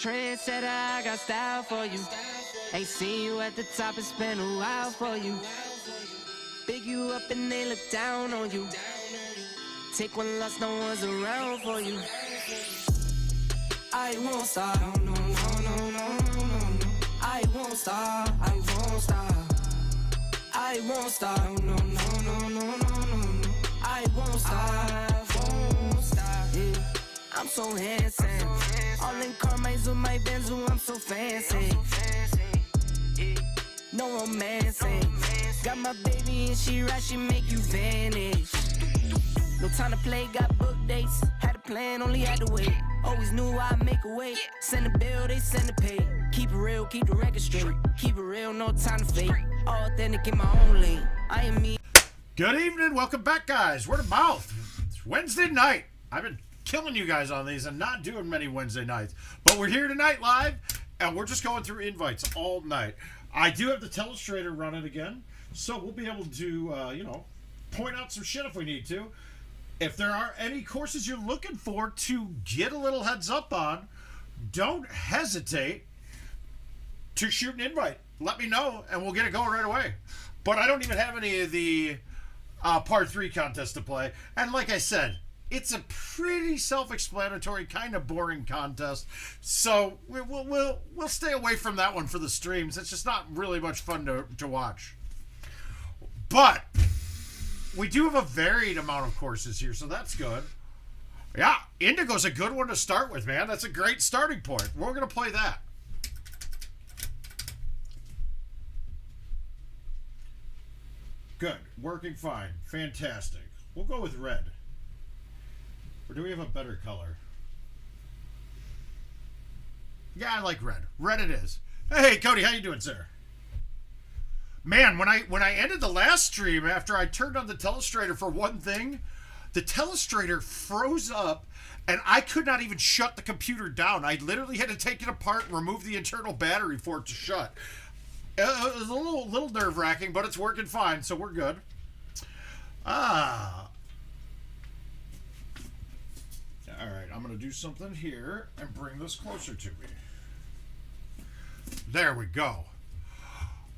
Trendsetter, I got style for you. Ain't seen you at the top, it's been a while for you. Big you up and they look down on you. Take one loss, no one's around for you. I won't stop, no, no, no, no, no, no. I won't stop, I won't stop. I won't stop, no, no, no, no, no, no. I won't stop, yeah. I'm so handsome. All in Carmine's with my Benzo, I'm so fancy. No romancing. Got my baby and she right, she make you vanish. No time to play, got book dates. Had a plan, only had to wait. Always knew I'd make a way. Send a bill, they send a pay. Keep it real, keep the record straight. Keep it real, no time to fake. All authentic in my own lane. I am me. Good evening, welcome back, guys. Word of mouth. It's Wednesday night. I've been killing you guys on these and not doing many Wednesday nights. But we're here tonight live, and we're just going through invites all night. I do have the Telestrator running again, so we'll be able to, point out some shit if we need to. If there are any courses you're looking for to get a little heads up on, don't hesitate to shoot an invite. Let me know, and we'll get it going right away. But I don't even have any of the Par 3 contests to play. And like I said, it's a pretty self-explanatory, kind of boring contest. So we'll stay away from that one for the streams. It's just not really much fun to watch. But we do have a varied amount of courses here, so that's good. Yeah, Indigo's a good one to start with, man. That's a great starting point. We're going to play that. Good. Working fine. Fantastic. We'll go with red. Or do we have a better color? Yeah, I like red. Red it is. Hey, Cody, how you doing, sir? Man, when I ended the last stream after I turned on the Telestrator for one thing, the Telestrator froze up and I could not even shut the computer down. I literally had to take it apart and remove the internal battery for it to shut. It was a little nerve-wracking, but it's working fine, so we're good. All right, I'm going to do something here and bring this closer to me. There we go.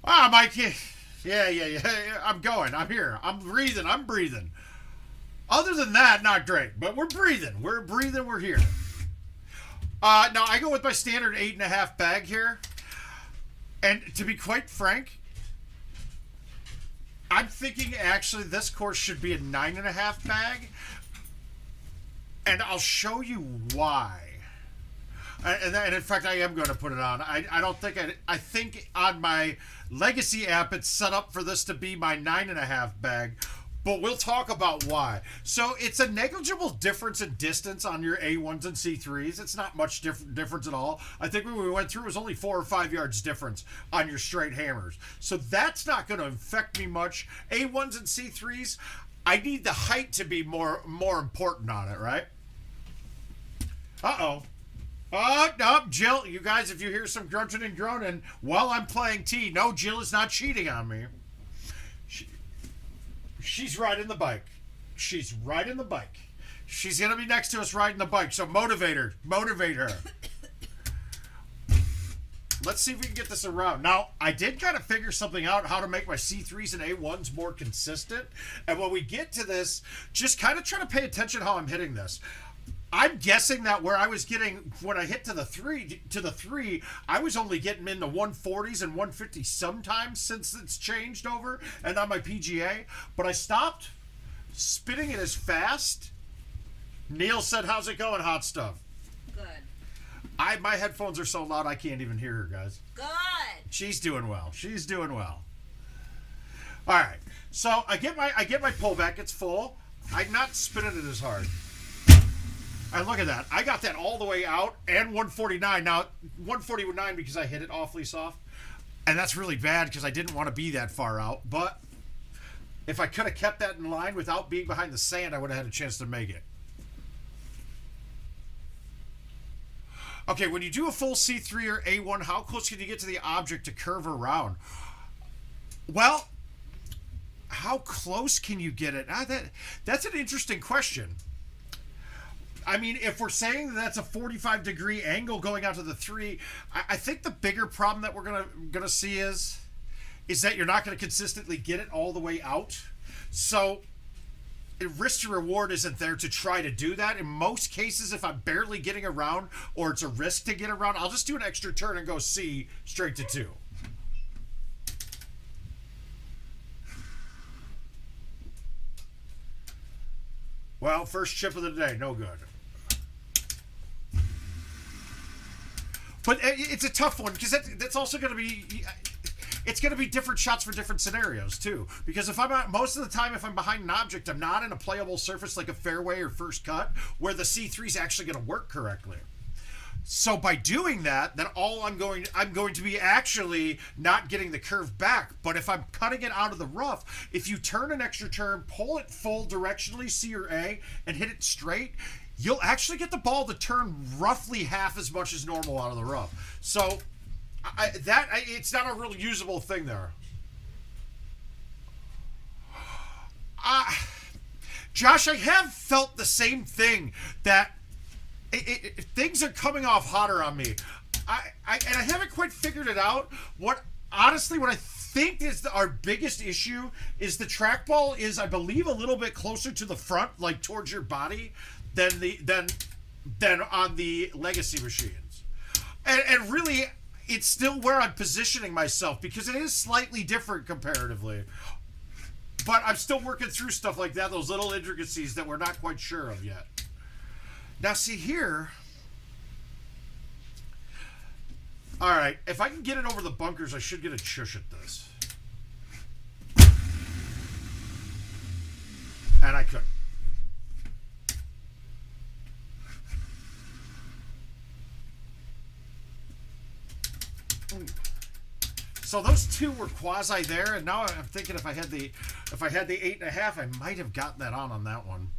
Mike, yeah. I'm going. I'm here. I'm breathing. Other than that, not great, but we're breathing. We're here. Now, I go with my standard 8.5 bag here. And to be quite frank, I'm thinking actually this course should be a 9.5 bag. And I'll show you why. And in fact, I am going to put it on. I think on my Legacy app, it's set up for this to be my 9.5 bag. But we'll talk about why. So it's a negligible difference in distance on your A1s and C3s. It's not much difference at all. I think when we went through, it was only 4 or 5 yards difference on your straight hammers. So that's not going to affect me much. A1s and C3s, I need the height to be more important on it, right? Uh-oh. Oh, no, Jill, you guys, if you hear some grunting and groaning while I'm playing T, no, Jill is not cheating on me. She's riding the bike. She's riding the bike. She's going to be next to us riding the bike, so motivate her. Motivate her. Let's see if we can get this around. Now, I did kind of figure something out, how to make my C3s and A1s more consistent. And when we get to this, just kind of try to pay attention how I'm hitting this. I'm guessing that where I was getting, when I hit to the three, I was only getting in the 140s and 150s sometimes since it's changed over and on my PGA. But I stopped spinning it as fast. Neil said, how's it going, hot stuff? Good. My headphones are so loud I can't even hear her, guys. Good. She's doing well. She's doing well. All right. So I get my pullback. It's full. I'm not spinning it as hard. And look at that. I got that all the way out and 149. Now, 149 because I hit it awfully soft. And that's really bad because I didn't want to be that far out. But if I could have kept that in line without being behind the sand, I would have had a chance to make it. Okay, when you do a full C3 or A1, how close can you get to the object to curve around? Well, how close can you get it? That's an interesting question. I mean, if we're saying that's a 45-degree angle going out to the 3, I think the bigger problem that we're gonna see is that you're not going to consistently get it all the way out. So risk to reward isn't there to try to do that. In most cases, if I'm barely getting around or it's a risk to get around, I'll just do an extra turn and go C straight to 2. Well, first chip of the day, no good. But it's a tough one because that's also going to be, it's going to be different shots for different scenarios too. Because if most of the time, if I'm behind an object, I'm not in a playable surface like a fairway or first cut where the C3 is actually going to work correctly. So by doing that, then I'm going to be actually not getting the curve back. But if I'm cutting it out of the rough, if you turn an extra turn, pull it full directionally, C or A, and hit it straight, you'll actually get the ball to turn roughly half as much as normal out of the rough. So it's not a real usable thing there. Josh, I have felt the same thing, that things are coming off hotter on me. And I haven't quite figured it out. What I think is our biggest issue is the trackball is, I believe, a little bit closer to the front, like towards your body, than on the legacy machines. And really, it's still where I'm positioning myself because it is slightly different comparatively. But I'm still working through stuff like that, those little intricacies that we're not quite sure of yet. Now, see here. All right, if I can get it over the bunkers, I should get a chush at this. And I couldn't. So those 2 were quasi there, and now I'm thinking if I had the 8.5, I might have gotten that on that one.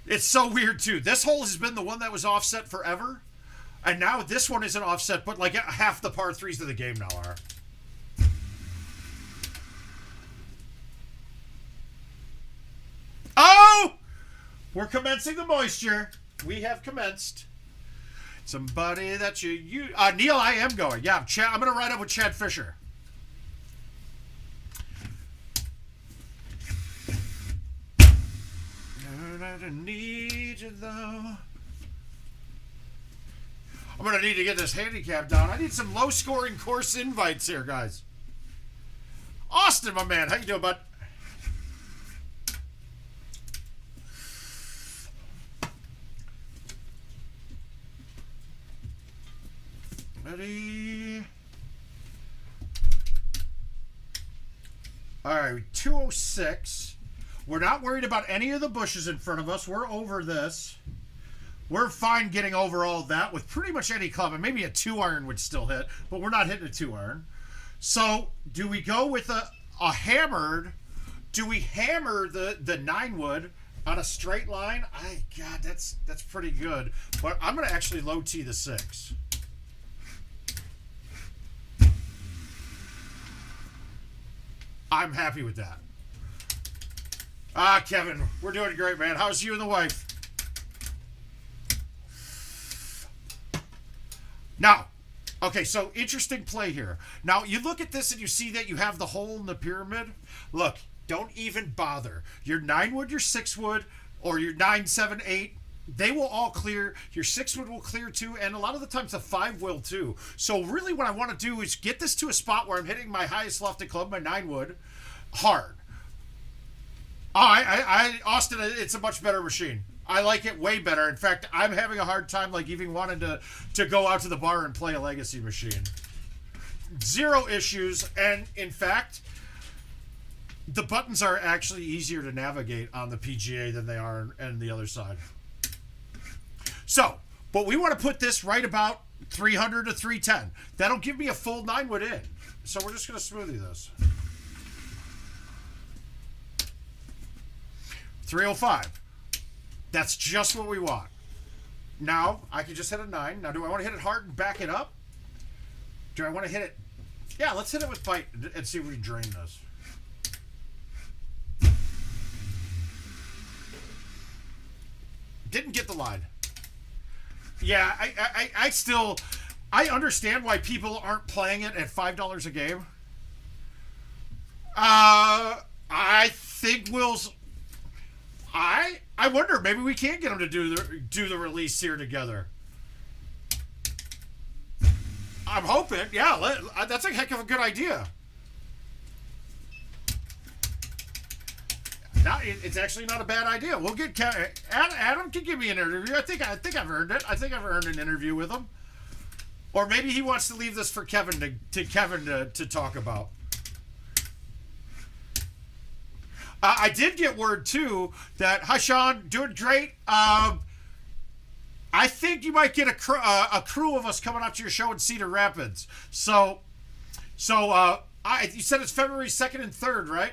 It's so weird too. This hole has been the one that was offset forever, and now this one isn't offset, but like half the par 3s of the game now are. Oh! We're commencing the moisture. We have commenced. Somebody that you Neil, I am going. Yeah, I'm going to ride up with Chad Fisher. I need you though. I'm going to need to get this handicap down. I need some low-scoring course invites here, guys. Austin, my man. How you doing, bud? Ready? All right, 206. We're not worried about any of the bushes in front of us. We're over this. We're fine getting over all that with pretty much any club. And maybe a 2-iron would still hit, but we're not hitting a 2-iron. So do we go with a hammered? Do we hammer the 9-wood on a straight line? God, that's pretty good. But I'm going to actually low tee the 6. I'm happy with that. Kevin, we're doing great, man. How's you and the wife? Now, okay, so interesting play here. Now, you look at this and you see that you have the hole in the pyramid. Look, don't even bother. Your 9-wood, your 6-wood, or your 9, 7, 8, they will all clear. Your 6-wood will clear too, and a lot of the times the 5 will too. So really what I want to do is get this to a spot where I'm hitting my highest lofted club, my 9-wood, hard. Austin, it's a much better machine. I like it way better. In fact, I'm having a hard time like even wanting to go out to the bar and play a legacy machine. Zero issues, and in fact, the buttons are actually easier to navigate on the PGA than they are on the other side. So, but we want to put this right about 300 to 310. That'll give me a full 9-wood in. So we're just going to smoothie this. 305. That's just what we want. Now, I can just hit a 9. Now, do I want to hit it hard and back it up? Do I want to hit it? Yeah, let's hit it with bite and see if we can drain this. didn't get the line. Yeah, I still, I understand why people aren't playing it at $5 a game. I think I wonder, maybe we can get them to do the release here together. I'm hoping. Yeah, that's a heck of a good idea. It's actually not a bad idea. We'll get Adam can give me an interview. I think I've earned it. I think I've earned an interview with him. Or maybe he wants to leave this for Kevin to talk about. I did get word too that, hi Sean, doing great. I think you might get a crew of us coming out to your show in Cedar Rapids. So you said it's February 2nd and 3rd, right?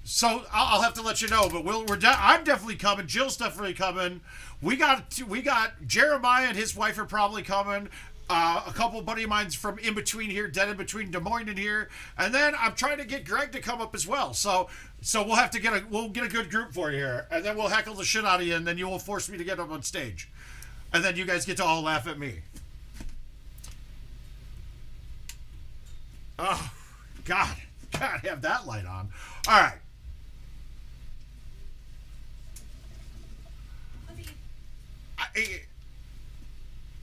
So I'll have to let you know, but I'm definitely coming. Jill's definitely coming. We got Jeremiah and his wife are probably coming. A couple buddy of mine's from in between here, dead in between Des Moines and here, and then I'm trying to get Greg to come up as well. So we'll have to get a good group for you here, and then we'll heckle the shit out of you, and then you will force me to get up on stage, and then you guys get to all laugh at me. Oh, God, gotta have that light on. All right.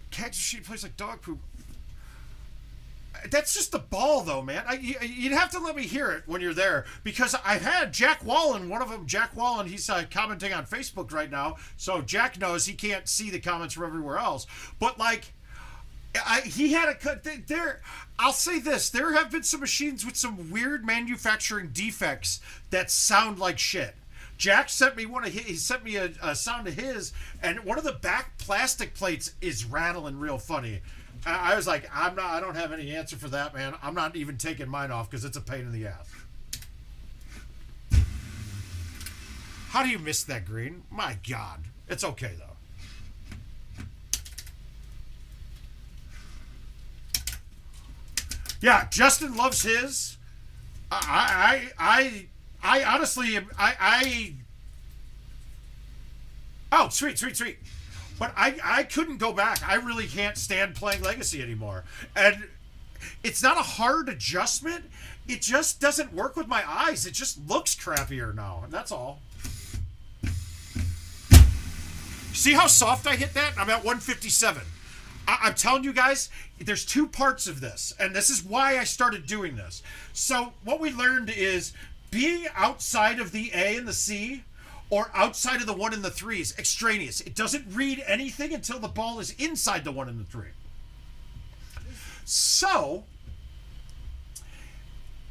Kansas City plays like dog poop. That's just the ball, though, man. You'd have to let me hear it when you're there, because I've had Jack Wallen, one of them, Jack Wallen, he's commenting on Facebook right now, so Jack knows he can't see the comments from everywhere else. But, like, he had I'll say this, there have been some machines with some weird manufacturing defects that sound like shit. Jack sent me he sent me a sound of his, and one of the back plastic plates is rattling real funny. I was like, I don't have any answer for that, man. I'm not even taking mine off because it's a pain in the ass. How do you miss that green? My God. It's okay, though. Yeah, Justin loves his. I honestly, oh, sweet. But I couldn't go back. I really can't stand playing Legacy anymore. And it's not a hard adjustment. It just doesn't work with my eyes. It just looks crappier now. And that's all. See how soft I hit that? I'm at 157. I'm telling you guys, there's two parts of this. And this is why I started doing this. So what we learned is being outside of the A and the C, or outside of the 1 and the 3 is extraneous. It doesn't read anything until the ball is inside the 1 and the 3. So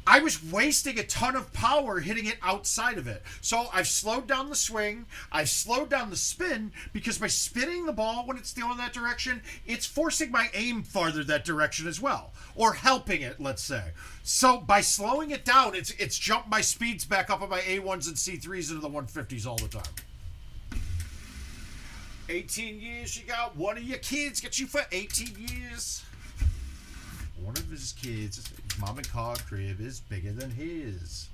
I was wasting a ton of power hitting it outside of it. So I've slowed down the swing. I've slowed down the spin, because by spinning the ball when it's going that direction, it's forcing my aim farther that direction as well, or helping it, let's say. So by slowing it down, it's jumped my speeds back up on my A1s and C3s into the 150s all the time. 18 years, you got one of your kids, get you for 18 years. One of his kids, his mom and car crib is bigger than his.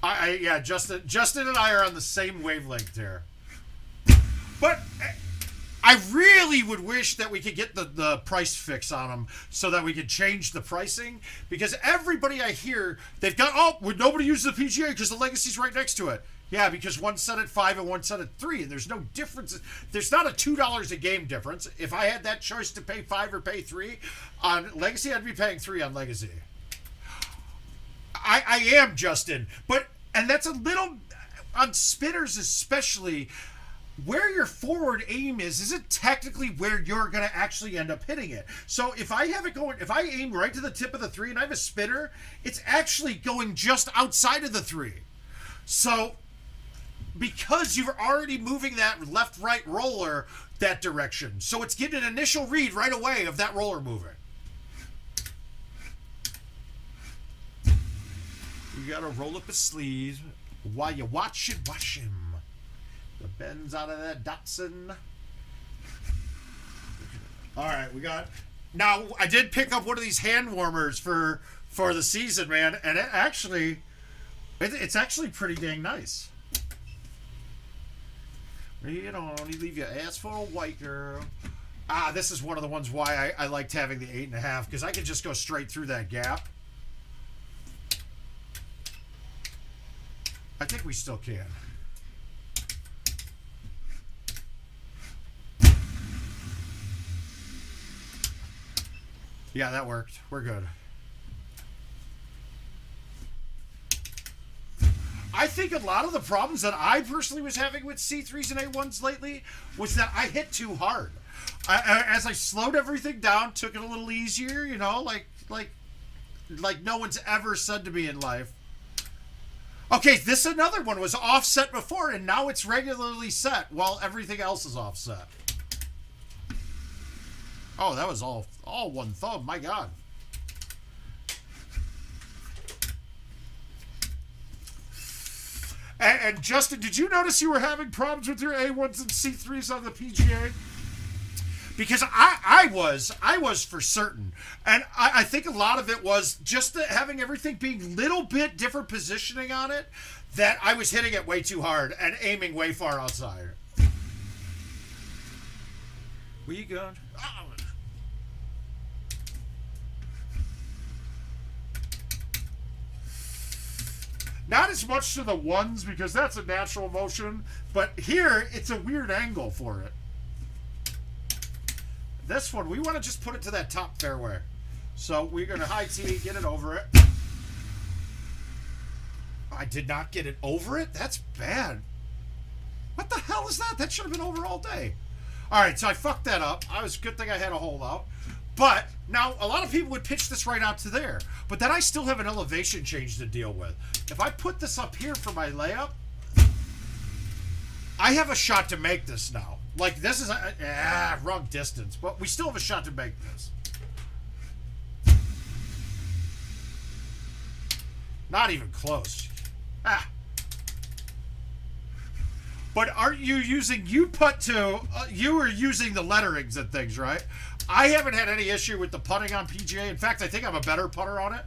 Yeah, Justin and I are on the same wavelength here. But I really would wish that we could get the price fix on them so that we could change the pricing, because everybody I hear, they've got, would nobody use the PGA because the Legacy's right next to it. Yeah, because one's set at 5 and one's set at 3, and there's no difference. There's not a $2 a game difference. If I had that choice to pay 5 or pay 3 on Legacy, I'd be paying 3 on Legacy. I am, Justin, and that's a little on spinners especially. Where your forward aim isn't technically where you're going to actually end up hitting it. So if I have it going, if I aim right to the tip of the 3 and I have a spinner, it's actually going just outside of the 3. So because you're already moving that left-right roller that direction, so it's getting an initial read right away of that roller moving. You got to roll up his sleeves while you watch him. The bends out of that Datsun. All right, we got. Now I did pick up one of these hand warmers for the season, man, and it's actually pretty dang nice. You don't only leave your ass for a white girl. Ah, this is one of the ones why I liked having the 8.5, because I could just go straight through that gap. I think we still can. Yeah, that worked. We're good. I think a lot of the problems that I personally was having with C3s and A1s lately was that I hit too hard. As I slowed everything down, took it a little easier, you know, like no one's ever said to me in life. Okay, this another one was offset before, and now it's regularly set while everything else is offset. Oh, that was all one thumb. My God. And Justin, did you notice you were having problems with your A1s and C3s on the PGA? Because I was for certain. And I think a lot of it was just having everything being little bit different positioning on it, that I was hitting it way too hard and aiming way far outside. Where you going? Oh. Not as much to the ones, because that's a natural motion, but here it's a weird angle for it. This one, we want to just put it to that top fairway. So we're going to high tee, get it over it. I did not get it over it? That's bad. What the hell is that? That should have been over all day. All right, so I fucked that up. It was a good thing I had a hole out. But now a lot of people would pitch this right out to there. But then I still have an elevation change to deal with. If I put this up here for my layup, I have a shot to make this now. Like, this is wrong distance, but we still have a shot to make this. Not even close. Ah. But aren't you using, you were using the letterings and things, right? I haven't had any issue with the putting on PGA. In fact, I think I'm a better putter on it.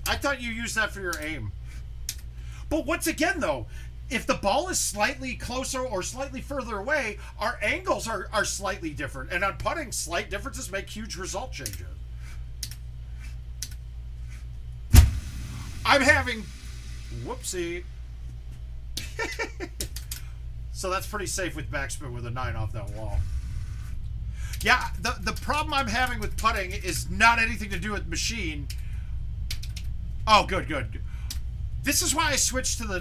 I thought you used that for your aim. But once again, though, if the ball is slightly closer or slightly further away, our angles are slightly different. And on putting, slight differences make huge result changes. I'm having... Whoopsie. So that's pretty safe with backspin with a 9 off that wall. Yeah, the problem I'm having with putting is not anything to do with machine. Oh, good. This is why I switched to the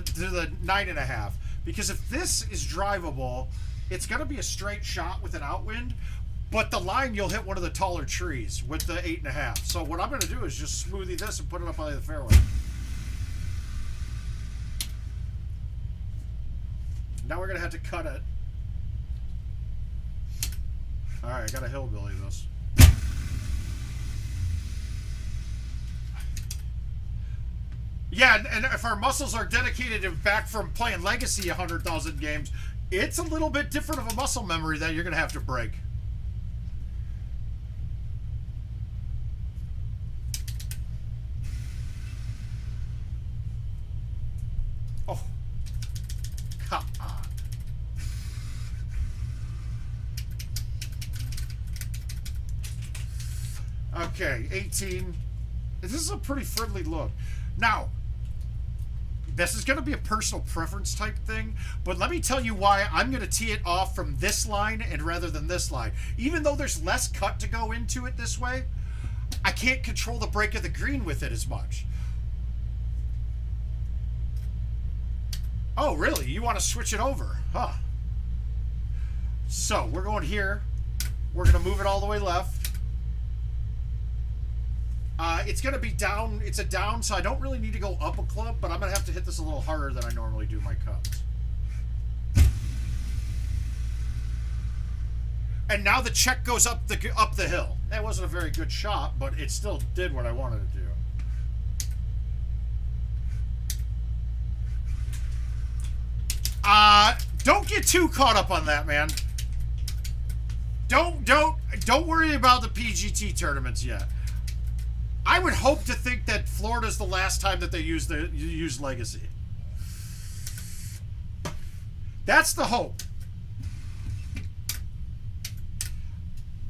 9.5, because if this is drivable, it's going to be a straight shot with an outwind, but the line you'll hit one of the taller trees with the 8.5. So what I'm going to do is just smoothie this and put it up on the fairway. Now we're going to have to cut it. All right, I got to hillbilly this. Yeah, and if our muscles are dedicated and back from playing Legacy 100,000 games, it's a little bit different of a muscle memory that you're going to have to break. Oh. Come on. Okay, 18. This is a pretty friendly look. Now, this is going to be a personal preference type thing, but let me tell you why I'm going to tee it off from this line and rather than this line. Even though there's less cut to go into it this way, I can't control the break of the green with it as much. Oh, really? You want to switch it over? Huh. So, we're going here. We're going to move it all the way left. It's going to be down. It's a down, so I don't really need to go up a club, but I'm going to have to hit this a little harder than I normally do my cuts. And now the check goes up the hill. That wasn't a very good shot, but it still did what I wanted to do. Don't get too caught up on that, man. Don't worry about the PGT tournaments yet. I would hope to think that Florida's the last time that they use Legacy. That's the hope.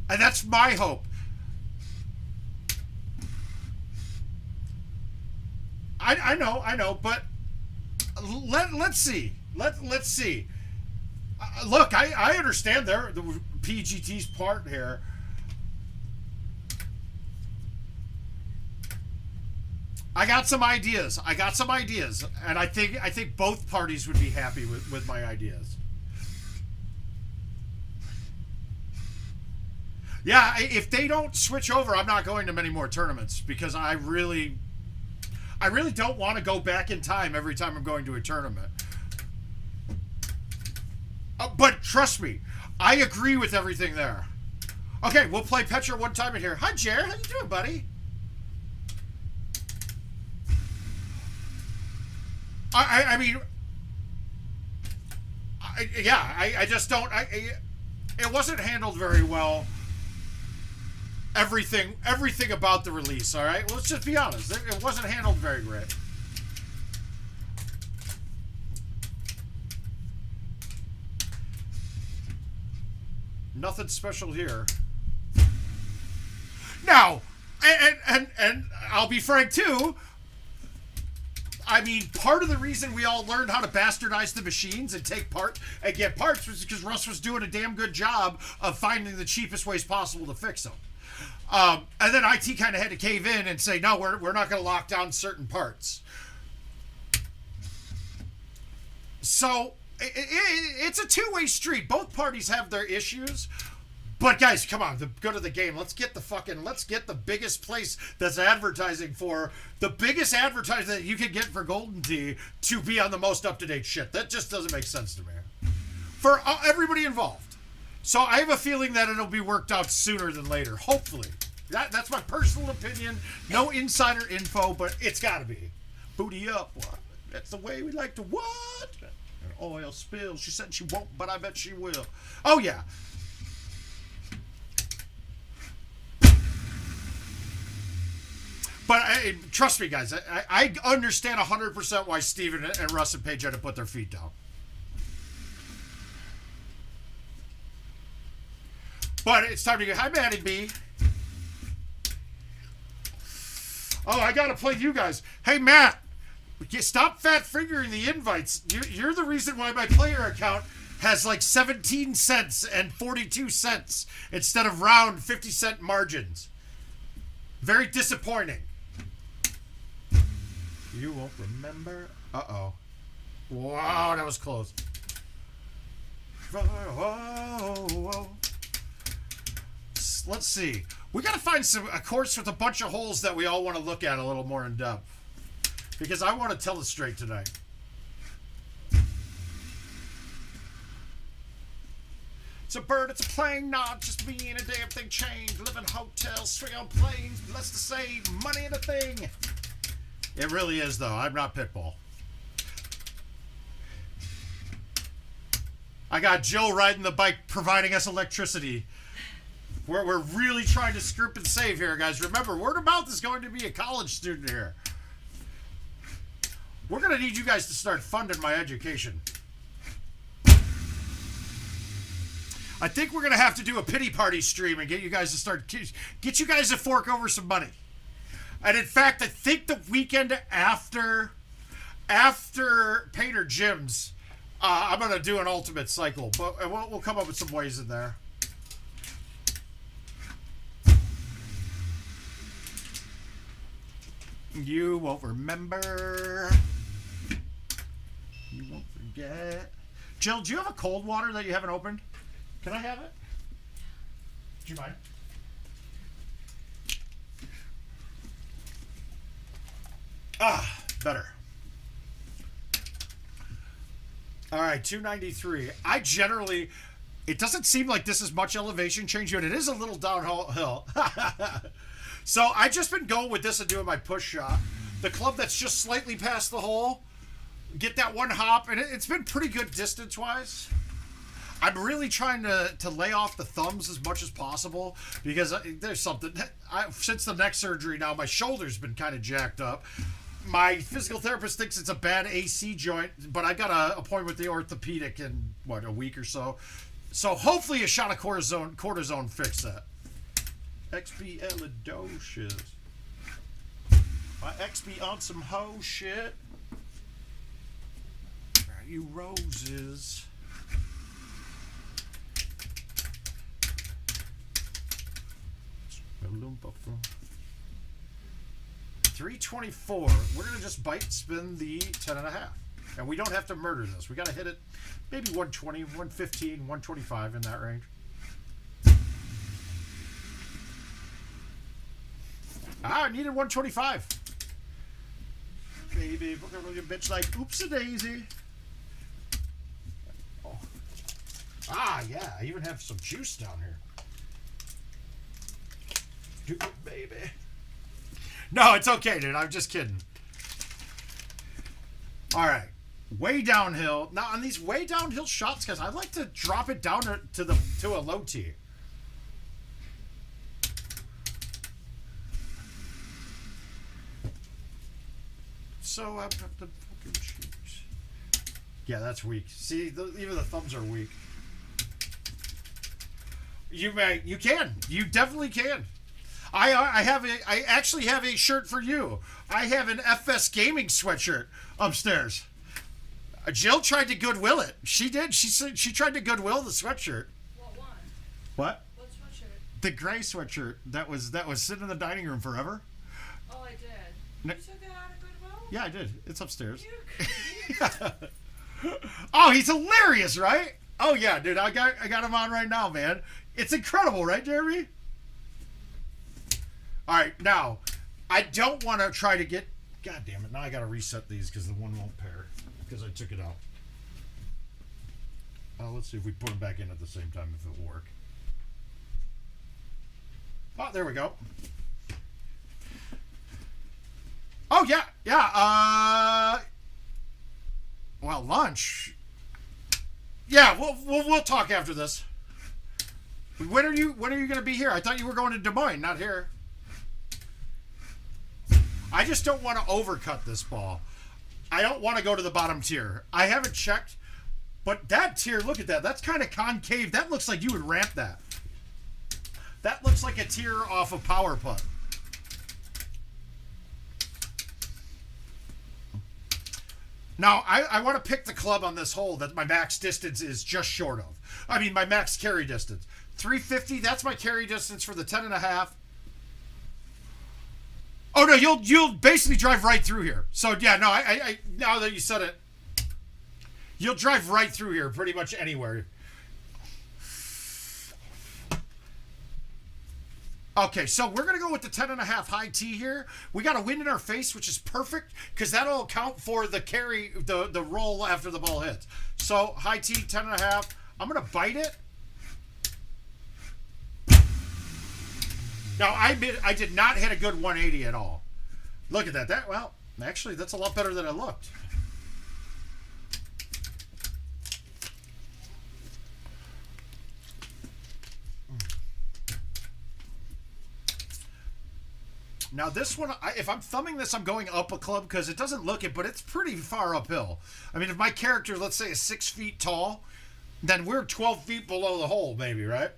And that's my hope. I know, but let's see. Let's see. Look, I understand the PGT's part here. I got some ideas, and I think both parties would be happy with my ideas. Yeah, if they don't switch over, I'm not going to many more tournaments because I really don't want to go back in time every time I'm going to a tournament. But trust me, I agree with everything there. Okay, we'll play Petra one time in here. Hi, Jer. How you doing, buddy? I mean, I just don't. It wasn't handled very well. Everything about the release. All right, let's just be honest. It wasn't handled very great. Nothing special here. Now, and I'll be frank too. I mean, part of the reason we all learned how to bastardize the machines and take part and get parts was because Russ was doing a damn good job of finding the cheapest ways possible to fix them. And then IT kind of had to cave in and say, no, we're not going to lock down certain parts. So it's a two-way street. Both parties have their issues. But guys, come on, go to the game. Let's get the biggest place that's advertising for the biggest advertising that you can get for Golden Tee to be on the most up-to-date shit. That just doesn't make sense to me. For everybody involved. So I have a feeling that it'll be worked out sooner than later. Hopefully. That's my personal opinion. No insider info, but it's got to be. Booty up. What? That's the way we like to what? An oil spill. She said she won't, but I bet she will. Oh, yeah. But trust me, guys, I understand 100% why Steven and Russ and Paige had to put their feet down. But it's time to go. Hi, Maddie B. Oh, I got to play you guys. Hey, Matt, stop fat fingering the invites. You're the reason why my player account has like 17 cents and 42 cents instead of round 50-cent margins. Very disappointing. You won't remember. Uh-oh. Wow, that was close. Whoa. Let's see. We got to find a course with a bunch of holes that we all want to look at a little more in depth. Because I want to tell it straight tonight. It's a bird, it's a plane, not just me and a damn thing changed. Live in hotels, swing on planes, blessed to say, money ain't a thing. It really is, though. I'm not Pitbull. I got Jill riding the bike, providing us electricity. We're really trying to script and save here, guys. Remember, word of mouth is going to be a college student here. We're going to need you guys to start funding my education. I think we're going to have to do a pity party stream and get you guys to fork over some money. And in fact, I think the weekend after Painter Jim's, I'm going to do an ultimate cycle. But we'll come up with some ways in there. You won't remember. You won't forget. Jill, do you have a cold water that you haven't opened? Can I have it? Do you mind? Better. All right, 293. It doesn't seem like this is much elevation change, but it is a little downhill. So I just been going with this and doing my push shot. The club that's just slightly past the hole, get that one hop, and it's been pretty good distance-wise. I'm really trying to lay off the thumbs as much as possible because there's something. Since the neck surgery now, my shoulder's been kind of jacked up. My physical therapist thinks it's a bad AC joint, but I got an appointment with the orthopedic in, what, a week or so. So hopefully a shot of cortisone fix that. XBLadocious. My XB on some hoe shit. Are you roses? $324. We're gonna just bite spin the 10.5, and we don't have to murder this. We gotta hit it maybe 120, 115, 125 in that range. I needed 125. Baby, we're gonna look at a bitch like oopsie-daisy. Oh. Ah, yeah, I even have some juice down here. Do it, baby. No, it's okay, dude. I'm just kidding. All right. Way downhill. Now, on these way downhill shots, guys, I like to drop it down to a low tee. So, I've got the fucking cheeks. Yeah, that's weak. See, even the thumbs are weak. You can. You definitely can. I actually have a shirt for you. I have an FS Gaming sweatshirt upstairs. Jill tried to Goodwill it. She did. She tried to Goodwill the sweatshirt. What one? What? What sweatshirt? The gray sweatshirt that was sitting in the dining room forever. Oh, I did. You took that out of Goodwill? Yeah, I did. It's upstairs. You Oh, he's hilarious, right? Oh yeah, dude. I got him on right now, man. It's incredible, right, Jeremy? All right, now, I don't want to try to get... God damn it, now I got to reset these because the one won't pair because I took it out. Let's see if we put them back in at the same time if it will work. Oh, there we go. Oh, yeah, yeah. Well, lunch. Yeah, we'll talk after this. When are you going to be here? I thought you were going to Des Moines, not here. I just don't want to overcut this ball. I don't want to go to the bottom tier. I haven't checked, but that tier, look at that. That's kind of concave. That looks like you would ramp that. That looks like a tier off of power putt. Now, I want to pick the club on this hole that my max distance is just short of. I mean, my max carry distance. 350, that's my carry distance for the 10.5. Oh no, you'll basically drive right through here. So yeah, no, I now that you said it, you'll drive right through here pretty much anywhere. Okay, so we're gonna go with the 10.5 high tee here. We got a wind in our face, which is perfect because that'll account for the carry, the roll after the ball hits. So high tee 10.5. I'm gonna bite it. Now, I did not hit a good 180 at all. Look at that. Well, actually, that's a lot better than it looked. Now, this one, if I'm thumbing this, I'm going up a club because it doesn't look it, but it's pretty far uphill. I mean, if my character, let's say, is 6 feet tall, then we're 12 feet below the hole, maybe, right?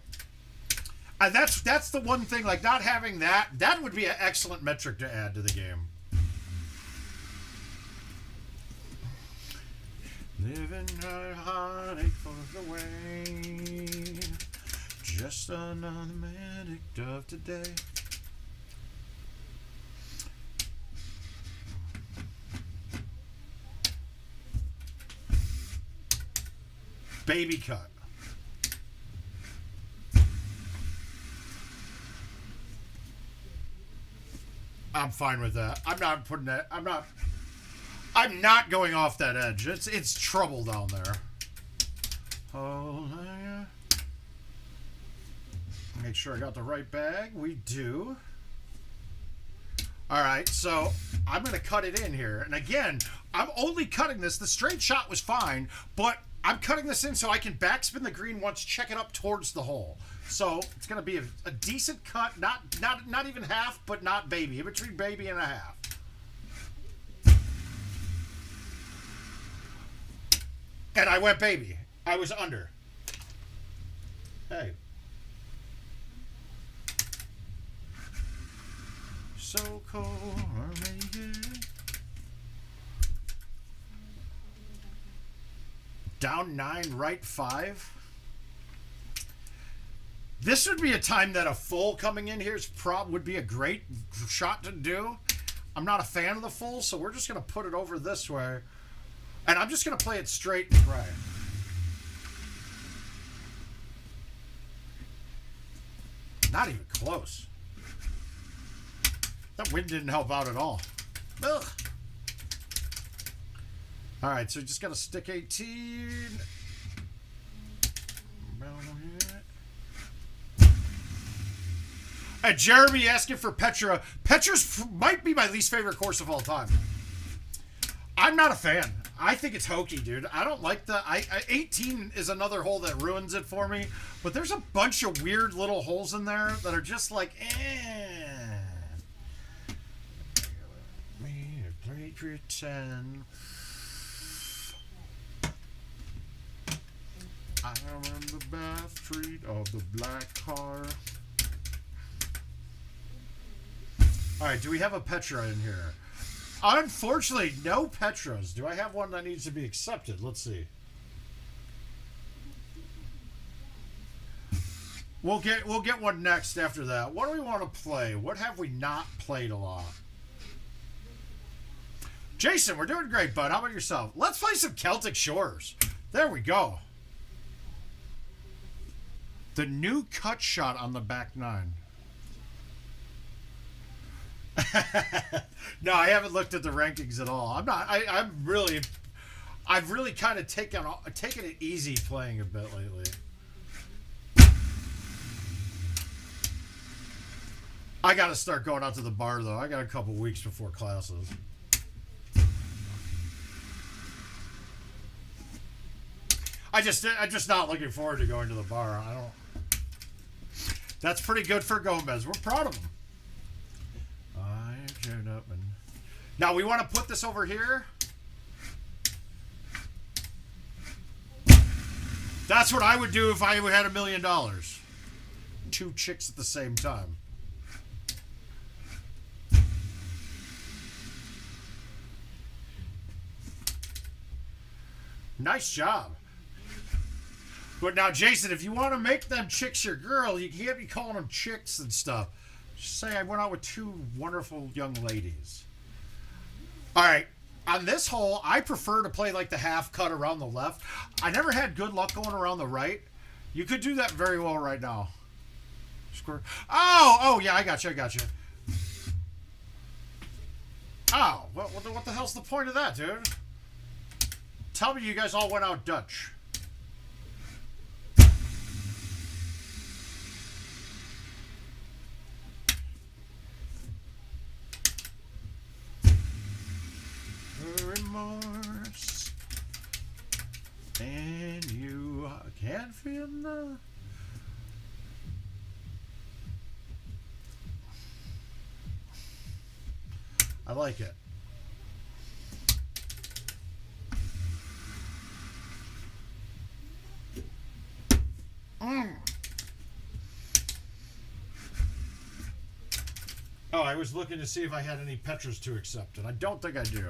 And that's the one thing, like not having that would be an excellent metric to add to the game. Living a heartache for the way, just another manic of today. Baby cut. I'm fine with that. I'm not putting that. I'm not going off that edge. It's trouble down there. Oh, yeah. Make sure I got the right bag. We do. All right, so I'm going to cut it in here. And again, I'm only cutting this. The straight shot was fine, but I'm cutting this in so I can backspin the green once, check it up towards the hole. So it's going to be a decent cut, not even half, but not baby, in between baby and a half. And I went baby. I was under. Hey. So cold, down 9, right 5. This would be a time that a full coming in here would be a great shot to do. I'm not a fan of the full, so we're just going to put it over this way. And I'm just going to play it straight and right. Not even close. That wind didn't help out at all. Ugh. All right, so just got to stick 18. And Jeremy asking for Petra. Petra's might be my least favorite course of all time. I'm not a fan. I think it's hokey, dude. I don't like the... 18 is another hole that ruins it for me. But there's a bunch of weird little holes in there that are just like, Play pretend. I am the bath street of the black car. Alright, do we have a Petra in here? Unfortunately, no Petras. Do I have one that needs to be accepted? Let's see. We'll get one next after that. What do we want to play? What have we not played a lot? Jason, we're doing great, bud. How about yourself? Let's play some Celtic Shores. There we go. The new cut shot on the back 9. No, I haven't looked at the rankings at all. I'm not. I've really kind of taken it easy playing a bit lately. I got to start going out to the bar though. I got a couple weeks before classes. I'm just not looking forward to going to the bar. I don't. That's pretty good for Gomez. We're proud of him. Now we want to put this over here. That's what I would do if I had $1 million. 2 chicks at the same time. Nice job. But now, Jason, if you want to make them chicks your girl, you can't be calling them chicks and stuff. Just say I went out with 2 wonderful young ladies. All right, on this hole, I prefer to play like the half cut around the left. I never had good luck going around the right. You could do that very well right now. Square. Oh, yeah, I got you. Oh, what the hell's the point of that, dude? Tell me you guys all went out Dutch. Remorse, and you can't feel the... I like it. Oh, I was looking to see if I had any Petras to accept, and I don't think I do.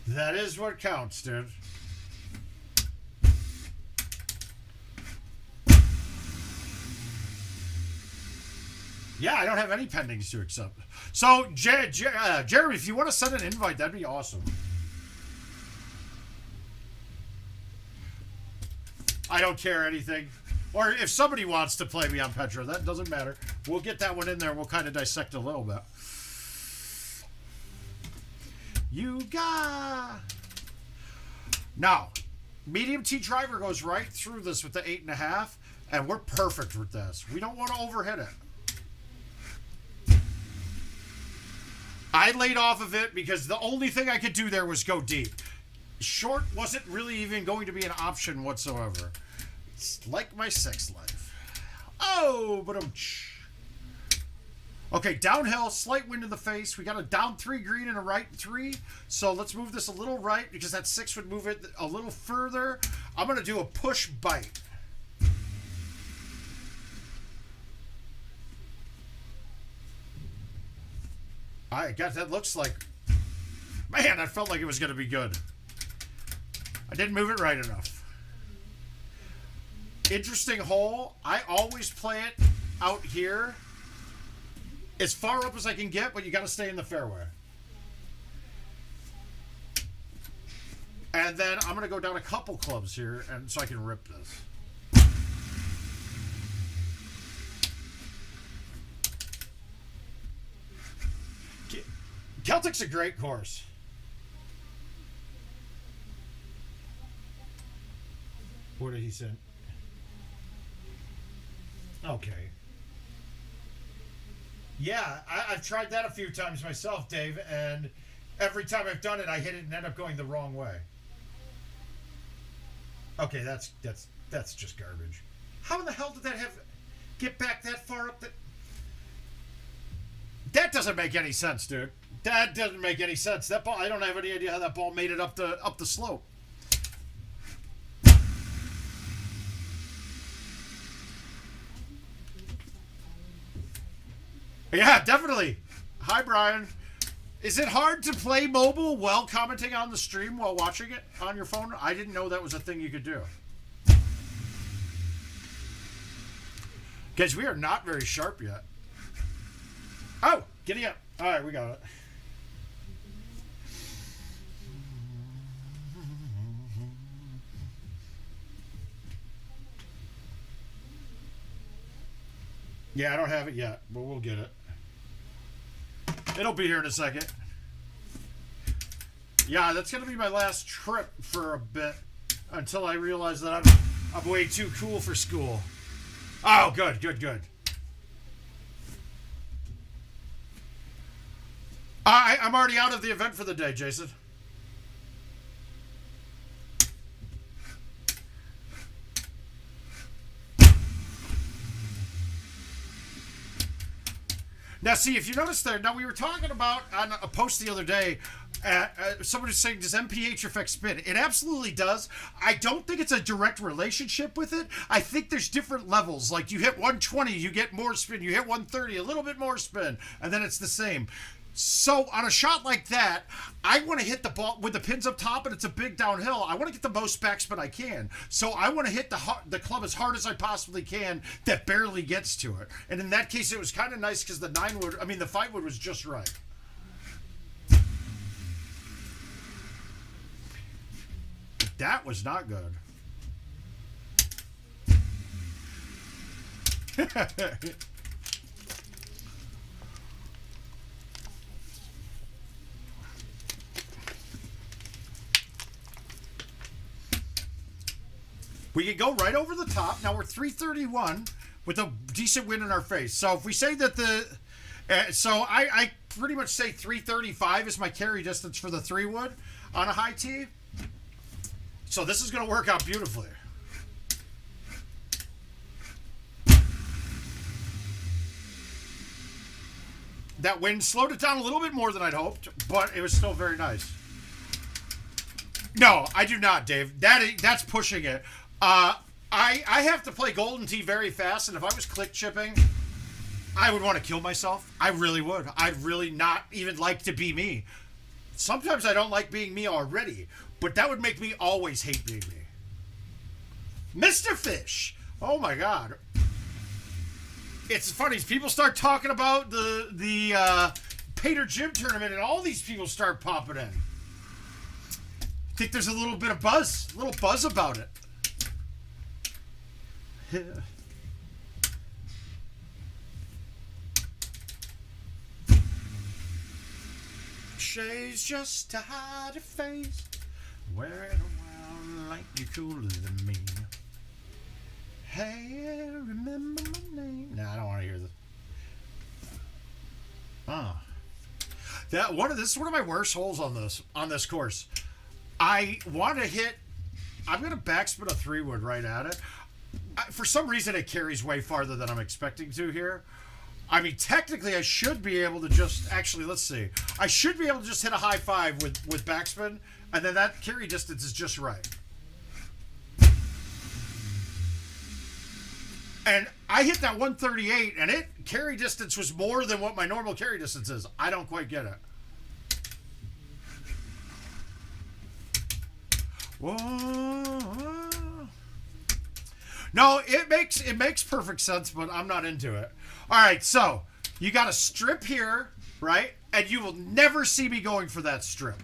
That is what counts, dude. Yeah, I don't have any pendings to accept. So, Jeremy, if you want to send an invite, that'd be awesome. I don't care anything. Or if somebody wants to play me on Petra, that doesn't matter. We'll get that one in there. We'll kind of dissect a little bit. You got... Now, medium T driver goes right through this with the 8.5, and we're perfect with this. We don't want to overhit it. I laid off of it because the only thing I could do there was go deep. Short wasn't really even going to be an option whatsoever. It's like my sex life. Oh, but Okay, downhill, slight wind in the face. We got a down 3 green and a right 3. So let's move this a little right because that 6 would move it a little further. I'm going to do a push bite. I guess that looks like... Man, that felt like it was going to be good. I didn't move it right enough. Interesting hole. I always play it out here. As far up as I can get, but you got to stay in the fairway. And then I'm going to go down a couple clubs here and so I can rip this. Celtic's a great course. What did he say? Okay. Yeah, I've tried that a few times myself, Dave, and every time I've done it, I hit it and end up going the wrong way. Okay, that's just garbage. How in the hell did that get back that far up? That doesn't make any sense, dude. That doesn't make any sense. That ball, I don't have any idea how that ball made it up the slope. Yeah, definitely. Hi, Brian. Is it hard to play mobile while commenting on the stream while watching it on your phone? I didn't know that was a thing you could do. Guys, we are not very sharp yet. Oh, giddy up. All right, we got it. Yeah, I don't have it yet, but we'll get it. It'll be here in a second. Yeah, that's going to be my last trip for a bit until I realize that I'm way too cool for school. Oh, good, good, good. I'm already out of the event for the day, Jason. Now, see, if you notice there, now we were talking about on a post the other day, somebody was saying, does MPH affect spin? It absolutely does. I don't think it's a direct relationship with it. I think there's different levels. Like you hit 120, you get more spin. You hit 130, a little bit more spin, and then it's the same. So on a shot like that, I want to hit the ball with the pins up top and it's a big downhill. I want to get the most backspin I can. So I want to hit the club as hard as I possibly can that barely gets to it. And in that case, it was kind of nice because the 5 wood was just right. That was not good. We can go right over the top. Now we're 331 with a decent win in our face. So if we say that I pretty much say 335 is my carry distance for the 3-wood on a high tee. So this is going to work out beautifully. That wind slowed it down a little bit more than I'd hoped, but it was still very nice. No, I do not, Dave. That's pushing it. I have to play GoldenTeeTV very fast, and if I was click chipping, I would want to kill myself. I really would. I'd really not even like to be me. Sometimes I don't like being me already, but that would make me always hate being me. Mr. Fish! Oh my god. It's funny, people start talking about the Pater Gym tournament, and all these people start popping in. I think there's a little bit of buzz, about it. She's just a hidey face, wearing around like you're cooler than me. Hey, remember my name? Nah, I don't want to hear this. This is one of my worst holes on this course. I want to hit. I'm gonna backspin a 3-wood right at it. For some reason, it carries way farther than I'm expecting to here. I mean, technically, I should be able to just... Actually, let's see. I should be able to just hit a high five with backspin, and then that carry distance is just right. And I hit that 138, and carry distance was more than what my normal carry distance is. I don't quite get it. Whoa. No, it makes perfect sense, but I'm not into it. All right, so you got a strip here, right? And you will never see me going for that strip.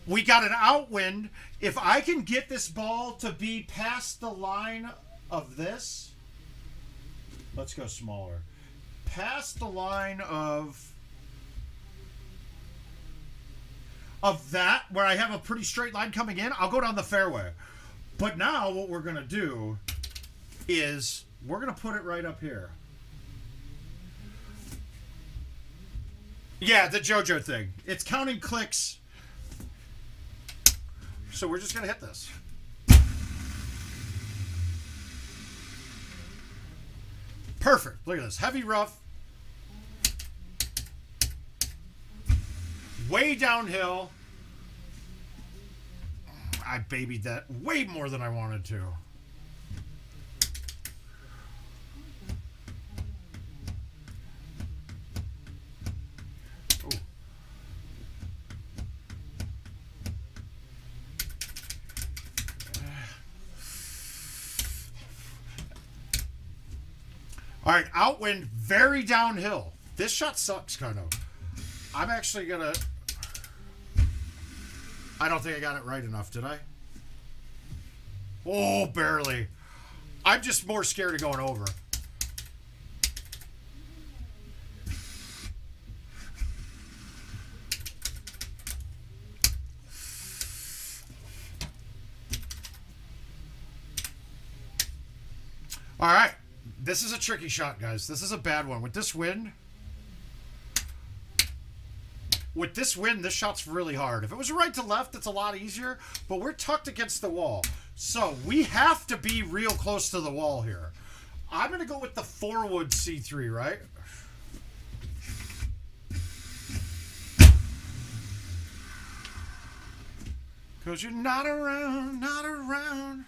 We got an outwind. If I can get this ball to be past the line of this, let's go smaller. Past the line of that, where I have a pretty straight line coming in, I'll go down the fairway. But now what we're going to do is we're going to put it right up here. Yeah, the JoJo thing. It's counting clicks. So we're just going to hit this. Perfect. Look at this. Heavy rough. Way downhill. I babied that way more than I wanted to. Ooh. All right, outwind, very downhill. This shot sucks, kind of. I'm actually gonna... I don't think I got it right enough, did I? Oh, barely. I'm just more scared of going over. All right. This is a tricky shot, guys. This is a bad one. With this wind... With this wind, this shot's really hard. If it was right to left, it's a lot easier, but we're tucked against the wall. So we have to be real close to the wall here. I'm going to go with the 4-wood C3, right? Because you're not around, not around.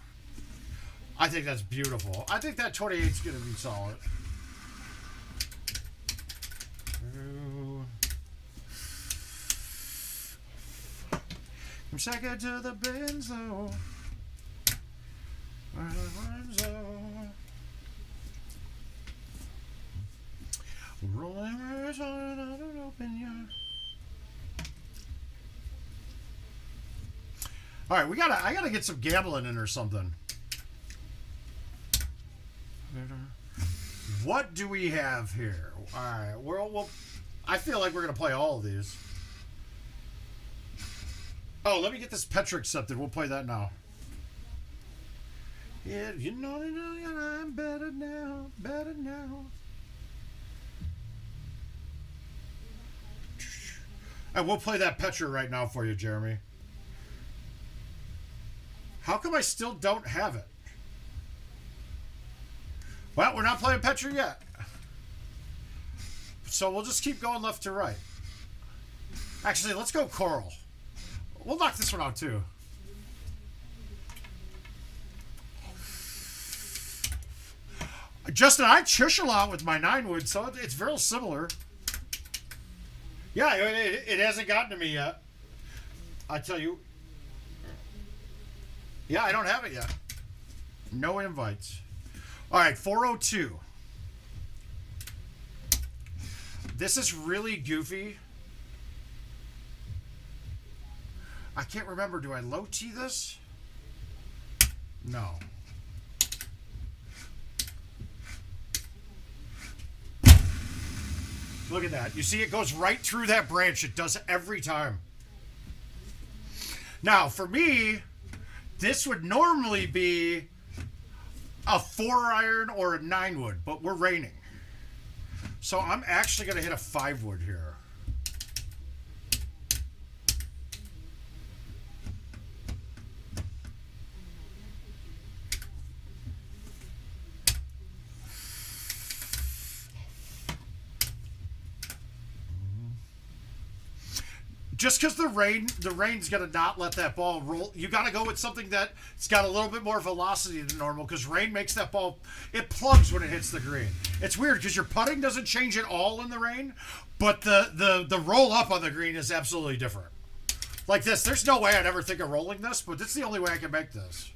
I think that's beautiful. I think that 28's going to be solid. From second to the benzo. Rolling on an open yard. All right, I gotta get some gambling in or something. What do we have here? All right, well, I feel like we're gonna play all of these. Oh, let me get this Petra accepted. We'll play that now. Yeah, you know I'm better now, better now. And we'll play that Petra right now for you, Jeremy. How come I still don't have it? Well, we're not playing Petra yet. So we'll just keep going left to right. Actually, let's go Coral. We'll knock this one out, too. Justin, I chush a lot with my 9-wood, so it's very similar. Yeah, it hasn't gotten to me yet. I tell you. Yeah, I don't have it yet. No invites. All right, 402. This is really goofy. I can't remember. Do I low tee this? No. Look at that. You see it goes right through that branch. It does every time. Now, for me, this would normally be a 4-iron or a 9-wood, but we're raining. So I'm actually going to hit a 5-wood here. just because the rain's gonna not let that ball roll. You got to go with something that's got a little bit more velocity than normal, because rain makes that ball, it plugs when it hits the green. It's weird because your putting doesn't change at all in the rain, but the roll up on the green is absolutely different. Like this, there's no way I'd ever think of rolling this, but this is the only way I can make this.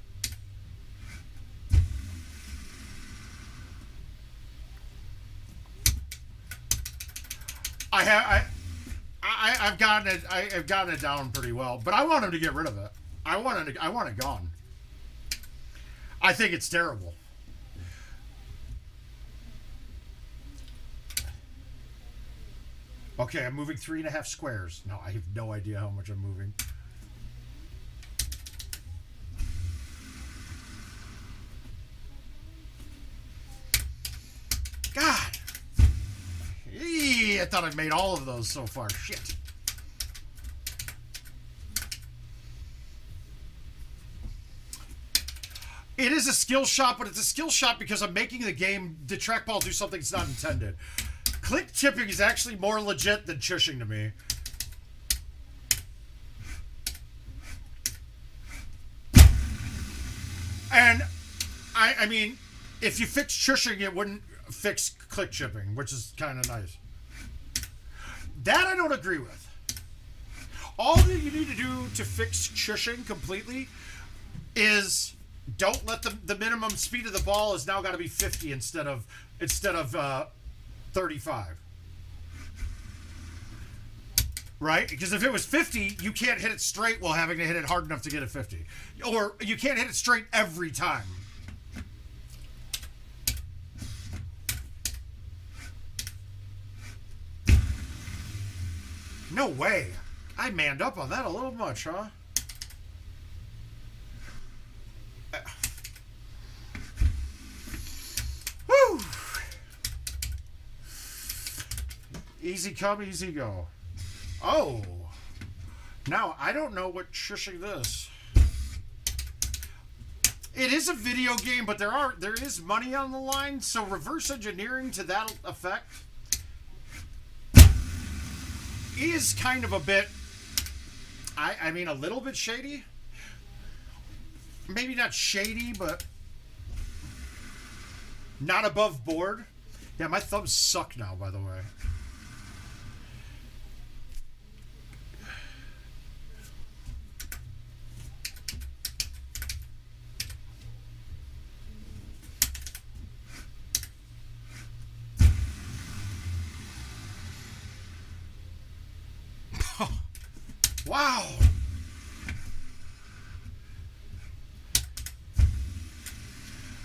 I've gotten it down pretty well, but I want him to get rid of it. I want it gone. I think it's terrible. Okay, I'm moving 3.5 squares. No, I have no idea how much I'm moving. God. I thought I'd made all of those so far. Shit. It is a skill shot, but it's a skill shot because I'm making the trackball do something it's not intended. Click chipping is actually more legit than chushing to me. And, I mean, if you fix chushing, it wouldn't fix click chipping, which is kind of nice. That I don't agree with. All that you need to do to fix chushing completely is don't let the minimum speed of the ball has now got to be 50 instead of 35. Right? Because if it was 50, you can't hit it straight while having to hit it hard enough to get it 50. Or you can't hit it straight every time. No way. I manned up on that a little much, huh? Woo! Easy come, easy go. Oh. Now, I don't know what chushing this. It is a video game, but there is money on the line, so reverse engineering to that effect is kind of a bit, I mean, a little bit shady. Maybe not shady, but not above board. Yeah, my thumbs suck now, by the way. Wow.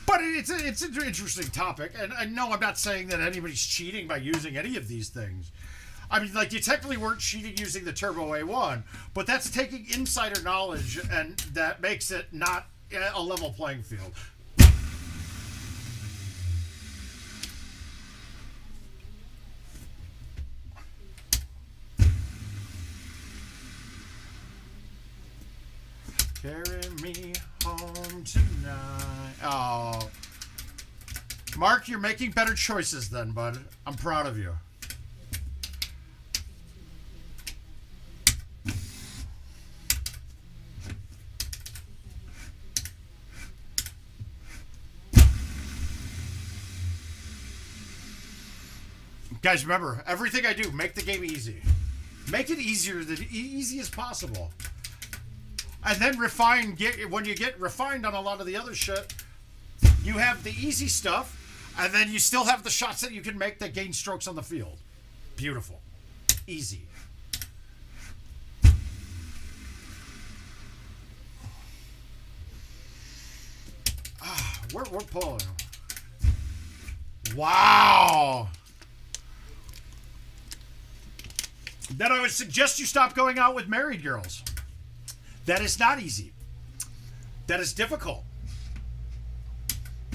But it's an interesting topic, and no, I'm not saying that anybody's cheating by using any of these things. I mean, like, you technically weren't cheating using the Turbo A1, but that's taking insider knowledge, and that makes it not a level playing field. Carry me home tonight. Oh. Mark, you're making better choices then, bud. I'm proud of you. Guys, remember, everything I do, make the game easy. Make it easier, easy as possible. And then refine, when you get refined on a lot of the other shit, you have the easy stuff, and then you still have the shots that you can make that gain strokes on the field. Beautiful. Easy. We're pulling. Wow. Then I would suggest you stop going out with married girls. That is not easy. That is difficult.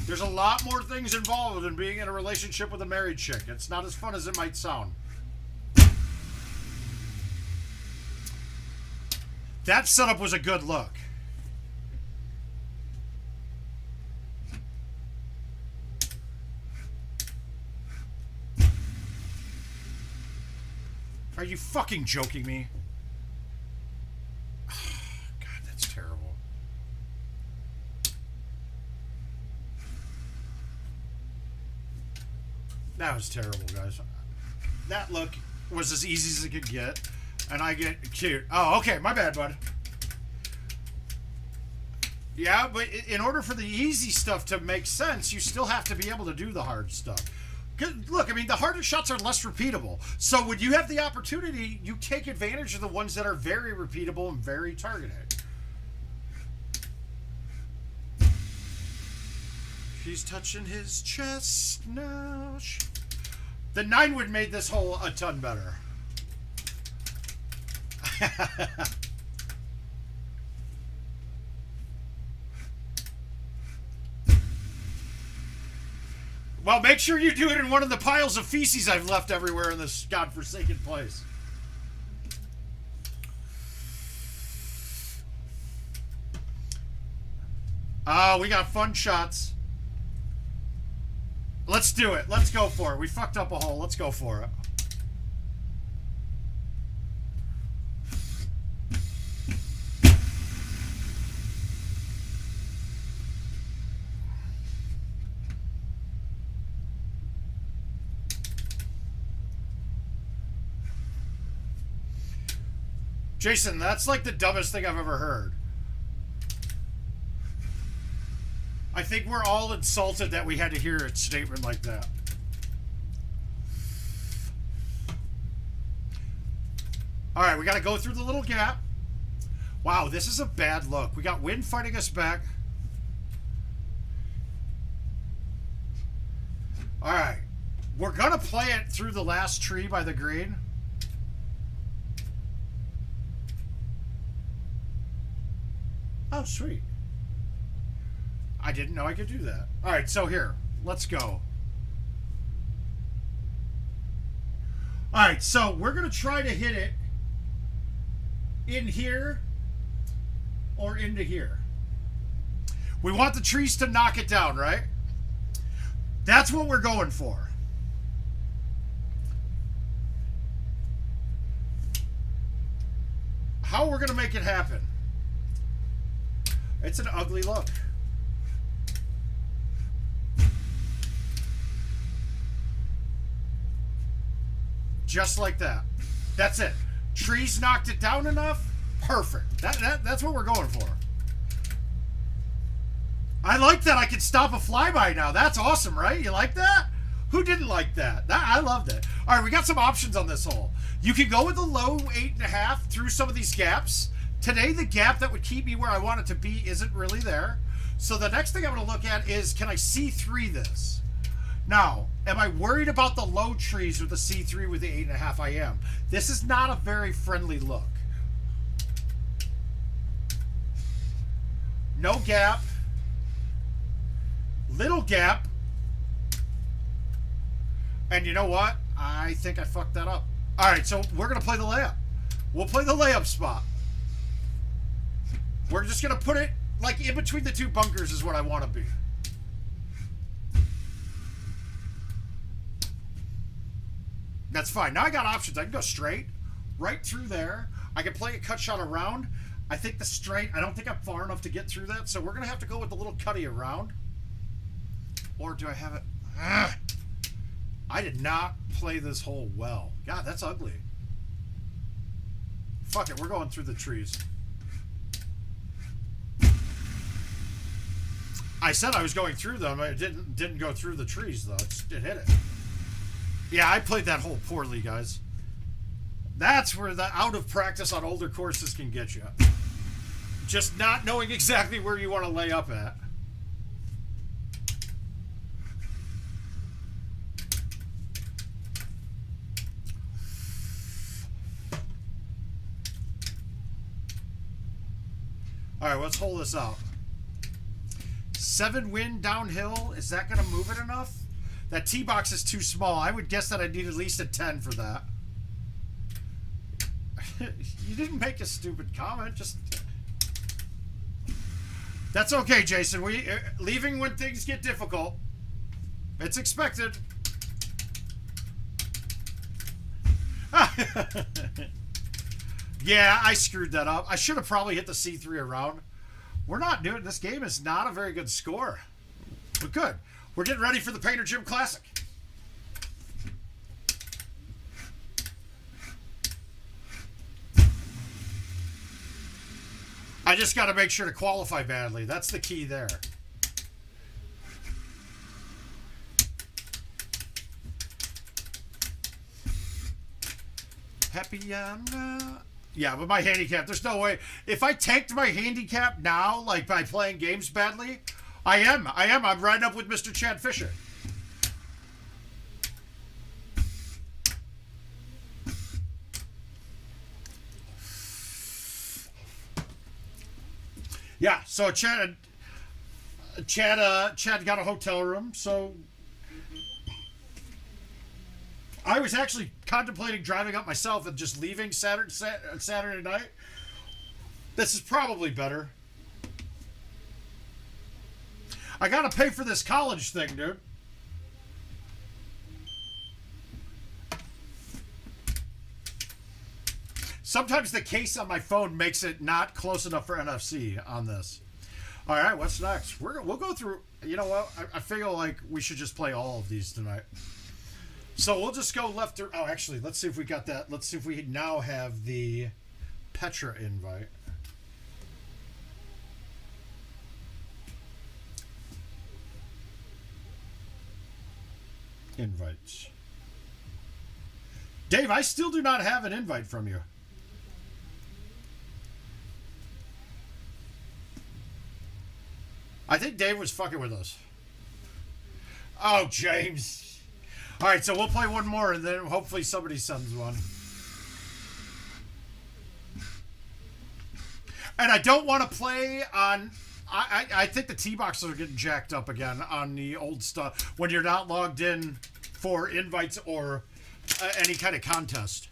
There's a lot more things involved in being in a relationship with a married chick. It's not as fun as it might sound. That setup was a good look. Are you fucking joking me? That was terrible, guys. That look was as easy as it could get. And I get cute. Oh, okay. My bad, bud. Yeah, but in order for the easy stuff to make sense, you still have to be able to do the hard stuff. Look, I mean, the harder shots are less repeatable. So when you have the opportunity, you take advantage of the ones that are very repeatable and very targeted. He's touching his chest now. The 9-wood made this hole a ton better. Well, make sure you do it in one of the piles of feces I've left everywhere in this godforsaken place. Oh, we got fun shots. Let's do it. Let's go for it. We fucked up a hole. Let's go for it. Jason, that's like the dumbest thing I've ever heard. I think we're all insulted that we had to hear a statement like that. All right, we got to go through the little gap. Wow, this is a bad look. We got wind fighting us back. All right, we're going to play it through the last tree by the green. Oh, sweet. I didn't know I could do that. All right, so here, let's go. All right, so we're going to try to hit it in here or into here. We want the trees to knock it down, right? That's what we're going for. How we're going to make it happen? It's an ugly look. Just like that. That's it. Trees knocked it down enough. Perfect. That's what we're going for. I like that I can stop a flyby now. That's awesome, right? You like that? Who didn't like that? I love that. All right, we got some options on this hole. You can go with a low 8.5 through some of these gaps. Today, the gap that would keep me where I want it to be isn't really there. So the next thing I'm going to look at is, can I C3 this? Now, am I worried about the low trees with the C3 with the 8.5? I am. This is not a very friendly look. No gap. Little gap. And you know what? I think I fucked that up. All right, so we're going to play the layup. We'll play the layup spot. We're just going to put it like in between the two bunkers is what I want to be. That's fine. Now I got options. I can go straight, right through there. I can play a cut shot around. I think the straight, I don't think I'm far enough to get through that, so we're going to have to go with the little cutty around. Or do I have it? Ugh. I did not play this hole well. God, that's ugly. Fuck it, we're going through the trees. I said I was going through them. I didn't go through the trees, though. It hit it. Yeah, I played that hole poorly, guys. That's where the out of practice on older courses can get you. Just not knowing exactly where you want to lay up at. All right, let's hold this out. 7 wind downhill. Is that going to move it enough? That tee box is too small. I would guess that I'd need at least a 10 for that. You didn't make a stupid comment. Just... That's okay, Jason. We leaving when things get difficult. It's expected. Yeah, I screwed that up. I should have probably hit the C3 around. We're not doing... This game is not a very good score. But good. We're getting ready for the Painter Gym Classic. I just got to make sure to qualify badly. That's the key there. Happy yeah, but my handicap, there's no way. If I tanked my handicap now, like by playing games badly, I'm riding up with Mr. Chad Fisher. Yeah, so Chad got a hotel room, so I was actually contemplating driving up myself and just leaving Saturday night. This is probably better. I gotta pay for this college thing, dude. Sometimes the case on my phone makes it not close enough for NFC on this. All right, what's next? We'll go through. You know what? I feel like we should just play all of these tonight. So we'll just go left to... Oh, actually, let's see if we got that. Let's see if we now have the Petra invite. Invites. Dave, I still do not have an invite from you. I think Dave was fucking with us. Oh, James. All right, so we'll play one more, and then hopefully somebody sends one. And I don't want to play on... I think the T-boxes are getting jacked up again on the old stuff when you're not logged in for invites or any kind of contest.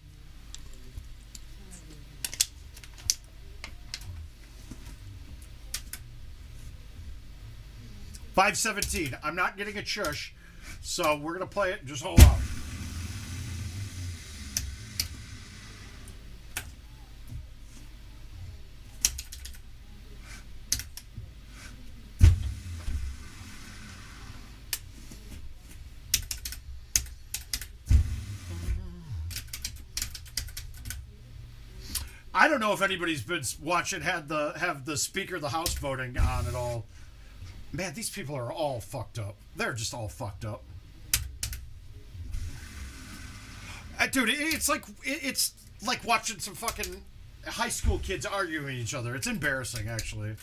$5.17. I'm not getting a shush, so we're gonna play it. Just hold on. I don't know if anybody's been watching, have the Speaker of the House voting on at all. Man, these people are all fucked up. They're just all fucked up. Dude, it's like watching some fucking high school kids arguing each other. It's embarrassing, actually.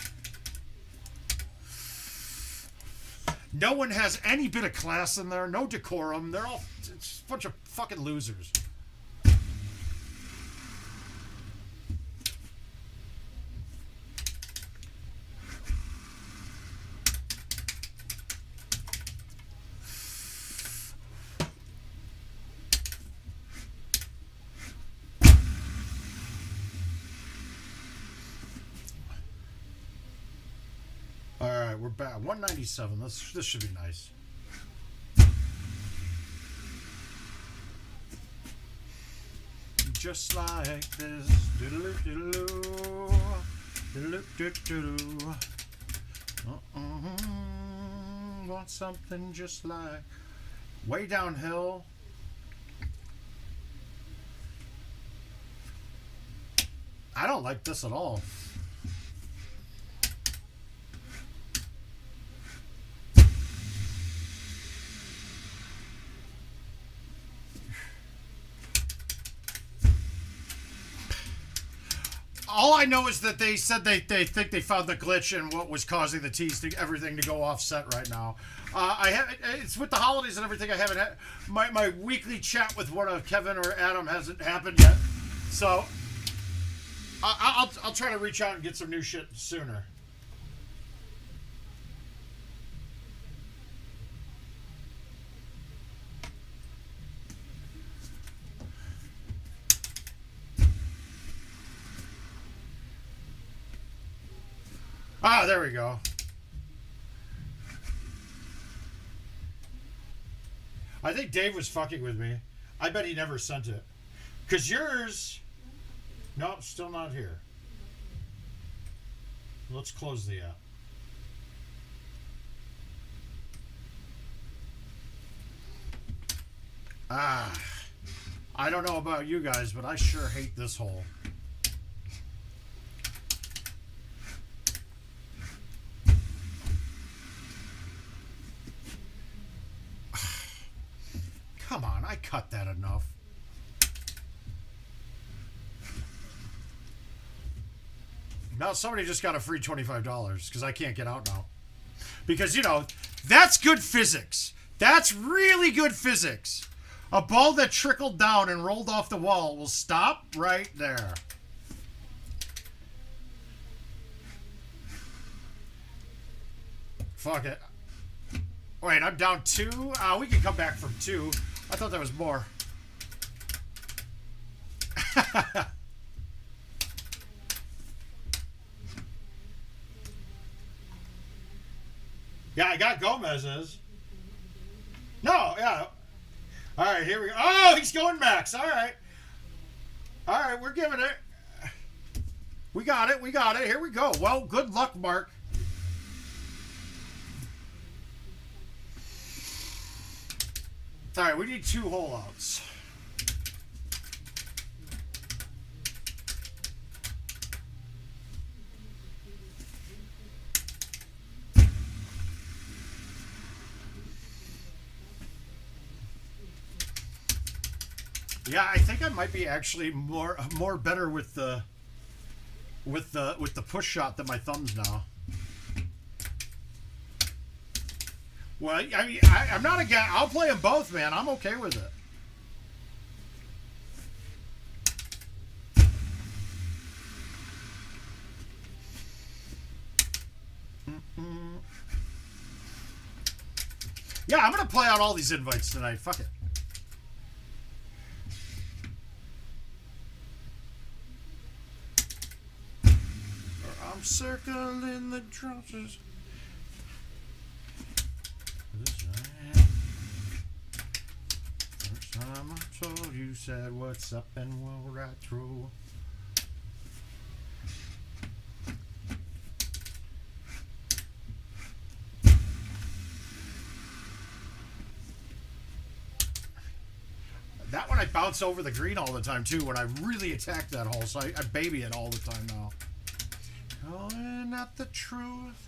No one has any bit of class in there. No decorum. They're all it's a bunch of fucking losers. We're back. 197. This should be nice. Just like this. Want something just like Way Downhill. I don't like this at all. All I know is that they said they think they found the glitch in what was causing the T's to everything to go offset right now. It's with the holidays and everything. I haven't had my weekly chat with one of Kevin or Adam hasn't happened yet, so I'll try to reach out and get some new shit sooner. Ah, there we go. I think Dave was fucking with me. I bet he never sent it. Because yours... Nope, still not here. Let's close the app. Ah. I don't know about you guys, but I sure hate this hole. cut that enough. Now somebody just got a free $25 because I can't get out now. Because, you know, that's good physics. That's really good physics. A ball that trickled down and rolled off the wall will stop right there. Fuck it. Wait, I'm down 2? We can come back from 2. I thought that was more. Yeah, I got Gomez's. No, yeah. All right, here we go. Oh, he's going max. All right. All right, we're giving it. We got it. We got it. Here we go. Well, good luck, Mark. All right, we need 2 holdouts. Yeah, I think I might be actually more better with the push shot than my thumbs now. Well, I mean, I'm not against. I'll play them both, man. I'm okay with it. Yeah, I'm gonna play out all these invites tonight. Fuck it. I'm circling the trousers. First time I told you, said what's up and we'll right through. That one I bounce over the green all the time too when I really attack that hole, so I baby it all the time now. Calling out the truth.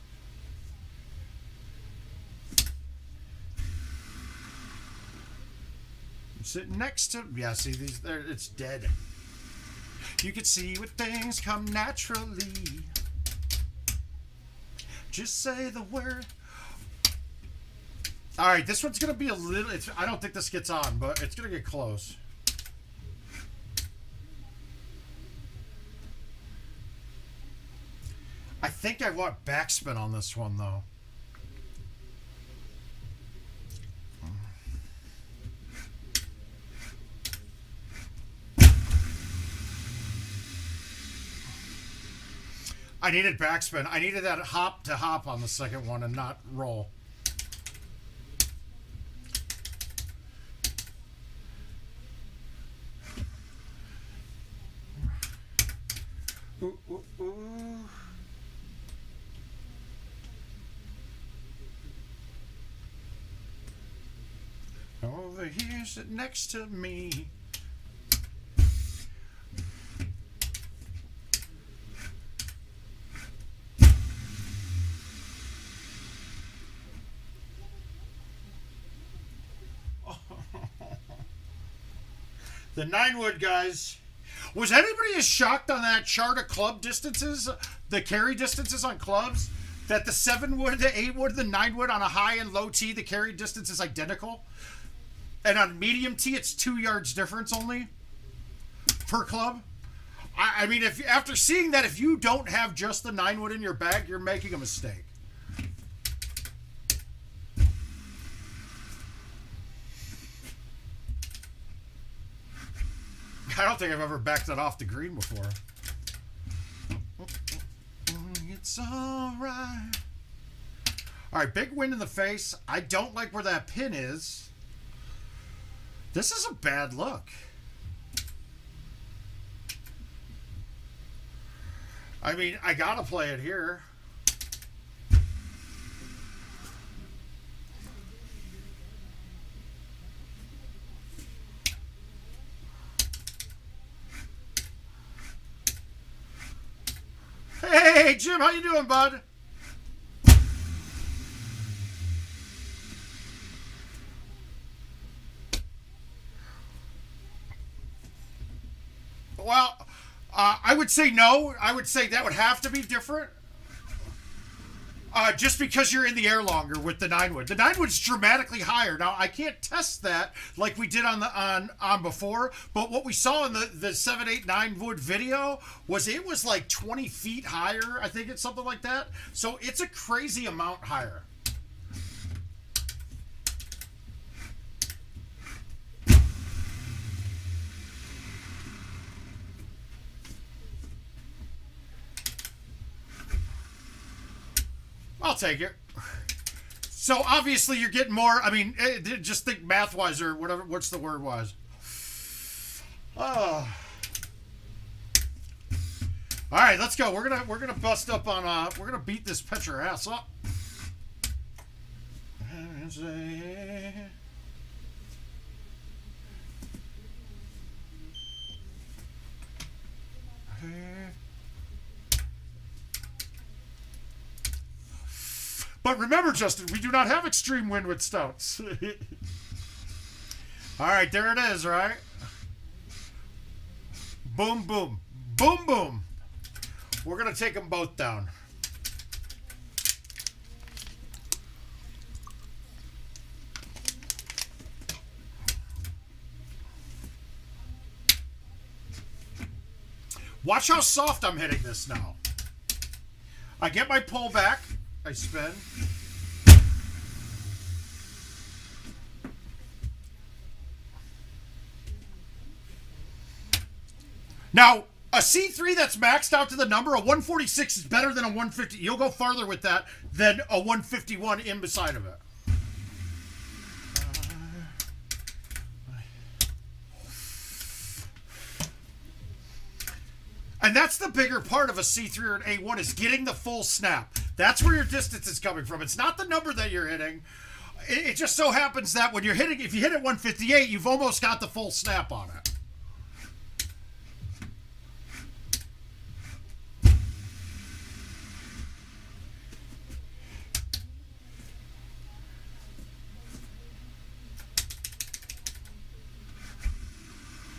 I'm sitting next to, yeah, see these there, it's dead. You can see what things come naturally. Just say the word. All right, this one's gonna be a little. I don't think this gets on, but it's gonna get close. I think I want backspin on this one though. I needed backspin. I needed that hop to hop on the second one and not roll. Ooh, ooh, ooh. Over here, sit next to me. The 9-wood, guys. Was anybody as shocked on that chart of club distances, the carry distances on clubs, that the 7-wood, the 8-wood, the 9-wood on a high and low tee, the carry distance is identical? And on medium tee, it's 2 yards difference only per club? I mean, if after seeing that, if you don't have just the 9-wood in your bag, you're making a mistake. I don't think I've ever backed that off the green before. It's all right. All right, big wind in the face. I don't like where that pin is. This is a bad look. I mean, I gotta play it here. Hey, Jim, how you doing, bud? Well, I would say no. I would say that would have to be different. Just because you're in the air longer with the 9-wood. The 9-wood's dramatically higher. Now, I can't test that like we did on before, but what we saw in the 7, 8, 9-wood video was it was like 20 feet higher. I think it's something like that. So it's a crazy amount higher. I'll take it. So obviously you're getting more. I mean, just think math-wise or whatever. What's the word was? Oh. All right, let's go. We're gonna bust up on. We're gonna beat this pitcher ass up. But remember, Justin, we do not have extreme wind with stouts. All right, there it is, right? Boom, boom. Boom, boom. We're going to take them both down. Watch how soft I'm hitting this now. I get my pull back. I spin. Now, a C3 that's maxed out to the number, a 146 is better than a 150. You'll go farther with that than a 151 in beside of it. And that's the bigger part of a C3 or an A1 is getting the full snap. That's where your distance is coming from. It's not the number that you're hitting. It just so happens that when you're hitting, if you hit at 158, you've almost got the full snap on it.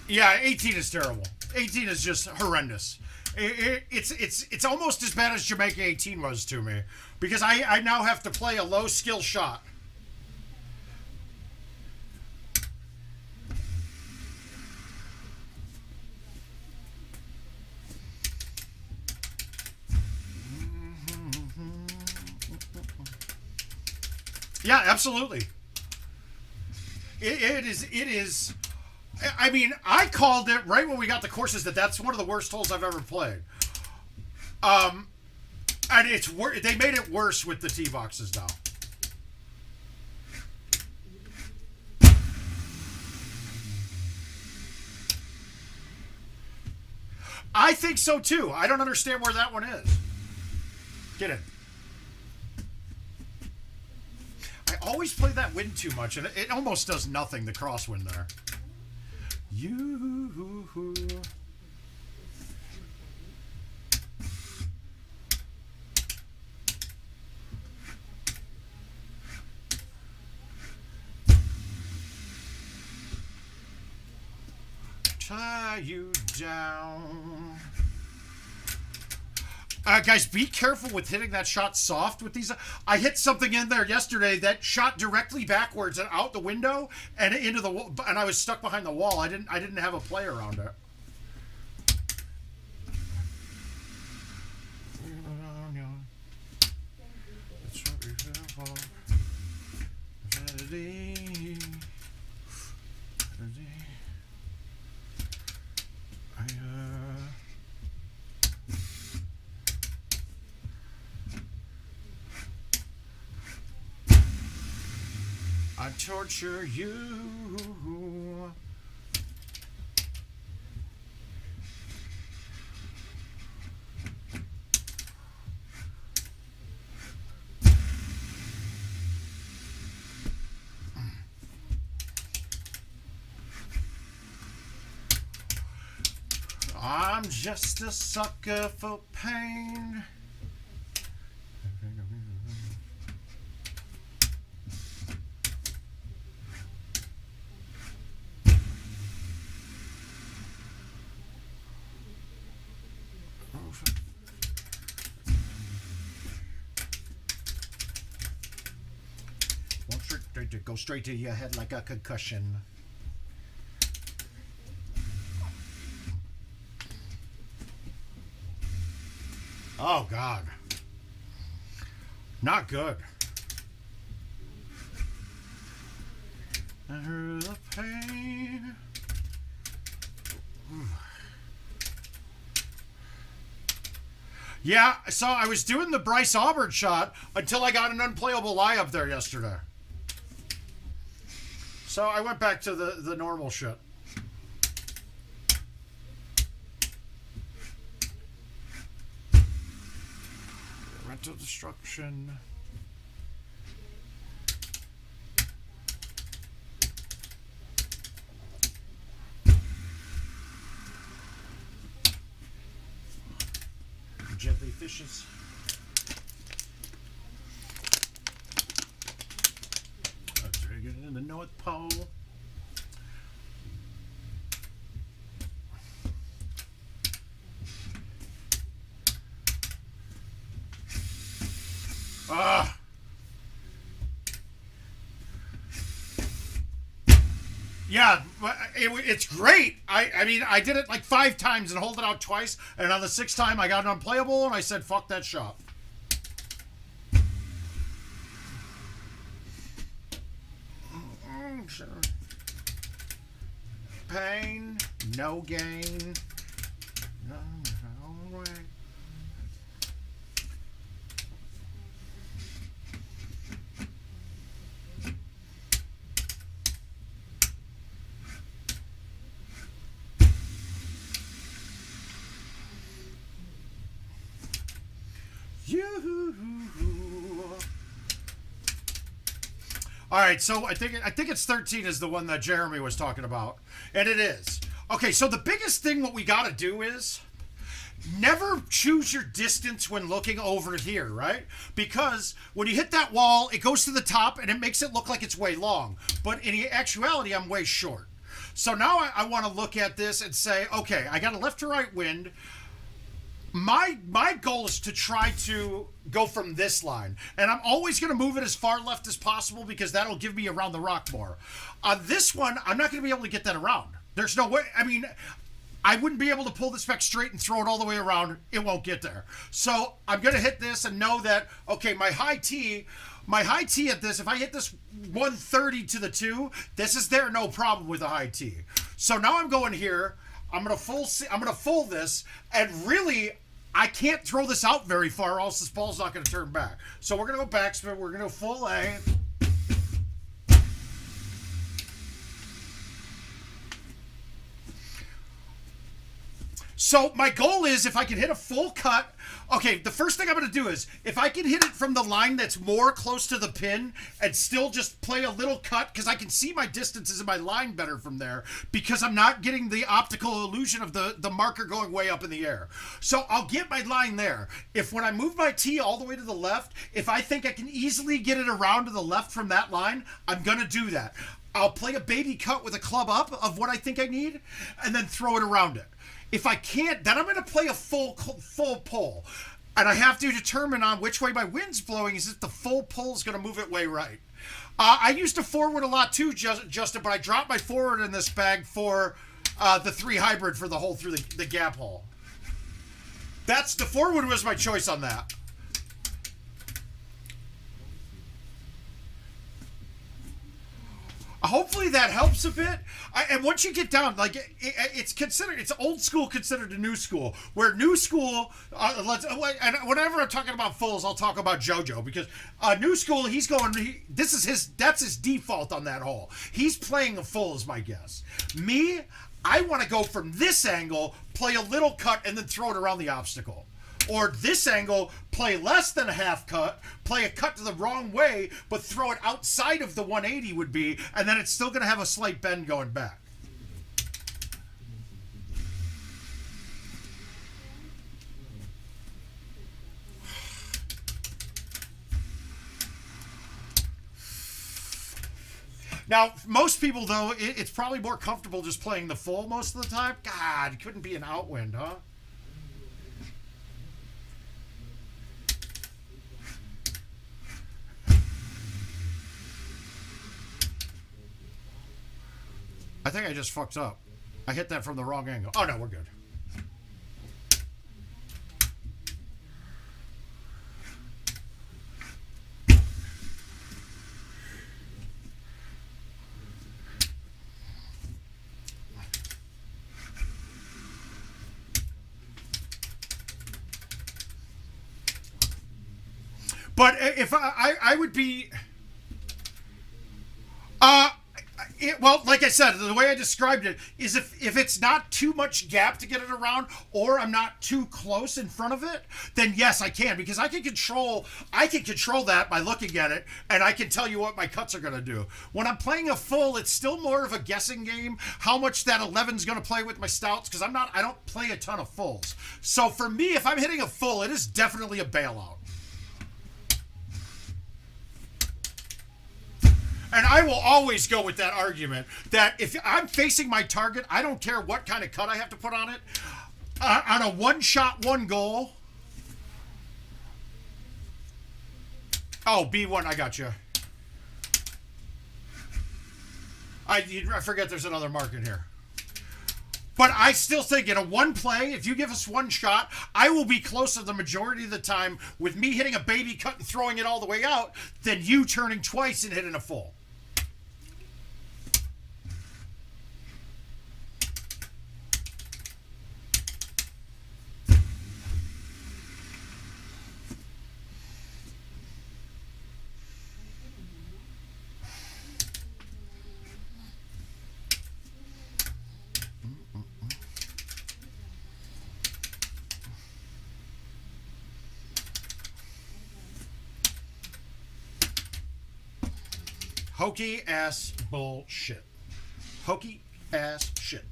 Yeah, 18 is terrible. 18 is just horrendous. It's almost as bad as Jamaica 18 was to me, because I now have to play a low skill shot. Yeah, absolutely. It is. I mean, I called it right when we got the courses that's one of the worst holes I've ever played. And it's they made it worse with the tee boxes now. I think so too. I don't understand where that one is. Get in. I always play that wind too much, and it almost does nothing, the crosswind there. Tie you down. Guys, be careful with hitting that shot soft with these. I hit something in there yesterday that shot directly backwards and out the window and into the wall, and I was stuck behind the wall. I didn't have a play around it. I torture you. I'm just a sucker for pain. Go straight to your head like a concussion. Oh, God. Not good. I heard the pain. Yeah, so I was doing the Bryce Auburn shot until I got an unplayable lie up there yesterday. So I went back to the normal shit. Rental destruction. Gently fishes. Let's get it in the North Pole. Ah. Yeah, it's great. I mean, I did it like 5 times and hold it out twice, and on the 6th time I got it unplayable, and I said, fuck that shot. Sure. Pain, no gain. No way. All right, so I think it's 13 is the one that Jeremy was talking about, and it is. Okay, so the biggest thing what we got to do is never choose your distance when looking over here, right? Because when you hit that wall, it goes to the top and it makes it look like it's way long, but in actuality, I'm way short. So now I want to look at this and say, okay, I got a left to right wind. My goal is to try to go from this line, and I'm always going to move it as far left as possible because that'll give me around the rock more. On this one, I'm not going to be able to get that around. There's no way. I mean, I wouldn't be able to pull this back straight and throw it all the way around. It won't get there. So I'm going to hit this and know that, okay, my high tee at this, if I hit this 130 to the 2, this is there, no problem with a high tee. So now I'm going here. I'm going to full this, and really, I can't throw this out very far, or else this ball's not going to turn back. So we're going to go backspin. We're going to go full A. So my goal is if I can hit a full cut. Okay, the first thing I'm going to do is if I can hit it from the line that's more close to the pin and still just play a little cut, because I can see my distances in my line better from there because I'm not getting the optical illusion of the marker going way up in the air. So I'll get my line there. If when I move my tee all the way to the left, if I think I can easily get it around to the left from that line, I'm going to do that. I'll play a baby cut with a club up of what I think I need and then throw it around it. If I can't, then I'm going to play a full pull. And I have to determine on which way my wind's blowing. Is it the full pull is going to move it way right? I used to forward a lot too, Justin, but I dropped my forward in this bag for the 3 hybrid for the hole through the gap hole. The forward was my choice on that. Hopefully that helps a bit. And once you get down, like it's old school considered a new school. Where new school, and whenever I'm talking about fulls, I'll talk about JoJo because new school, that's his default on that hole. He's playing a full, is my guess. Me, I want to go from this angle, play a little cut, and then throw it around the obstacle. Or this angle, play less than a half cut, play a cut to the wrong way, but throw it outside of the 180 would be, and then it's still going to have a slight bend going back. Now, most people, though, it's probably more comfortable just playing the full most of the time. God, it couldn't be an outwind, huh? I think I just fucked up. I hit that from the wrong angle. Oh, no, we're good. But if I would be, well, like I said, the way I described it is if it's not too much gap to get it around, or I'm not too close in front of it, then yes, I can, because I can control that by looking at it, and I can tell you what my cuts are going to do. When I'm playing a full, it's still more of a guessing game how much that 11 is going to play with my stouts, because I don't play a ton of fulls. So for me, if I'm hitting a full, it is definitely a bailout. And I will always go with that argument that if I'm facing my target, I don't care what kind of cut I have to put on it. On a one-shot, one goal. Oh, B1, I got you. I forget there's another mark in here. But I still think in a one play, if you give us one shot, I will be closer the majority of the time with me hitting a baby cut and throwing it all the way out than you turning twice and hitting a full. Hokey ass bullshit. Hokey ass shit.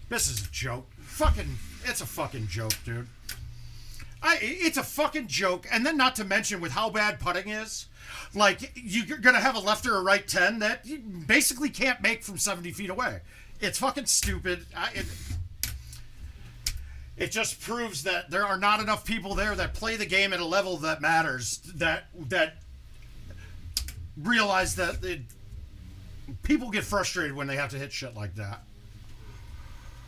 This is a joke. It's a fucking joke, dude. It's a fucking joke. And then not to mention with how bad putting is, like, you're going to have a left or a right 10 that you basically can't make from 70 feet away. It's fucking stupid. It just proves that there are not enough people there that play the game at a level that matters, that realize that people get frustrated when they have to hit shit like that.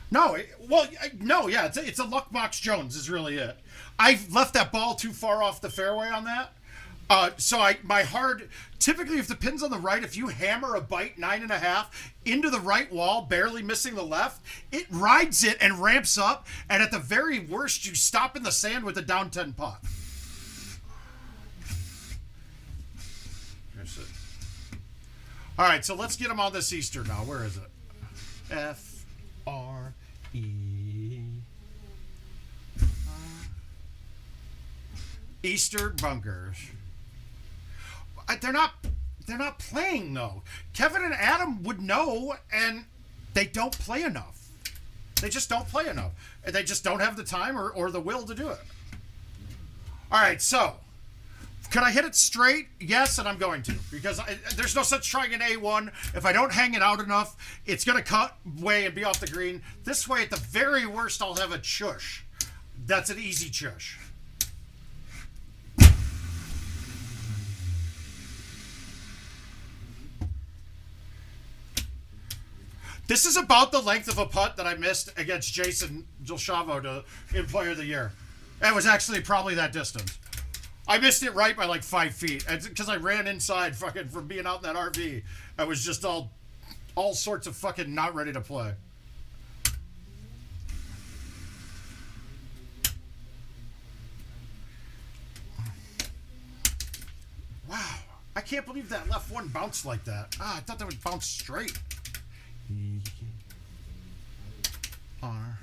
No, yeah, it's a luck box Jones is really it. I left that ball too far off the fairway on that. Typically if the pin's on the right, if you hammer a bite 9.5 into the right wall, barely missing the left, it rides it and ramps up, and at the very worst, you stop in the sand with a down 10 putt. Here's it. All right, so let's get him on this Easter now. Where is it? F-R-E. Easter bunkers. They're not playing though. Kevin and Adam would know, and they don't play enough. They just don't play enough. They just don't have the time or the will to do it. All right, so could I hit it straight? Yes, and I'm going to, because there's no such trying an A1. If I don't hang it out enough, it's going to cut way and be off the green. This way, at the very worst, I'll have a chush. That's an easy chush. This is about the length of a putt that I missed against Jason Gilshavo in Player of the Year. It was actually probably that distance. I missed it right by like 5 feet because I ran inside fucking from being out in that RV. I was just all sorts of fucking not ready to play. Wow. I can't believe that left one bounced like that. I thought that would bounce straight. R.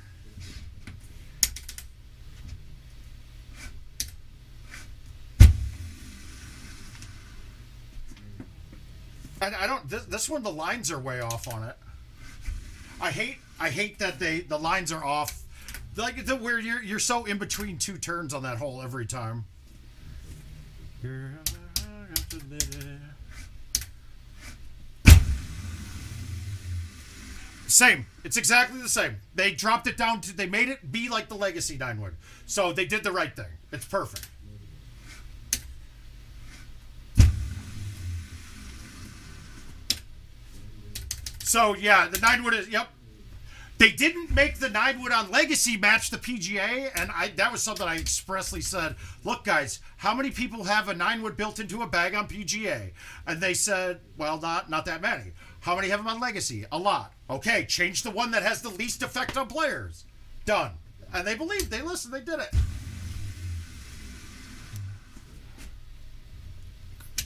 I don't. This one, the lines are way off on it. I hate that the lines are off. Like where you're so in between two turns on that hole every time. Same. It's exactly the same. They dropped it down to. They made it be like the Legacy 9-wood. So they did the right thing. It's perfect. So yeah, the 9-wood is. Yep. They didn't make the 9-wood on Legacy match the PGA, and that was something I expressly said, look, guys, how many people have a 9-wood built into a bag on PGA? And they said, well, not that many. How many have them on Legacy? A lot. Okay, change the one that has the least effect on players. Done. And they believed, they listened, they did it.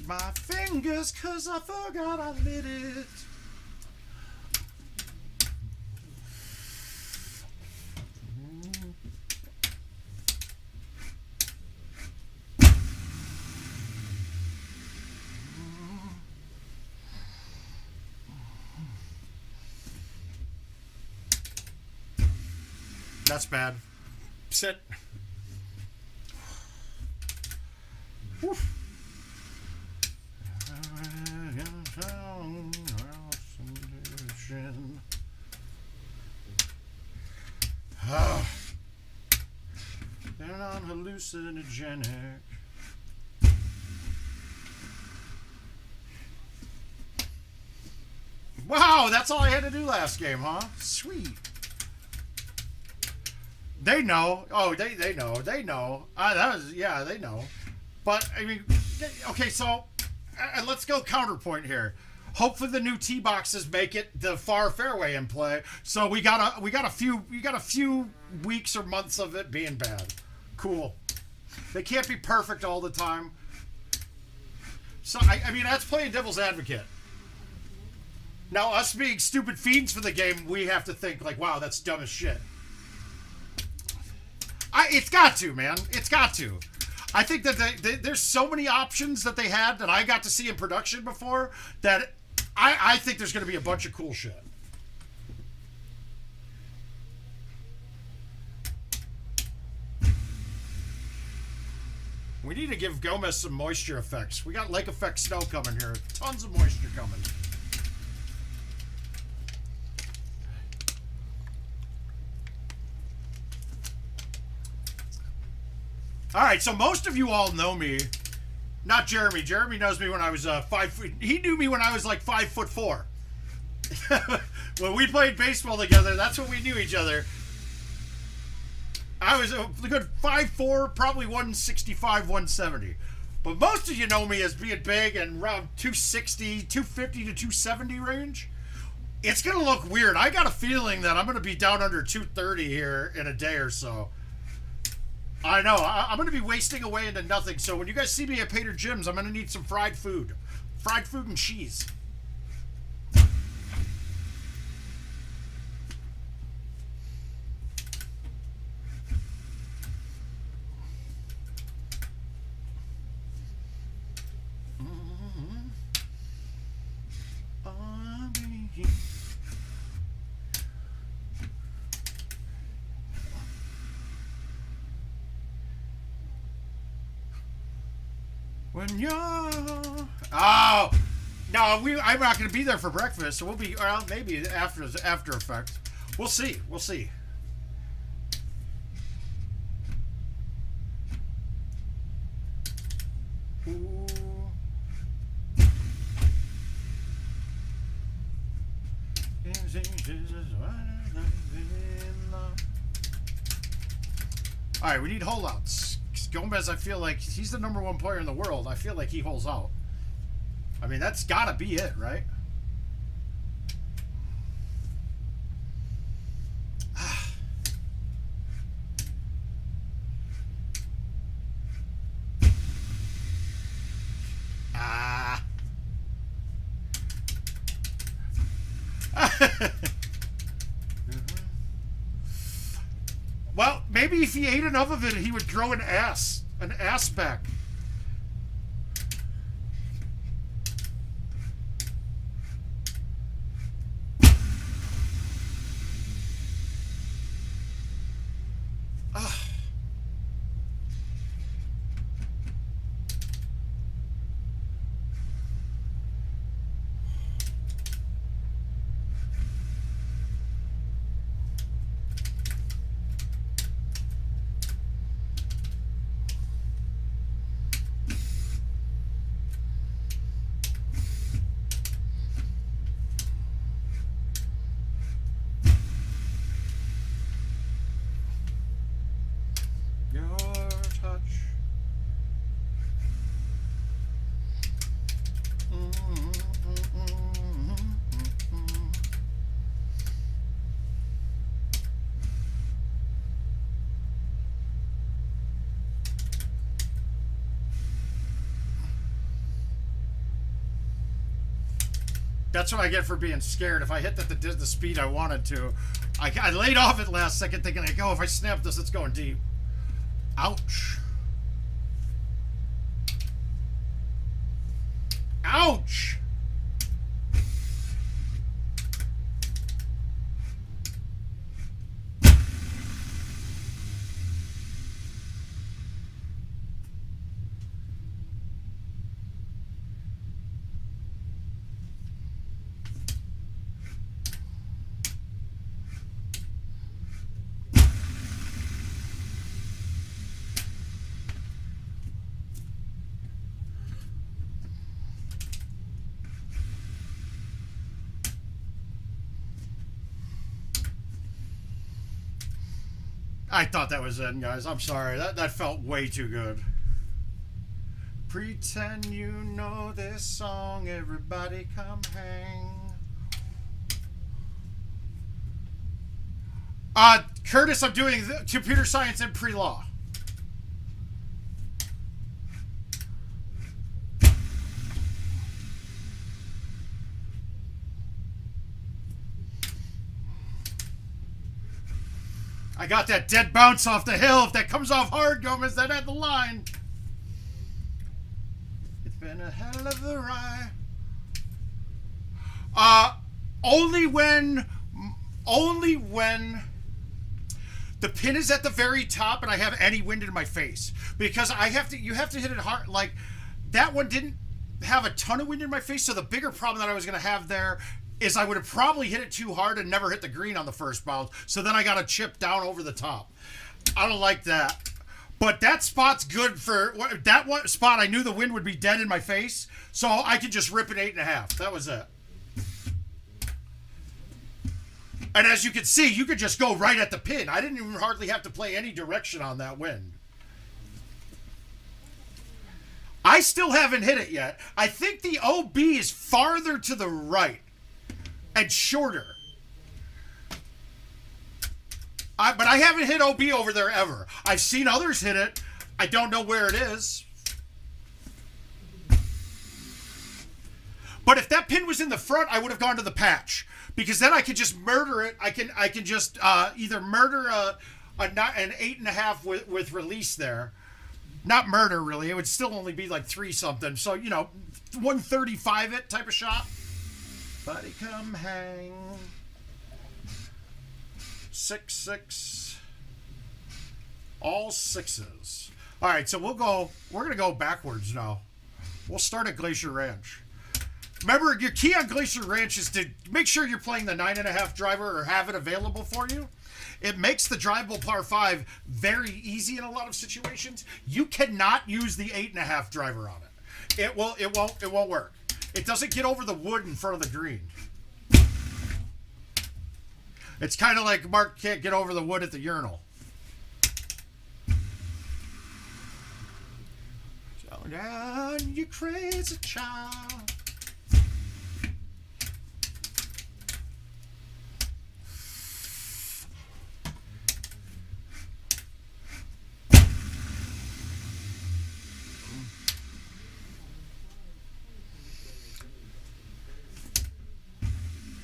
My fingers, 'cause I forgot I lit it. That's bad. Sit. Woof. They're not hallucinogenic. Wow, that's all I had to do last game, huh? Sweet. They know. Oh, they know. They know. They know. But, I mean, okay, so, let's go counterpoint here. Hopefully the new tee boxes make it the far fairway in play. So we got a few weeks or months of it being bad. Cool. They can't be perfect all the time. So, I mean, that's playing devil's advocate. Now, us being stupid fiends for the game, we have to think, like, wow, that's dumb as shit. It's got to, man. It's got to. I think that there's so many options that they had that I got to see in production before that I think there's going to be a bunch of cool shit. We need to give Gomez some moisture effects. We got lake effect snow coming here. Tons of moisture coming. All right, so most of you all know me. Not Jeremy. Jeremy knows me when I was 5 feet. He knew me when I was like 5'4". When we played baseball together, that's when we knew each other. I was a good 5'4", probably 165, 170. But most of you know me as being big and around 260, 250 to 270 range. It's going to look weird. I got a feeling that I'm going to be down under 230 here in a day or so. I know. I'm going to be wasting away into nothing. So when you guys see me at Pater Jim's, I'm going to need some fried food. Fried food and cheese. When you're... Oh! No, I'm not going to be there for breakfast, so we'll be... Well, maybe after effect. We'll see. We'll see. Ooh. Alright, we need holdouts. Gomez, I feel like he's the #1 player in the world. I feel like he holds out. I mean, that's gotta be it, right? Well, maybe if he ate enough of it, he would grow an ass back. That's what I get for being scared. If I hit the speed I wanted to, I laid off at last second thinking, like, oh, if I snap this, it's going deep. Ouch. Ouch. I thought that was it, guys. I'm sorry. That felt way too good. Pretend you know this song. Everybody come hang. Curtis, I'm doing computer science and pre-law. I got that dead bounce off the hill. If that comes off hard, Gomez, that at the line. It's been a hell of a ride. Only when the pin is at the very top and I have any wind in my face, because you have to hit it hard. Like that one didn't have a ton of wind in my face, so the bigger problem that I was going to have there is I would have probably hit it too hard and never hit the green on the first bounce. So then I got to chip down over the top. I don't like that. But that spot's good for that one spot. I knew the wind would be dead in my face, so I could just rip it 8.5. That was it. And as you can see, you could just go right at the pin. I didn't even hardly have to play any direction on that wind. I still haven't hit it yet. I think the OB is farther to the right and shorter. But I haven't hit OB over there ever. I've seen others hit it. I don't know where it is. But if that pin was in the front, I would have gone to the patch, because then I could just murder it. I can just either murder an 8.5 with release there. Not murder, really. It would still only be like 3 something. So, 135 it type of shot. Buddy, come hang. 6-6. All 6s. All right, so we're going to go backwards now. We'll start at Glacier Ranch. Remember, your key on Glacier Ranch is to make sure you're playing the 9.5 driver or have it available for you. It makes the drivable par 5 very easy in a lot of situations. You cannot use the 8.5 driver on it. It won't work. It doesn't get over the wood in front of the green. It's kind of like Marc can't get over the wood at the urinal. So down, you crazy child.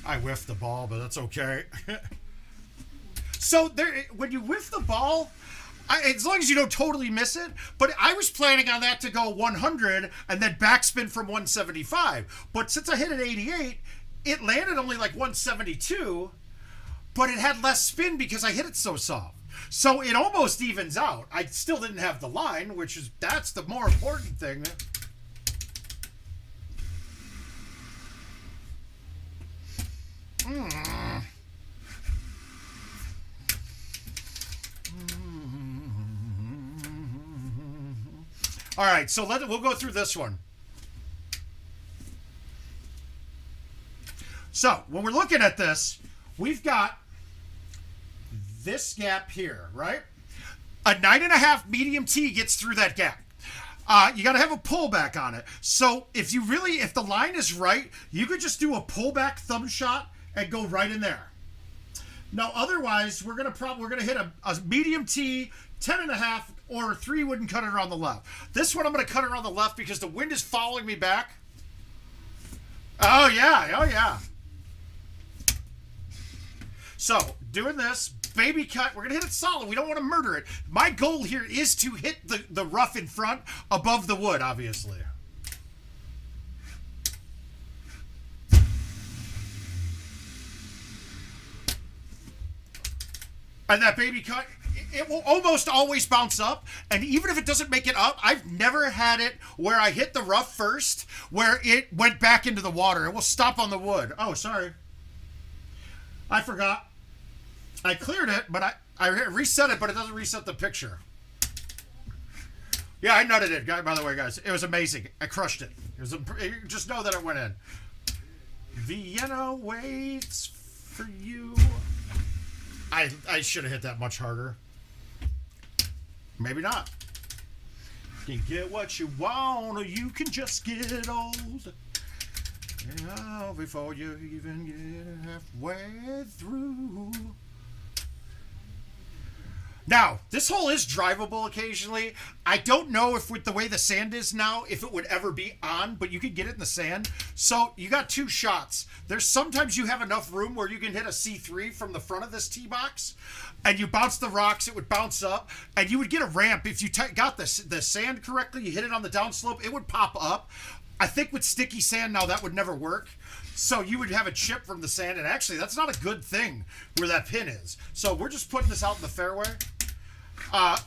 I whiffed the ball, but that's okay. So when you whiff the ball, as long as you don't totally miss it, but I was planning on that to go 100 and then backspin from 175. But since I hit it 88, it landed only like 172, but it had less spin because I hit it so soft. So it almost evens out. I still didn't have the line, that's the more important thing. All right, so we'll go through this one. So when we're looking at this, we've got this gap here, right? A 9.5 medium T gets through that gap. You got to have a pullback on it. So if the line is right, you could just do a pullback thumb shot and go right in there. Now, otherwise, we're gonna hit a medium T, 10.5, or 3 wouldn't cut it around the left. This one I'm gonna cut it around the left because the wind is following me back. Oh, yeah. Oh, yeah. So, doing this, baby cut. We're going to hit it solid. We don't want to murder it. My goal here is to hit the rough in front above the wood, obviously. And that baby cut, it will almost always bounce up. And even if it doesn't make it up, I've never had it where I hit the rough first, where it went back into the water. It will stop on the wood. Oh, sorry. I forgot. I cleared it, but I reset it, but it doesn't reset the picture. Yeah, I nutted it, by the way, guys. It was amazing. I crushed it. Just know that it went in. Vienna waits for you. I should have hit that much harder. Maybe not. You can get what you want, or you can just get old. Before you even get halfway through. Now, this hole is drivable occasionally. I don't know if with the way the sand is now, if it would ever be on, but you could get it in the sand. So you got two shots. There's sometimes you have enough room where you can hit a C3 from the front of this tee box, and you bounce the rocks, it would bounce up, and you would get a ramp. If you got the sand correctly, you hit it on the downslope, it would pop up. I think with sticky sand now, that would never work. So you would have a chip from the sand, and actually, that's not a good thing where that pin is. So we're just putting this out in the fairway.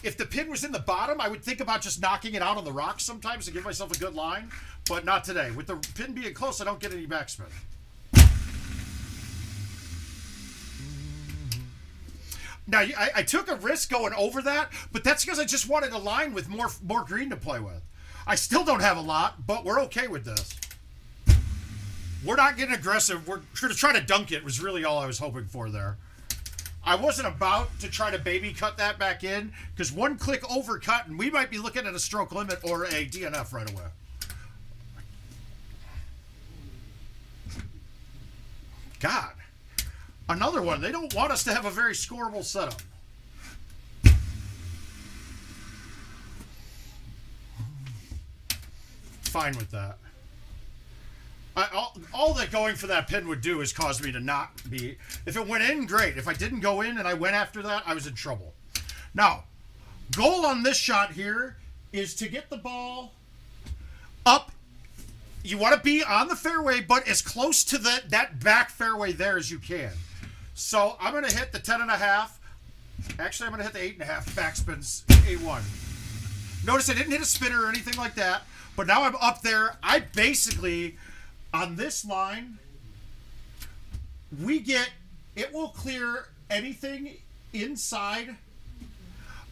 If the pin was in the bottom, I would think about just knocking it out on the rocks sometimes to give myself a good line, but not today. With the pin being close, I don't get any backspin. Now, I took a risk going over that, but that's because I just wanted a line with more green to play with. I still don't have a lot, but we're okay with this. We're not getting aggressive. We're going to try to dunk it was really all I was hoping for there. I wasn't about to try to baby cut that back in, because one click overcut, and we might be looking at a stroke limit or a DNF right away. God. Another one. They don't want us to have a very scoreable setup. Fine with that. All that going for that pin would do is cause me to not be... If it went in, great. If I didn't go in and I went after that, I was in trouble. Now, goal on this shot here is to get the ball up. You want to be on the fairway, but as close to that back fairway there as you can. So I'm going to hit the 10.5. Actually, I'm going to hit the 8.5 backspins A1. Notice I didn't hit a spinner or anything like that, but now I'm up there. I basically... On this line, it will clear anything inside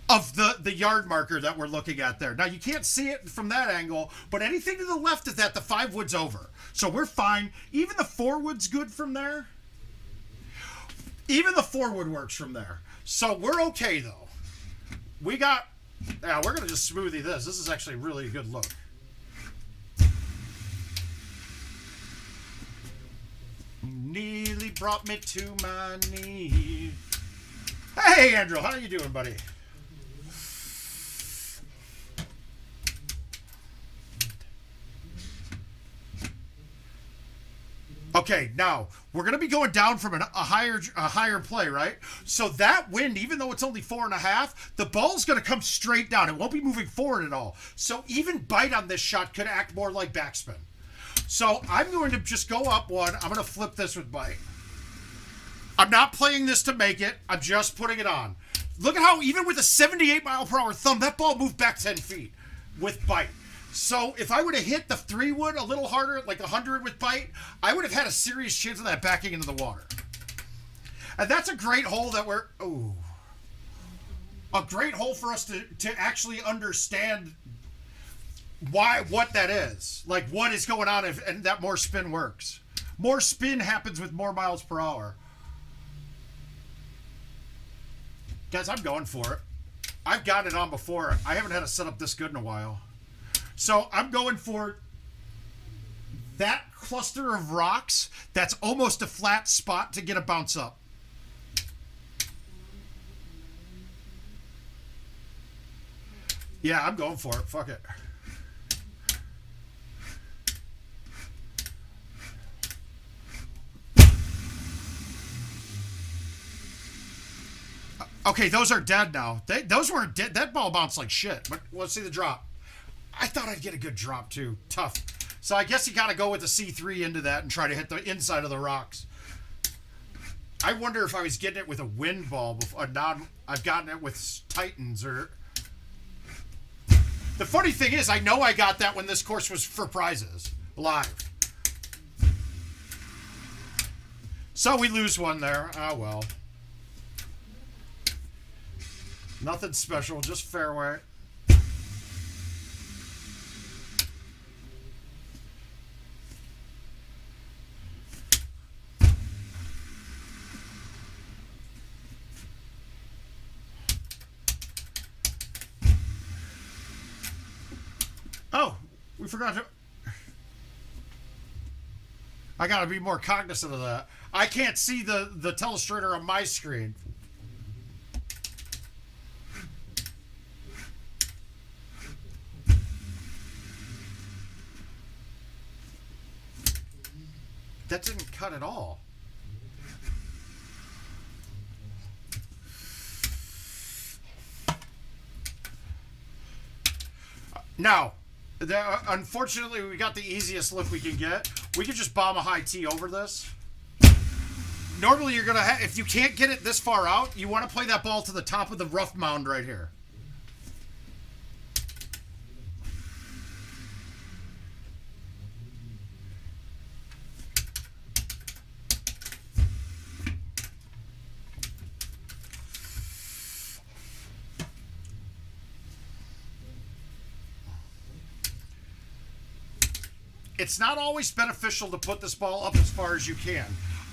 of the yard marker that we're looking at there. Now, you can't see it from that angle, but anything to the left of that, the 5 wood's over. So we're fine. Even the 4 wood's good from there. Even the 4 wood works from there. So we're okay, though. We're going to just smoothie this. This is actually really a good look. Nearly brought me to my knees. Hey, Andrew, how you doing, buddy? Okay, now we're going to be going down from a higher play, right? So that wind, even though it's only 4.5, the ball's going to come straight down. It won't be moving forward at all. So even bite on this shot could act more like backspin. So I'm going to just go up one. I'm going to flip this with bite. I'm not playing this to make it. I'm just putting it on. Look at how even with a 78-mile-per-hour thumb, that ball moved back 10 feet with bite. So if I would have hit the 3 wood a little harder, like 100 with bite, I would have had a serious chance of that backing into the water. And that's a great hole that we're... Ooh. A great hole for us to actually understand what that is. Like, what is going on and that more spin works. More spin happens with more miles per hour. Guys, I'm going for it. I've gotten it on before. I haven't had a setup this good in a while. So I'm going for that cluster of rocks that's almost a flat spot to get a bounce up. Yeah, I'm going for it. Fuck it. Okay, those are dead now. Those weren't dead. That ball bounced like shit. But let's see the drop. I thought I'd get a good drop too. Tough. So I guess you got to go with the C3 into that and try to hit the inside of the rocks. I wonder if I was getting it with a wind ball before. I've gotten it with Titans or. The funny thing is, I know I got that when this course was for prizes live. So we lose one there. Ah, well. Nothing special, just fairway. Oh, we forgot to... I gotta be more cognizant of that. I can't see the telestrator on my screen. That didn't cut at all. Now, unfortunately, we got the easiest lift we can get. We could just bomb a high tee over this. Normally, you're going to have... If you can't get it this far out, you want to play that ball to the top of the rough mound right here. It's not always beneficial to put this ball up as far as you can.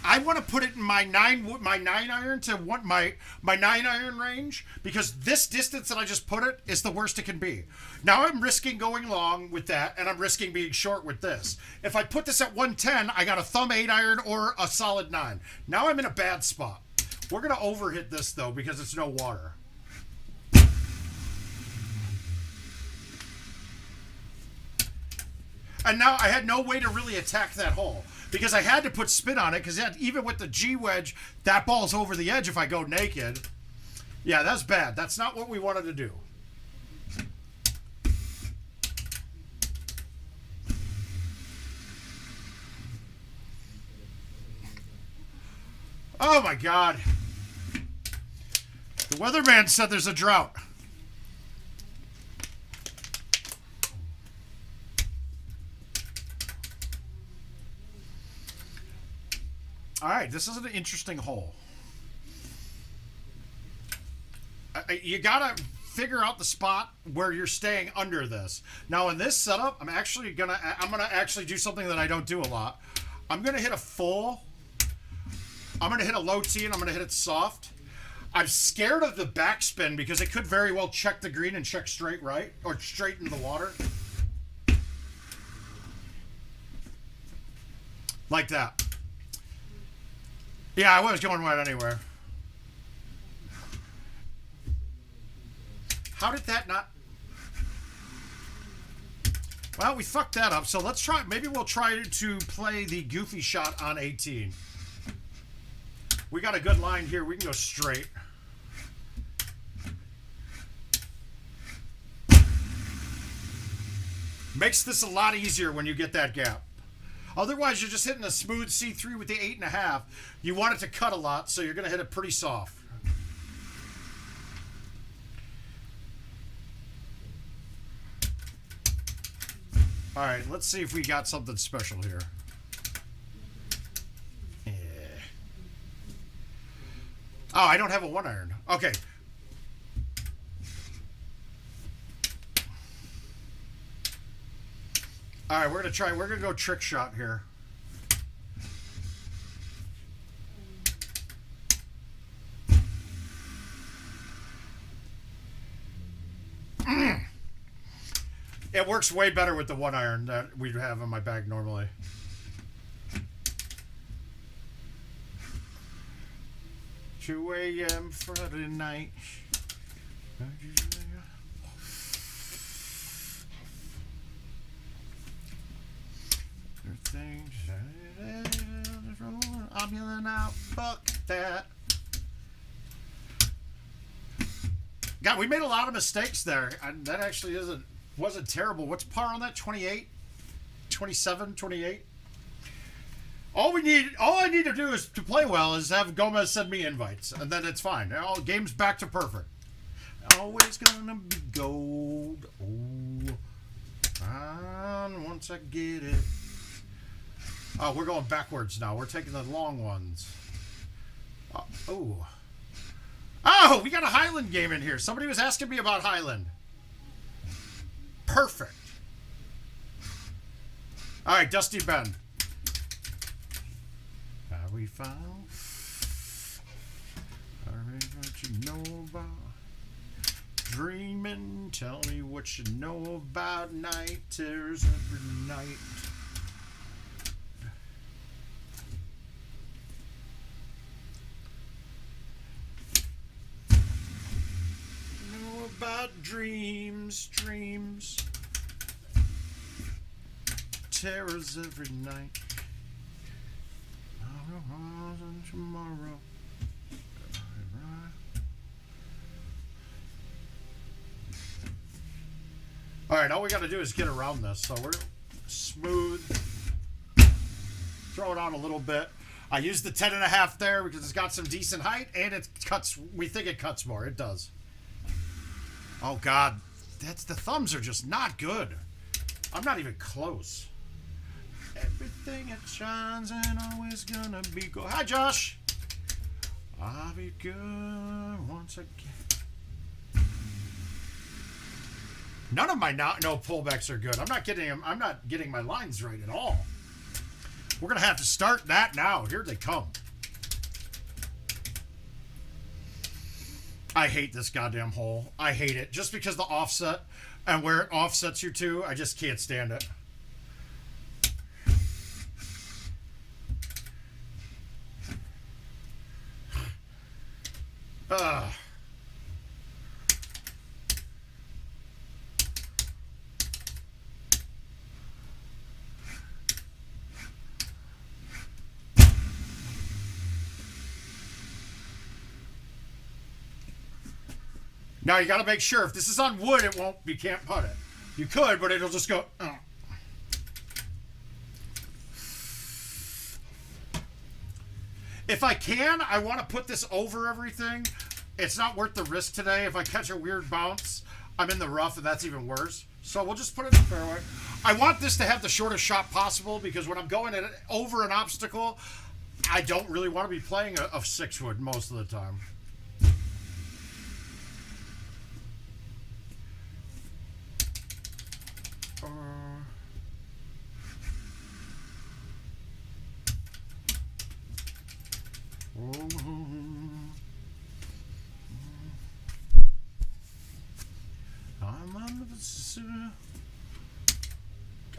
I want to put it in my 9 iron to my 9 iron range, because this distance that I just put it is the worst it can be. Now I'm risking going long with that, and I'm risking being short with this. If I put this at 110, I got a thumb 8 iron or a solid 9. Now I'm in a bad spot. We're going to overhit this though because it's no water. And now I had no way to really attack that hole because I had to put spin on it because even with the G wedge, that ball's over the edge if I go naked. Yeah, that's bad. That's not what we wanted to do. Oh my God. The weatherman said there's a drought. All right, this is an interesting hole. You gotta figure out the spot where you're staying under this. Now in this setup, I'm gonna actually do something that I don't do a lot. I'm gonna hit a full. I'm gonna hit a low tee and I'm gonna hit it soft. I'm scared of the backspin because it could very well check the green and check straight right or straight into the water. Like that. Yeah, I was going right anywhere. How did that not... Well, we fucked that up, so let's try... Maybe we'll try to play the goofy shot on 18. We got a good line here. We can go straight. Makes this a lot easier when you get that gap. Otherwise, you're just hitting a smooth C3 with the 8.5. You want it to cut a lot, so you're going to hit it pretty soft. All right, let's see if we got something special here. Yeah. Oh, I don't have a 1 iron. Okay. All right, we're going to go trick shot here. It works way better with the 1 iron that we'd have in my bag normally. Two a.m. Friday night. I'm yelling out, fuck that. God, we made a lot of mistakes there. And that actually wasn't terrible. What's par on that? 28? 27, 28? All I need to do is to play well is have Gomez send me invites, and then it's fine. All game's back to perfect. Always gonna be gold. Oh, and once I get it. Oh, we're going backwards now. We're taking the long ones. Oh, we got a Highland game in here. Somebody was asking me about Highland. Perfect. All right, Dusty Ben. How we found? What you know about dreaming? Tell me what you know about night terrors every night. Know about dreams, terrors every night. Tomorrow. All right, all we got to do is get around this. So we're smooth. Throw it on a little bit. I used the 10.5 there because it's got some decent height and it cuts. We think it cuts more. It does. Oh God, the thumbs are just not good. I'm not even close. Everything that shines ain't always gonna be good. Hi, Josh. I'll be good once again. None of my no pullbacks are good. I'm not getting them. I'm not getting my lines right at all. We're gonna have to start that now. Here they come. I hate this goddamn hole. I hate it just because the offset and where it offsets you to. I just can't stand it. Now you got to make sure if this is on wood, it won't. You can't putt it. You could, but it'll just go. If I can, I want to put this over everything. It's not worth the risk today. If I catch a weird bounce, I'm in the rough, and that's even worse. So we'll just put it in the fairway. I want this to have the shortest shot possible because when I'm going over an obstacle, I don't really want to be playing a 6-wood most of the time.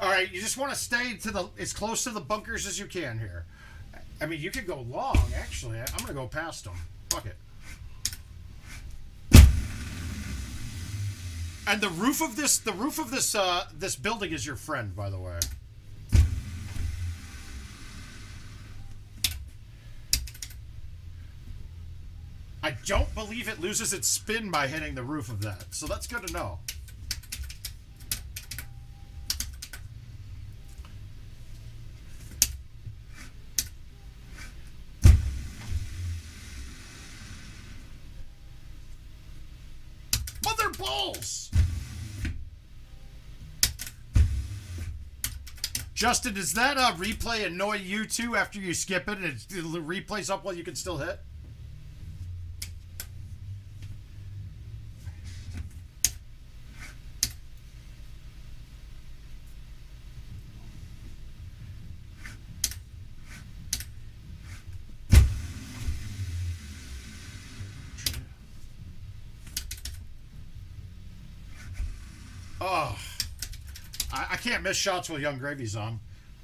All right, you just want to stay to as close to the bunkers as you can here. I mean, you could go long, actually. I'm going to go past them. Fuck it. And the roof of this this building is your friend, by the way. I don't believe it loses its spin by hitting the roof of that, so that's good to know. Mother balls! Justin, does that replay annoy you too after you skip it and it replays up while you can still hit? Oh, I can't miss shots while Young Gravy's on.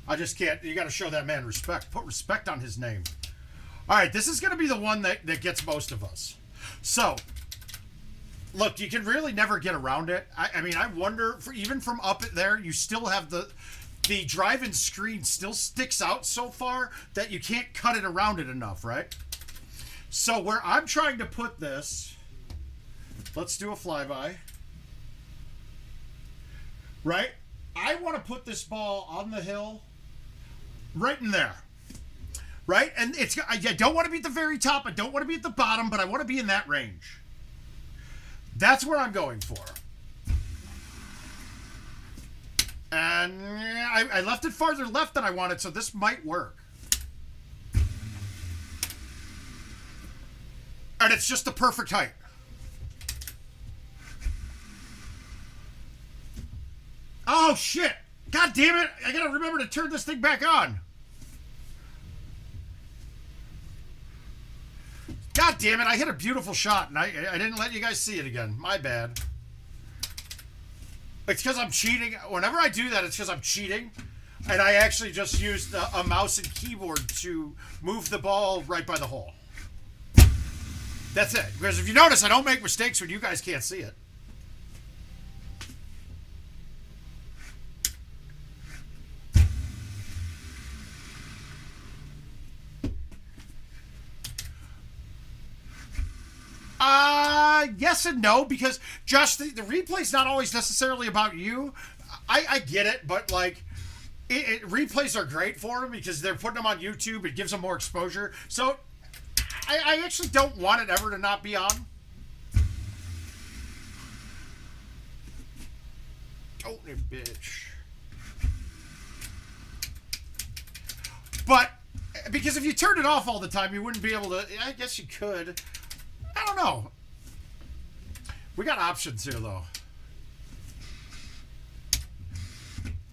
I just can't. You got to show that man respect. Put respect on his name. All right, this is going to be the one that gets most of us. So, look, you can really never get around it. I mean, I wonder, even from up there, you still have the drive-in screen still sticks out so far that you can't cut it around it enough, right? So where I'm trying to put this Let's do a flyby. Right? I want to put this ball on the hill right in there. Right? And I don't want to be at the very top. I don't want to be at the bottom, but I want to be in that range. That's where I'm going for. And I left it farther left than I wanted, so this might work. And it's just the perfect height. Oh, shit. God damn it. I gotta remember to turn this thing back on. God damn it. I hit a beautiful shot, and I didn't let you guys see it again. My bad. It's because I'm cheating. Whenever I do that, it's because I'm cheating. And I actually just used a mouse and keyboard to move the ball right by the hole. That's it. Because if you notice, I don't make mistakes when you guys can't see it. Yes and no, because Josh, the replay's not always necessarily about you. I get it, but like, replays are great for them because they're putting them on YouTube. It gives them more exposure. So I actually don't want it ever to not be on. Totally, bitch. But because if you turned it off all the time, you wouldn't be able to. I guess you could. I don't know. We got options here, though.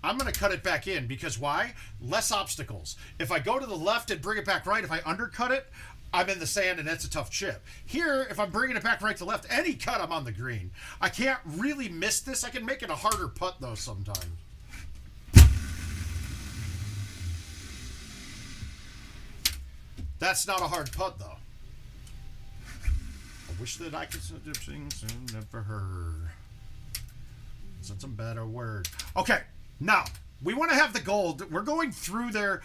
I'm going to cut it back in because why? Less obstacles. If I go to the left and bring it back right, if I undercut it, I'm in the sand and that's a tough chip. Here, if I'm bringing it back right to left, any cut, I'm on the green. I can't really miss this. I can make it a harder putt, though, sometimes. That's not a hard putt, though. I wish that I could say things I've never heard. Said some better word. Okay, now, we want to have the gold. We're going through there.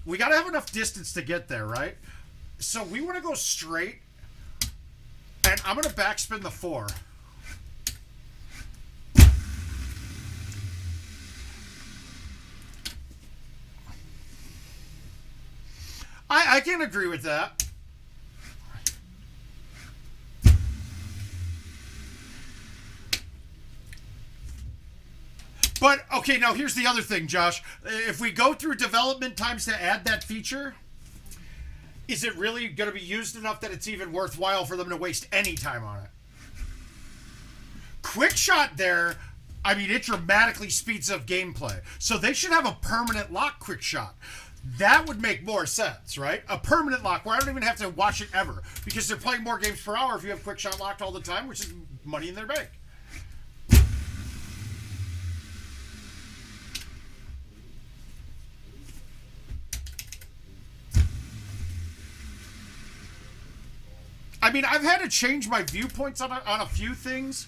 We got to have enough distance to get there, right? So we want to go straight. And I'm going to backspin the 4. I can agree with that. But, okay, now here's the other thing, Josh. If we go through development times to add that feature, is it really going to be used enough that it's even worthwhile for them to waste any time on it? Quick shot there, I mean, it dramatically speeds up gameplay. So they should have a permanent lock quick shot. That would make more sense, right? A permanent lock where I don't even have to watch it ever because they're playing more games per hour if you have quick shot locked all the time, which is money in their bank. I mean, I've had to change my viewpoints on a few things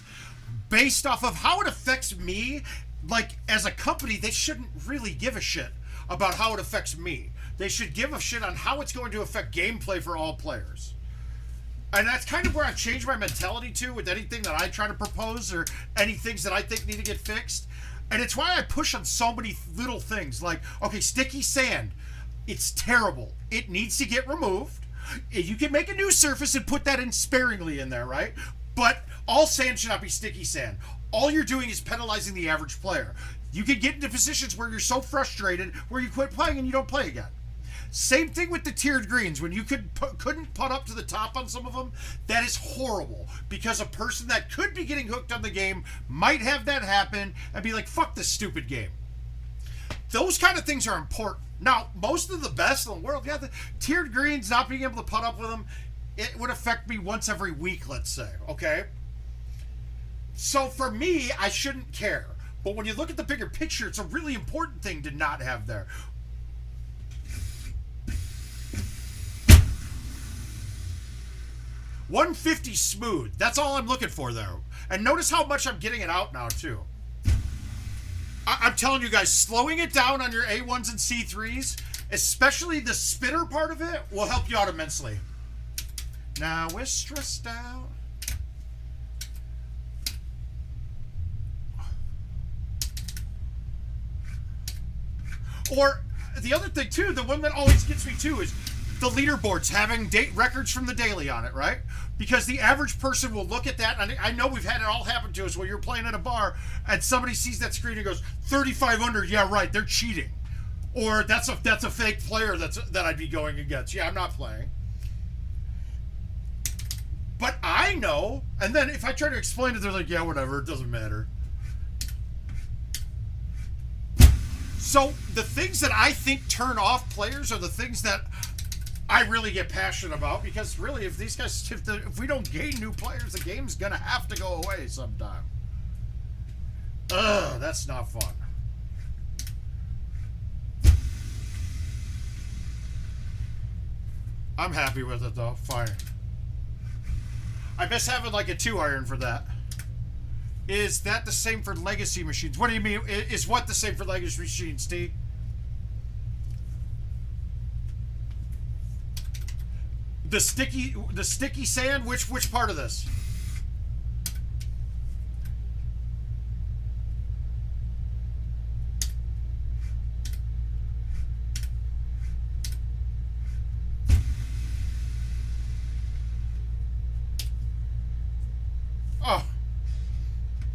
based off of how it affects me. Like, as a company, they shouldn't really give a shit about how it affects me. They should give a shit on how it's going to affect gameplay for all players. And that's kind of where I've changed my mentality to with anything that I try to propose or any things that I think need to get fixed. And it's why I push on so many little things. Like, okay, sticky sand. It's terrible. It needs to get removed. You can make a new surface and put that in sparingly in there, right? But all sand should not be sticky sand. All you're doing is penalizing the average player. You can get into positions where you're so frustrated where you quit playing and you don't play again. Same thing with the tiered greens. When you couldn't putt up to the top on some of them, that is horrible because a person that could be getting hooked on the game might have that happen and be like, fuck this stupid game. Those kind of things are important. Now, most of the best in the world, yeah, the tiered greens, not being able to putt up with them, it would affect me once every week, let's say, okay? So for me, I shouldn't care. But when you look at the bigger picture, it's a really important thing to not have there. $150 smooth. That's all I'm looking for there. And notice how much I'm getting it out now, too. I'm telling you guys, slowing it down on your A1s and C3s, especially the spinner part of it, will help you out immensely. Now we're stressed out. Or the other thing too, the one that always gets me too is the leaderboards having records from the daily on it, right? Because the average person will look at that, and I know we've had it all happen to us where you're playing at a bar and somebody sees that screen and goes 3,500. Yeah, right, they're cheating, or that's a fake player that I'd be going against. Yeah, I'm not playing. But I know, and then if I try to explain it, they're like, yeah, whatever, it doesn't matter. So the things that I think turn off players are the things that I really get passionate about, because really, if these guys, if we don't gain new players, the game's gonna have to go away sometime. Ugh, that's not fun. I'm happy with it though. Fine. I miss having like a 2-iron for that. Is that the same for legacy machines? What do you mean? Is what the same for legacy machines, T? The sticky sand? Which part of this? Oh.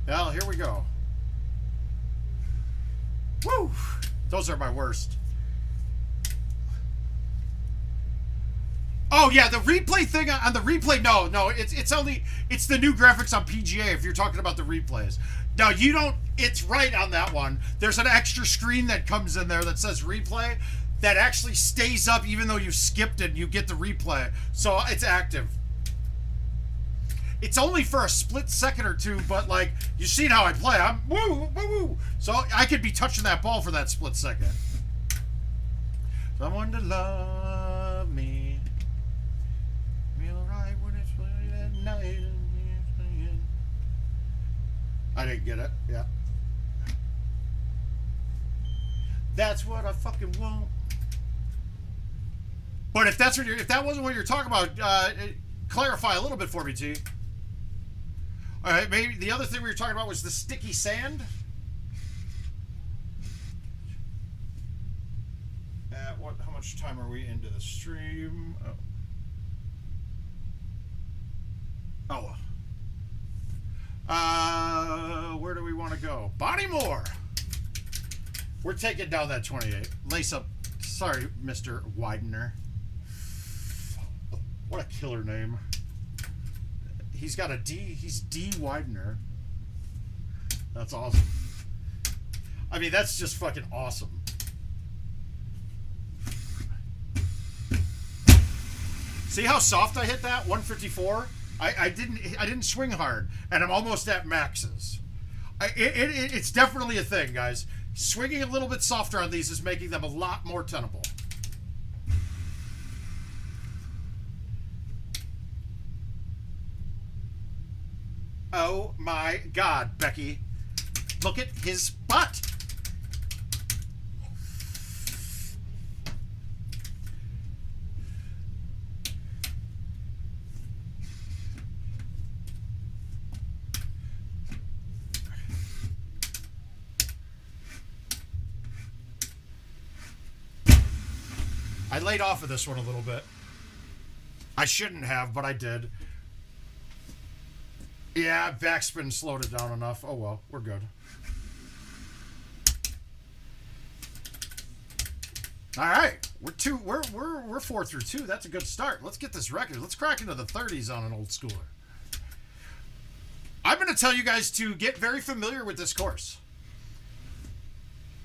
Well, here we go. Woo! Those are my worst. Oh yeah, the replay thing on the replay. No, it's the new graphics on PGA. If you're talking about the replays, now you don't. It's right on that one. There's an extra screen that comes in there that says replay, that actually stays up even though you skipped it. And you get the replay, so it's active. It's only for a split second or two, but like you've seen how I play. I'm woo woo woo. So I could be touching that ball for that split second. Someone to love me. Feel right when it's late at night. I didn't get it. Yeah. That's what I fucking want. But if that's what if that wasn't what you're talking about, clarify a little bit for me, T. All right, maybe the other thing we were talking about was the sticky sand. How much time are we into the stream? Where do we want to go? Bodymore. We're taking down that 28. Lace up. Sorry, Mr. Widener. What a killer name. He's got a D. He's D. Widener. That's awesome. I mean, that's just fucking awesome. See how soft I hit that? 154. I didn't swing hard, and I'm almost at maxes. It's definitely a thing, guys. Swinging a little bit softer on these is making them a lot more tenable. Oh my God, Becky. Look at his butt. I laid off of this one a little bit. I shouldn't have, but I did. Yeah, backspin slowed it down enough. Oh well, we're good. All right, we're 4 through 2. That's a good start. Let's get this record. Let's crack into the 30s on an old schooler. I'm going to tell you guys to get very familiar with this course.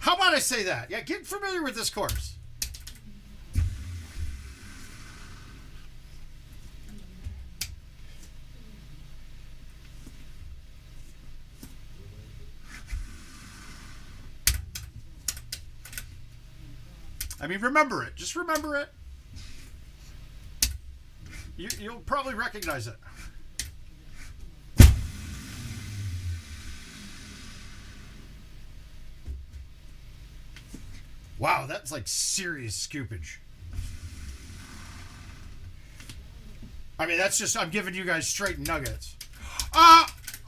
How about I say that? Yeah, get familiar with this course. I mean, remember it. Just remember it. You'll probably recognize it. Wow, that's like serious scoopage. I mean, that's just, I'm giving you guys straight nuggets.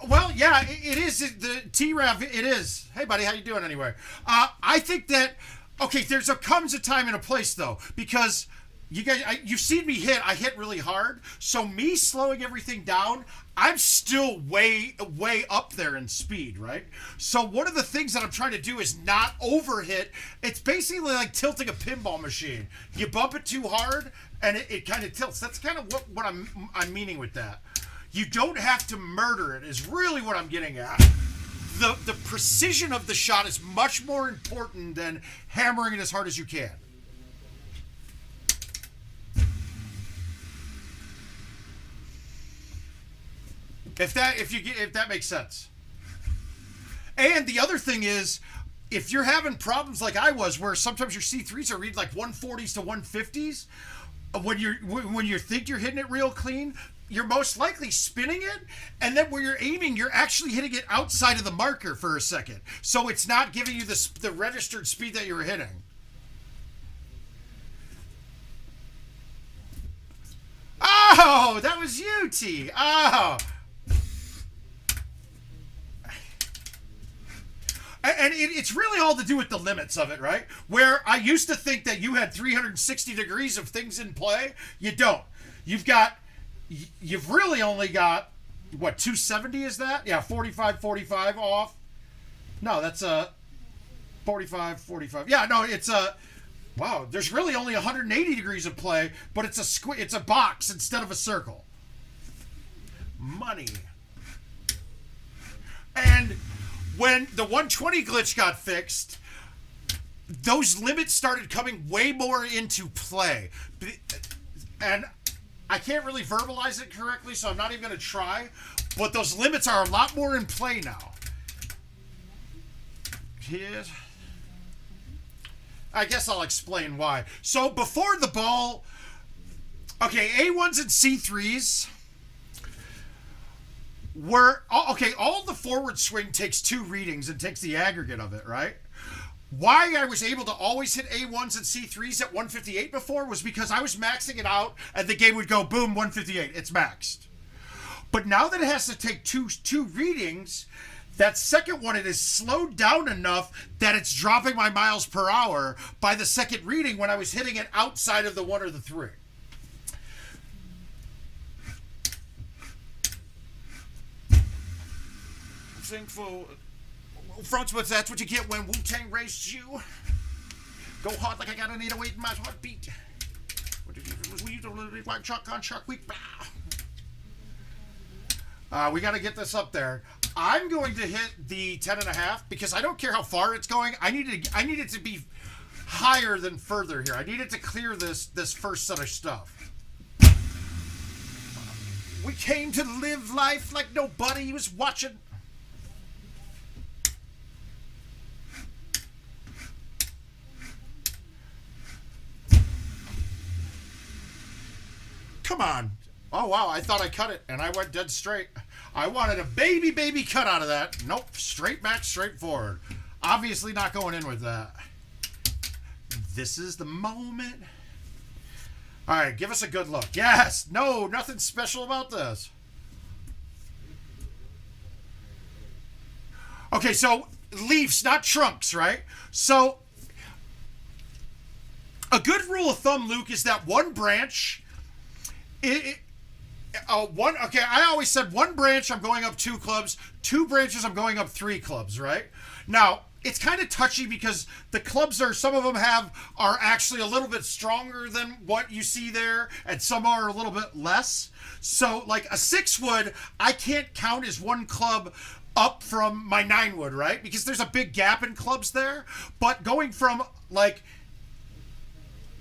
Well, yeah, it is the T-Rav. It is. Hey, buddy, how you doing anyway? I think that Okay, comes a time and a place though, because you guys, you've seen me hit. I hit really hard, so me slowing everything down, I'm still way up there in speed, right? So one of the things that I'm trying to do is not overhit. It's basically like tilting a pinball machine. You bump it too hard, and it kind of tilts. That's kind of what I'm meaning with that. You don't have to murder it. Is really what I'm getting at. The precision of the shot is much more important than hammering it as hard as you can. If that makes sense. And the other thing is, if you're having problems like I was, where sometimes your C3s are read like 140s to 150s, when you think you're hitting it real clean, you're most likely spinning it, and then where you're aiming, you're actually hitting it outside of the marker for a second. So it's not giving you the registered speed that you were hitting. Oh, that was you, T. Oh. And it's really all to do with the limits of it, right? Where I used to think that you had 360 degrees of things in play. You don't. You've really only got, what, 270 is that? Yeah, 45 off. No, that's 45. Yeah, no, it's wow, there's really only 180 degrees of play, but it's a box instead of a circle. Money. And when the 120 glitch got fixed, those limits started coming way more into play. And I can't really verbalize it correctly, so I'm not even going to try. But those limits are a lot more in play now. Here's, I guess I'll explain why. So before the ball, okay, A1s and C3s were, okay, all the forward swing takes 2 readings and takes the aggregate of it, right? Why I was able to always hit A1s and C3s at 158 before was because I was maxing it out and the game would go, boom, 158, it's maxed. But now that it has to take two readings, that second one, it is slowed down enough that it's dropping my miles per hour by the second reading when I was hitting it outside of the 1 or the 3. Thankful. Fronts, but that's what you get when Wu-Tang raised you. Go hard like I got an 808 in my heartbeat. Like Chuck on Shark Week. We got to get this up there. I'm going to hit the 10.5 because I don't care how far it's going. I need it to be higher than further here. I need it to clear this first set of stuff. We came to live life like nobody was watching. Come on. Oh, wow. I thought I cut it, and I went dead straight. I wanted a baby cut out of that. Nope. Straight back, straight forward. Obviously not going in with that. This is the moment. All right. Give us a good look. Yes. No, nothing special about this. Okay, so leaves, not trunks, right? So a good rule of thumb, Luke, is that one branch... Okay, I always said 1 branch, I'm going up 2 clubs. 2 branches, I'm going up 3 clubs, right? Now, it's kind of touchy because the clubs some of them are actually a little bit stronger than what you see there, and some are a little bit less. So, like a 6 wood, I can't count as 1 club up from my 9 wood, right? Because there's a big gap in clubs there. But going from, like,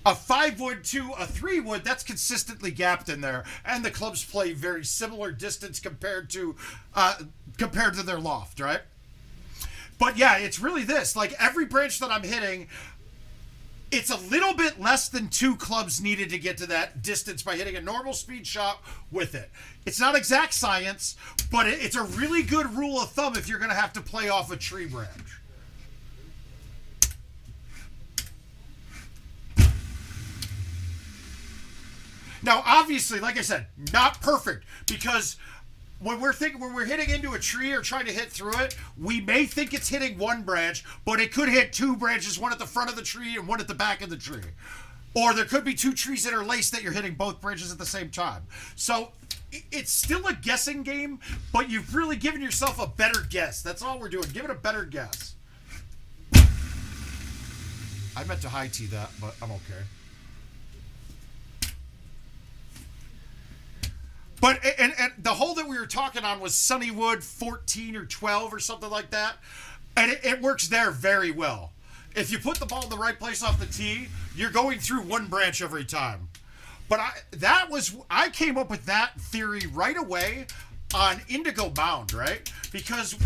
a 5 wood to a 3 wood, that's consistently gapped in there, and the clubs play very similar distance compared to their loft, right? But yeah, it's really this. Like every branch that I'm hitting, it's a little bit less than 2 clubs needed to get to that distance by hitting a normal speed shot with it. It's not exact science, but it's a really good rule of thumb if you're going to have to play off a tree branch. Now, obviously, like I said, not perfect because when we're hitting into a tree or trying to hit through it, we may think it's hitting one branch, but it could hit two branches, one at the front of the tree and one at the back of the tree. Or there could be two trees interlaced that you're hitting both branches at the same time. So it's still a guessing game, but you've really given yourself a better guess. That's all we're doing. Give it a better guess. I meant to high tee that, but I'm okay. But and the hole that we were talking on was Sunnywood 14 or 12 or something like that. And it works there very well. If you put the ball in the right place off the tee, you're going through one branch every time. But I came up with that theory right away on Indigo Mound, right? Because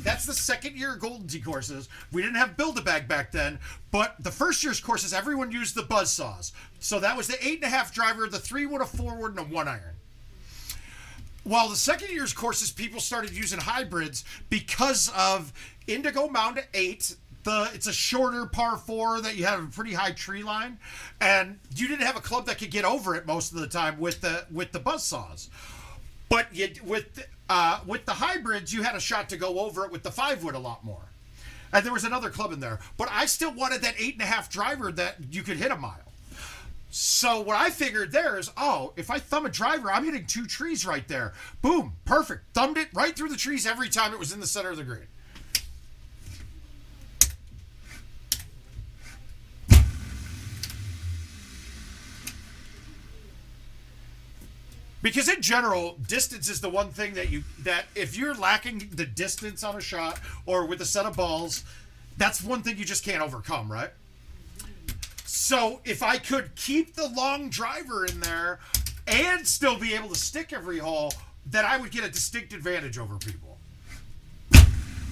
that's the second year of Golden Tee courses. We didn't have Build-A-Bag back then, but the first year's courses, everyone used the buzz saws. So that was the 8.5 driver, the 3-wood, a 4-wood, and a 1-iron. While the second year's courses, people started using hybrids because of Indigo Mound at 8. It's a shorter par 4 that you have a pretty high tree line, and you didn't have a club that could get over it most of the time with the buzz saws. But with the hybrids, you had a shot to go over it with the 5-wood a lot more. And there was another club in there, but I still wanted that 8.5 driver that you could hit a mile. So what I figured there is, if I thumb a driver, I'm hitting 2 trees right there. Boom, perfect. Thumbed it right through the trees every time it was in the center of the green. Because in general, distance is the one thing that if you're lacking the distance on a shot or with a set of balls, that's one thing you just can't overcome, right? So if I could keep the long driver in there and still be able to stick every hole, then I would get a distinct advantage over people.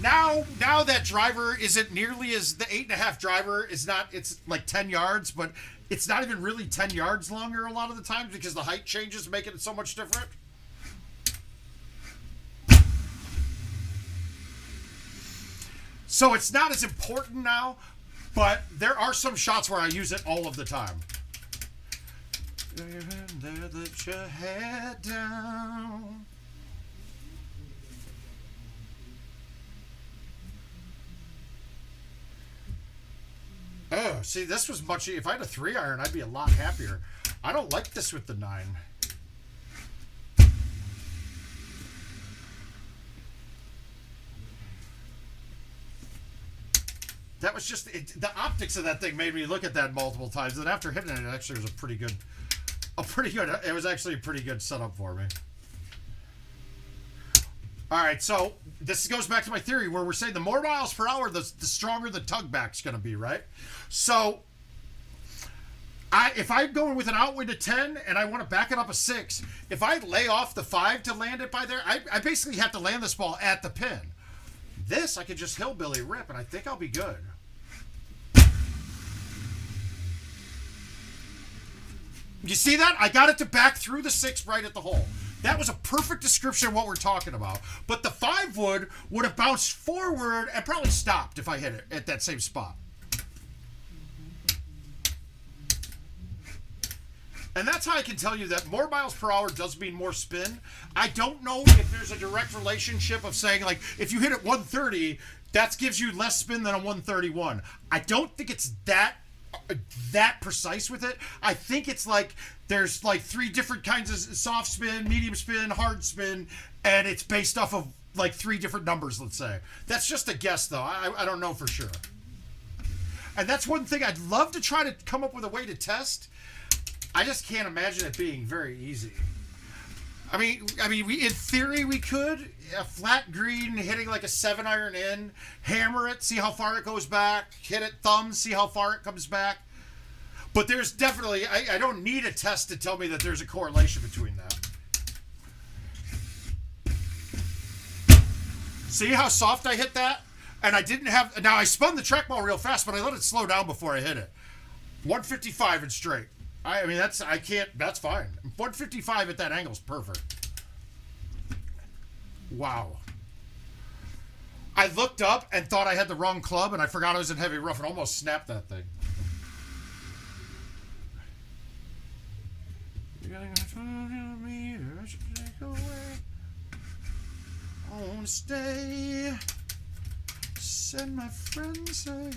Now that driver isn't nearly as the 8.5 driver is not. It's like 10 yards, but it's not even really 10 yards longer a lot of the times because the height changes, making it so much different. So it's not as important now, but there are some shots where I use it all of the time. Let your head down. Oh, see, this was much. If I had a 3-iron, I'd be a lot happier. I don't like this with the 9. That was just the optics of that thing made me look at that multiple times. And after hitting it, it actually was a pretty good. It was actually a pretty good setup for me. All right, so this goes back to my theory where we're saying the more miles per hour, the stronger the tug back's going to be, right? So if I'm going with an outwind of 10 and I want to back it up a 6, if I lay off the 5 to land it by there, I basically have to land this ball at the pin. This, I could just hillbilly rip, and I think I'll be good. You see that? I got it to back through the 6 right at the hole. That was a perfect description of what we're talking about. But the 5-wood would have bounced forward and probably stopped if I hit it at that same spot. And that's how I can tell you that more miles per hour does mean more spin. I don't know if there's a direct relationship of saying, like, if you hit it 130, that gives you less spin than a 131. I don't think it's that precise with it. I think it's like there's like 3 different kinds of soft spin, medium spin, hard spin, and it's based off of like 3 different numbers, let's say. That's just a guess, though. I don't know for sure. And that's one thing I'd love to try to come up with a way to test. I just can't imagine it being very easy. I mean, in theory, we could. A flat green, hitting like a 7-iron in, hammer it, see how far it goes back, hit it, thumb, see how far it comes back. But there's definitely, I don't need a test to tell me that there's a correlation between that. See how soft I hit that? And I didn't have, now I spun the track ball real fast, but I let it slow down before I hit it. 155 and straight. I mean, that's fine. 155 at that angle is perfect. Wow. I looked up and thought I had the wrong club, and I forgot I was in heavy rough and almost snapped that thing. Won't stay. Send my friends say.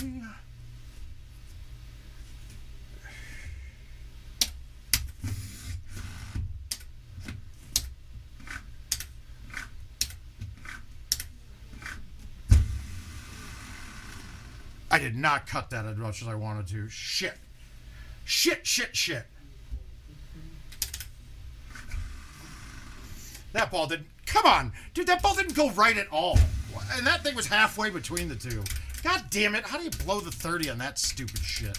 I did not cut that as much as I wanted to. Shit. Shit, shit, shit. That ball didn't... Come on. Dude, that ball didn't go right at all. And that thing was halfway between the two. God damn it. How do you blow the 30 on that stupid shit?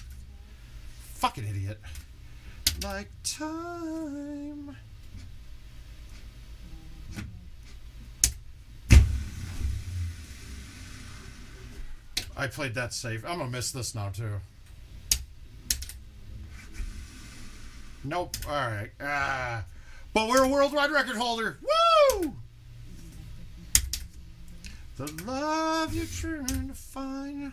Fucking idiot. Like time... I played that safe. I'm gonna miss this now too. Nope. All right. But we're a worldwide record holder. Woo! The love you're trying to find.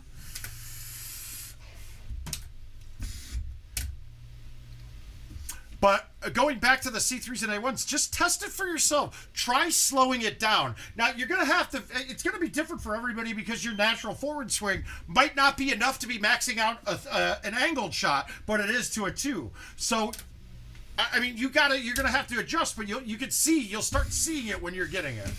But going back to the C3s and A1s, just test it for yourself. Try slowing it down. Now, you're going to have to... It's going to be different for everybody because your natural forward swing might not be enough to be maxing out an angled shot, but it is to a 2. So, I mean, you're going to have to adjust, but you can see, you'll start seeing it when you're getting it.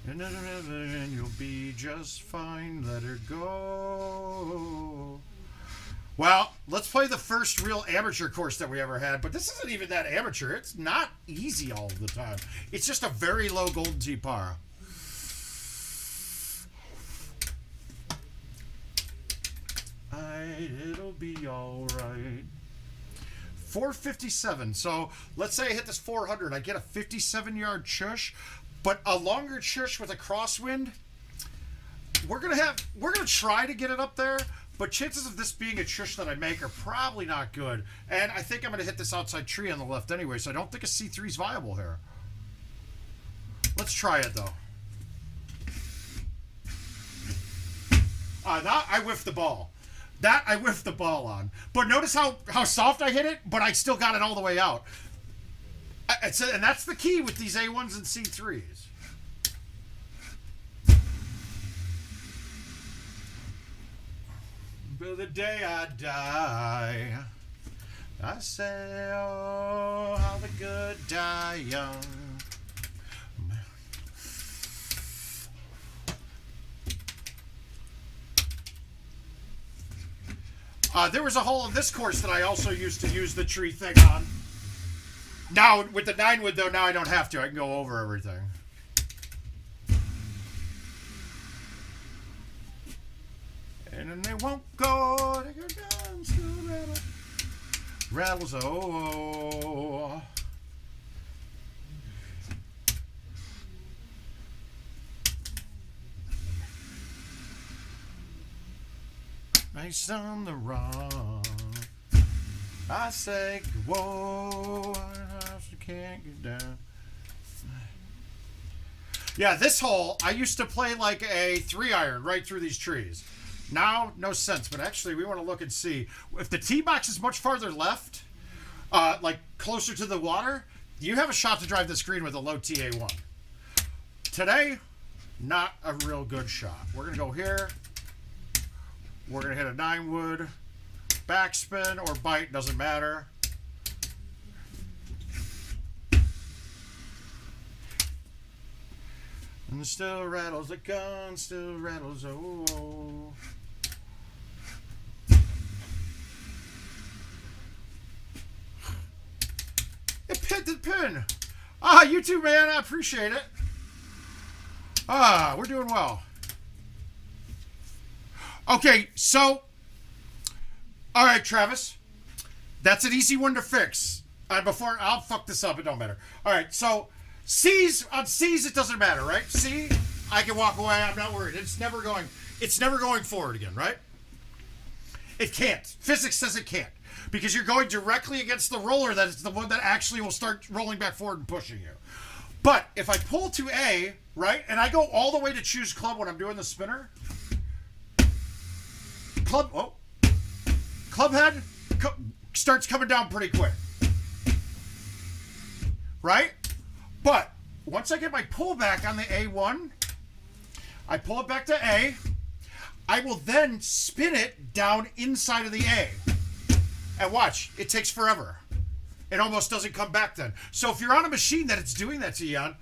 And you'll be just fine. Let her go. Well, let's play the first real amateur course that we ever had, but this isn't even that amateur. It's not easy all the time. It's just a very low Golden Tee par. It'll be all right. 457. So let's say I hit this 400. I get a 57-yard chush, but a longer chush with a crosswind. We're gonna try to get it up there. But chances of this being a chush that I make are probably not good. And I think I'm going to hit this outside tree on the left anyway, so I don't think a C3 is viable here. Let's try it, though. That I whiffed the ball. That I whiffed the ball on. But notice how soft I hit it, but I still got it all the way out. And that's the key with these A1s and C3s. Till the day I die, I say, oh, how the good die young. There was a hole in this course that I also used to use the tree thing on. Now, with the 9-wood, though, now I don't have to. I can go over everything. And then they won't go. They go down, still rattle. Rattles, oh. Nice on the run. I say, whoa, I can't get down. Yeah, this hole, I used to play like a 3-iron right through these trees. Now, no sense, but actually we want to look and see. If the tee box is much farther left, like closer to the water, you have a shot to drive this green with a low TA1. Today, not a real good shot. We're going to go here. We're going to hit a 9-wood, backspin or bite, doesn't matter. And it still rattles, the gun still rattles, oh. It hit the pin. You too, man. I appreciate it. We're doing well. Okay, so. All right, Travis. That's an easy one to fix. Before I'll fuck this up, it don't matter. All right, so C's on C's, it doesn't matter, right? C, I can walk away. I'm not worried. It's never going forward again, right? It can't. Physics says it can't. Because you're going directly against the roller that is the one that actually will start rolling back forward and pushing you. But if I pull to A, right, and I go all the way to choose club when I'm doing the spinner, club head starts coming down pretty quick. Right? But once I get my pullback on the A1, I pull it back to A. I will then spin it down inside of the A. And watch, it takes forever. It almost doesn't come back then. So if you're on a machine that it's doing that to you on,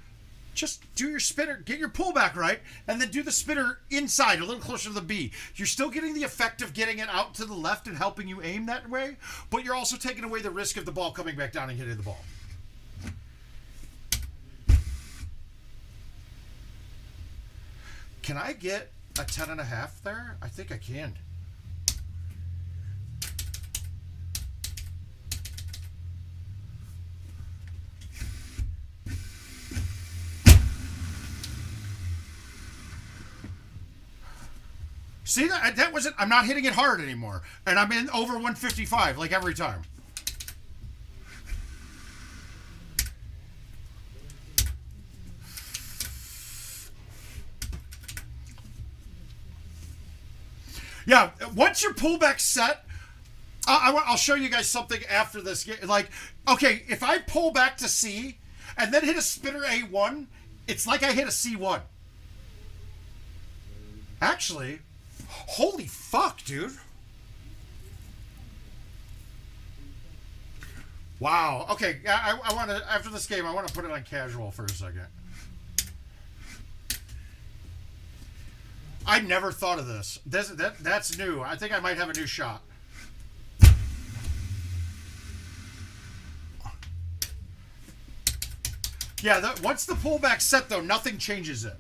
just do your spinner, get your pullback right, and then do the spinner inside, a little closer to the B. You're still getting the effect of getting it out to the left and helping you aim that way, but you're also taking away the risk of the ball coming back down and hitting the ball. Can I get a 10.5 there? I think I can. See, that wasn't, I'm not hitting it hard anymore. And I'm in over 155, like every time. Yeah, once your pullback's set, I'll show you guys something after this. Like, okay, if I pull back to C and then hit a spinner A1, it's like I hit a C1. Actually, holy fuck, dude. Wow. Okay, I want to, after this game, I want to put it on casual for a second. I never thought of this. That's new. I think I might have a new shot. Yeah, once the pullback's set, though, nothing changes it.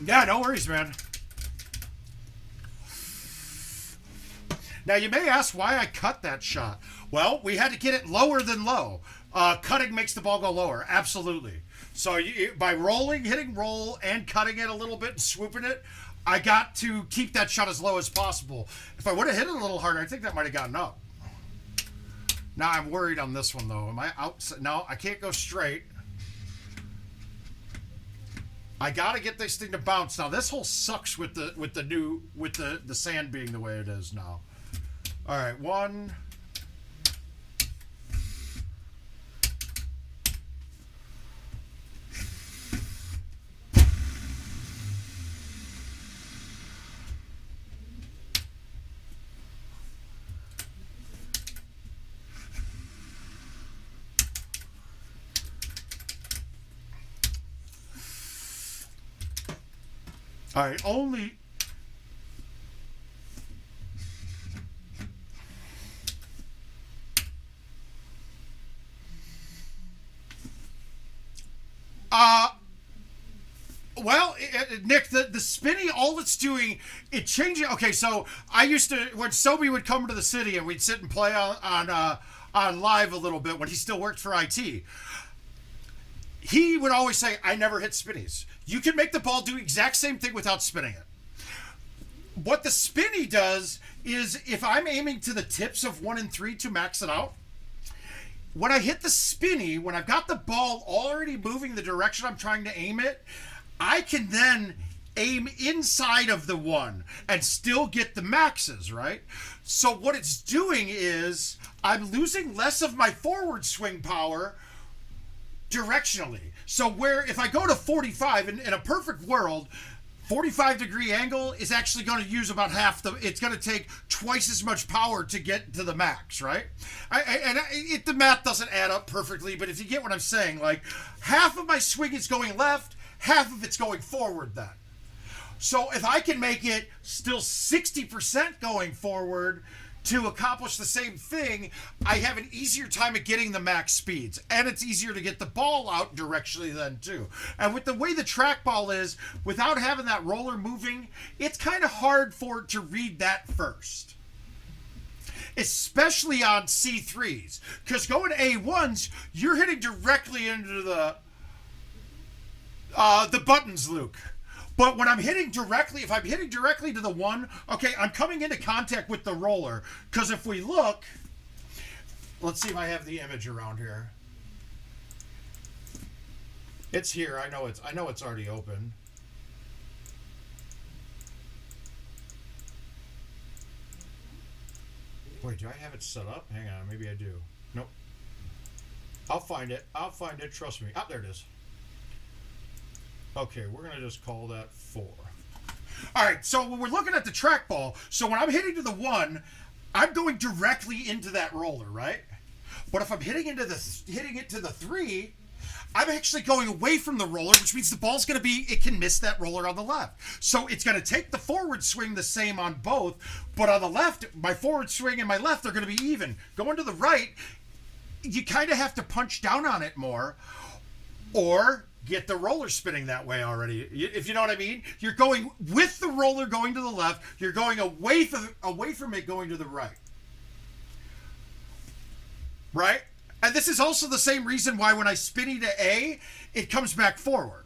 Yeah, no worries, man. Now, you may ask why I cut that shot. Well, we had to get it lower than low. Cutting makes the ball go lower. Absolutely. So by rolling, hitting roll, and cutting it a little bit and swooping it, I got to keep that shot as low as possible. If I would have hit it a little harder, I think that might have gotten up. Now, I'm worried on this one, though. Am I outside? No, I can't go straight. I gotta get this thing to bounce. Now this hole sucks with the sand being the way it is now. All right, one. All right, only... Well, Nick, the spinning, all it's doing, it changes... Okay, so I used to... When Sobe would come to the city and we'd sit and play on live a little bit when he still worked for IT, he would always say, I never hit spinnies. You can make the ball do the exact same thing without spinning it. What the spinny does is if I'm aiming to the tips of 1 and 3 to max it out, when I hit the spinny, when I've got the ball already moving the direction I'm trying to aim it, I can then aim inside of the 1 and still get the maxes, right? So what it's doing is I'm losing less of my forward swing power directionally. So where if I go to 45 in a perfect world, 45-degree angle is actually going to use about half the, it's going to take twice as much power to get to the max, right? The math doesn't add up perfectly, but if you get what I'm saying, like half of my swing is going left, half of it's going forward then. So if I can make it still 60% going forward to accomplish the same thing, I have an easier time at getting the max speeds. And it's easier to get the ball out directionally then too. And with the way the trackball is, without having that roller moving, it's kind of hard for it to read that first. especially on C3s. Because going A1s, you're hitting directly into the buttons, Luke. But when I'm hitting directly, if I'm hitting directly to the one, okay, I'm coming into contact with the roller. Because if we look, let's see if I have the image around here. It's here. I know it's already open. Wait, do I have it set up? Hang on, maybe I do. Nope. I'll find it. I'll find it. Trust me. Oh, there it is. Okay, we're gonna just call that 4. All right. So when we're looking at the trackball, so when I'm hitting to the 1, I'm going directly into that roller, right? But if I'm hitting it to the 3, I'm actually going away from the roller, which means the ball's going to be, it can miss that roller on the left. So it's going to take the forward swing the same on both, but on the left, my forward swing and my left are going to be even. Going to the right, you kind of have to punch down on it more, or get the roller spinning that way already, if you know what I mean. You're going with the roller going to the left, you're going away from it going to the right. Right? And this is also the same reason why when I spin to A, it comes back forward.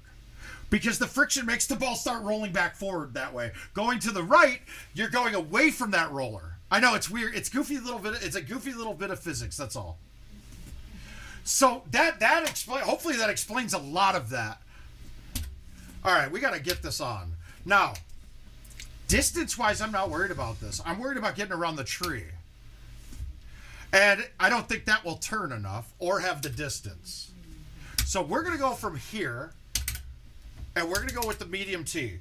Because the friction makes the ball start rolling back forward that way. Going to the right, you're going away from that roller. I know it's weird. It's a goofy little bit of physics, that's all. So hopefully that explains a lot of that. All right, we got to get this on. Now, distance-wise, I'm not worried about this. I'm worried about getting around the tree. And I don't think that will turn enough or have the distance. So we're going to go from here, and we're going to go with the medium T.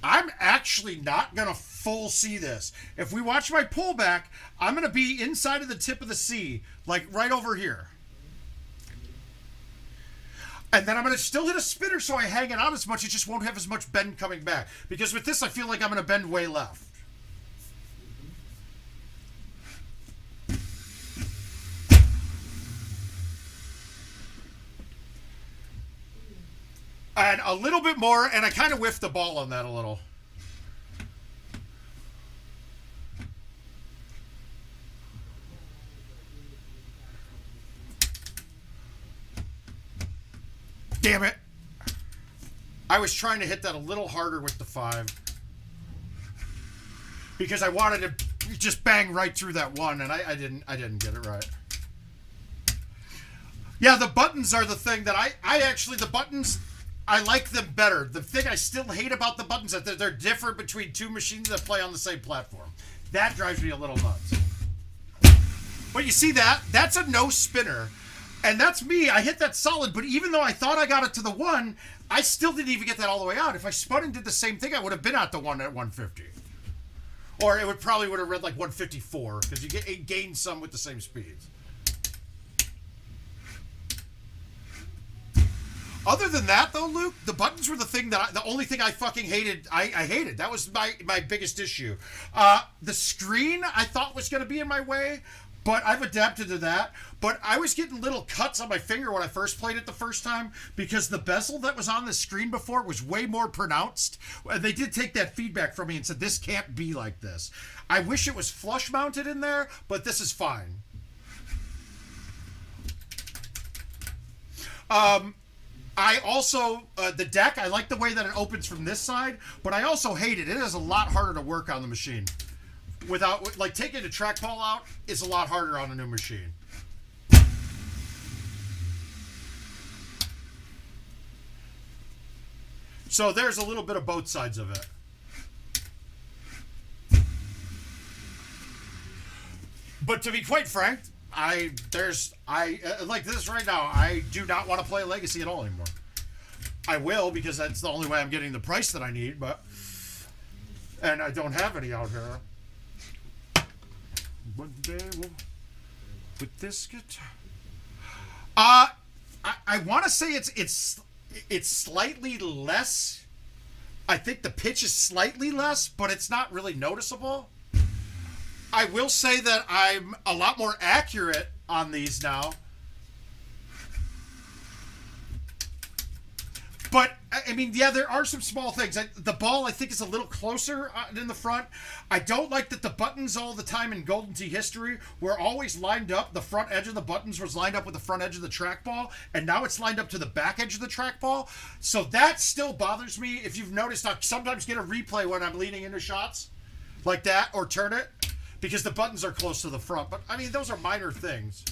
I'm actually not going to full see this. If we watch my pullback, I'm going to be inside of the tip of the C, like right over here. And then I'm going to still hit a spinner so I hang it out as much. It just won't have as much bend coming back. Because with this, I feel like I'm going to bend way left. And a little bit more, and I kind of whiffed the ball on that a little. Damn it. I was trying to hit that a little harder with the 5. Because I wanted to just bang right through that 1, and I didn't get it right. Yeah, the buttons are the thing that the buttons, I like them better. The thing I still hate about the buttons is that they're different between two machines that play on the same platform. That drives me a little nuts. But you see that? That's a no spinner. And that's me. I hit that solid, but even though I thought I got it to the 1, I still didn't even get that all the way out. If I spun and did the same thing, I would have been at the 1 at 150. Or it probably would have read like 154, because you gain some with the same speeds. Other than that, though, Luke, the buttons were the only thing I fucking hated. I hated. That was my biggest issue. The screen I thought was going to be in my way, but I've adapted to that. But I was getting little cuts on my finger when I first played it the first time because the bezel that was on the screen before was way more pronounced. They did take that feedback from me and said, this can't be like this. I wish it was flush mounted in there, but this is fine. I also, the deck, I like the way that it opens from this side, but I also hate it. It is a lot harder to work on the machine. Without, like, taking the trackball out is a lot harder on a new machine. So there's a little bit of both sides of it. But to be quite frank, like this right now, I do not want to play Legacy at all anymore. I will, because that's the only way I'm getting the price that I need, and I don't have any out here. One day with this guitar. I want to say it's slightly less. I think the pitch is slightly less, but it's not really noticeable. I will say that I'm a lot more accurate on these now. But, I mean, yeah, there are some small things. The ball, I think, is a little closer in the front. I don't like that the buttons all the time in Golden Tee history were always lined up. The front edge of the buttons was lined up with the front edge of the trackball, and now it's lined up to the back edge of the trackball. So that still bothers me. If you've noticed, I sometimes get a replay when I'm leaning into shots like that or turn it because the buttons are close to the front. But, I mean, those are minor things.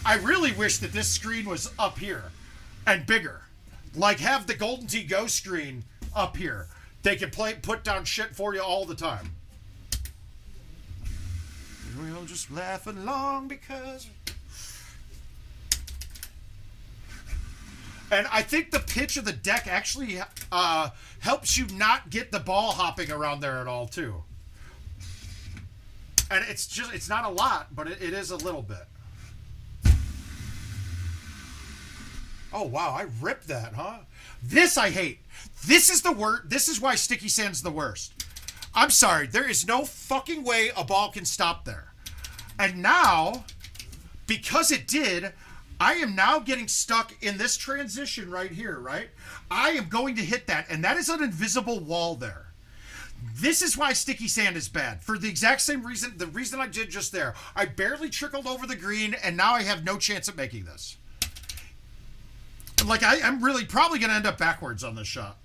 I really wish that this screen was up here and bigger. Like, have the Golden Tee Go screen up here. They can put down shit for you all the time. We'll just laugh along because... And I think the pitch of the deck actually helps you not get the ball hopping around there at all, too. And it's not a lot, but it is a little bit. Oh, wow, I ripped that, huh? This I hate. This is the worst. This is why sticky sand's the worst. I'm sorry. There is no fucking way a ball can stop there. And now, because it did, I am now getting stuck in this transition right here, right? I am going to hit that, and that is an invisible wall there. This is why sticky sand is bad. For the exact same reason, the reason I did just there. I barely trickled over the green, and now I have no chance of making this. Like, I'm really probably going to end up backwards on this shot.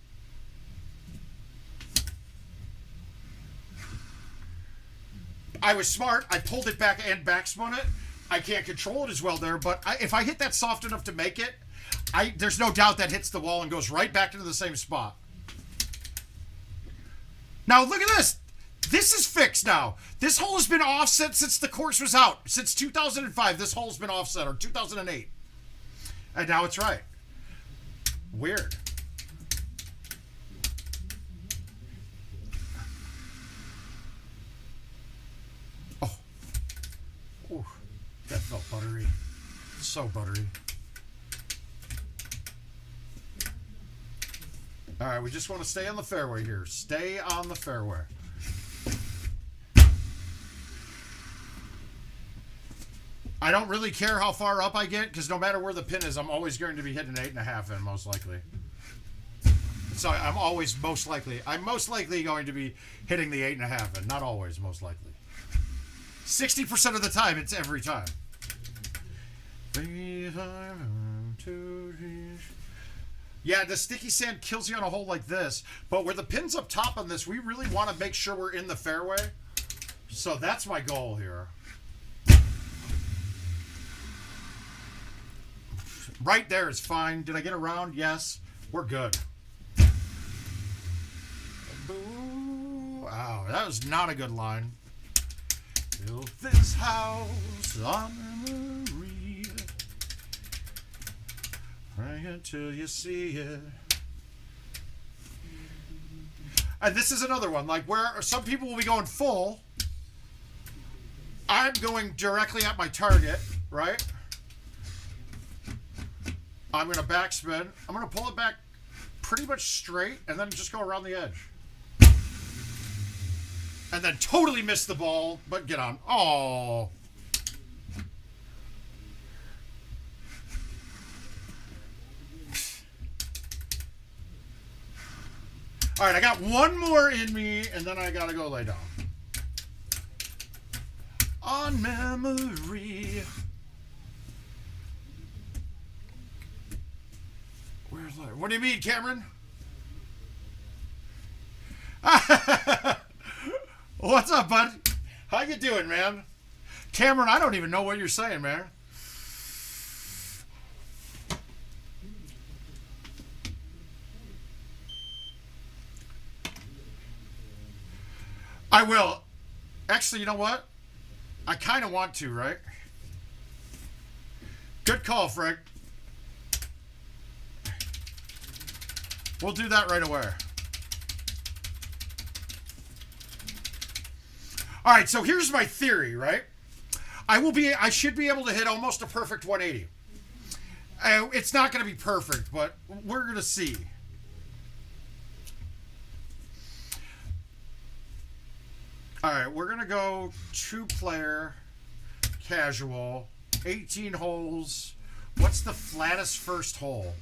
I was smart. I pulled it back and backspun it. I can't control it as well there, but if I hit that soft enough to make it, there's no doubt that hits the wall and goes right back into the same spot. Now, look at this. This is fixed now. This hole has been offset since the course was out. Since 2005, this hole's been offset, or 2008. And now it's right. Weird. Oh. Ooh, that felt buttery. So buttery. All right, we just want to stay on the fairway here. Stay on the fairway. I don't really care how far up I get because no matter where the pin is, I'm always going to be hitting 8.5 in most likely. So I'm most likely going to be hitting the 8.5 in. Not always, most likely. 60% of the time, it's every time. Yeah, the sticky sand kills you on a hole like this, but where the pin's up top on this, we really want to make sure we're in the fairway. So that's my goal here. Right there is fine. Did I get around? Yes. We're good. Wow, that was not a good line. Built this house on memory. Pray until you see it. And this is another one, like where some people will be going full. I'm going directly at my target, right? I'm going to backspin. I'm going to pull it back pretty much straight and then just go around the edge. And then totally miss the ball, but get on. Oh. All right, I got one more in me, and then I got to go lay down. On memory. Where's that? What do you mean, Cameron? What's up, bud? How you doing, man? Cameron, I don't even know what you're saying, man. I will. Actually, you know what? I kind of want to, right? Good call, Frank. We'll do that right away. All right, so here's my theory, right? I should be able to hit almost a perfect 180. It's not going to be perfect, but we're going to see. All right, we're going to go 2-player, casual, 18 holes. What's the flattest first hole?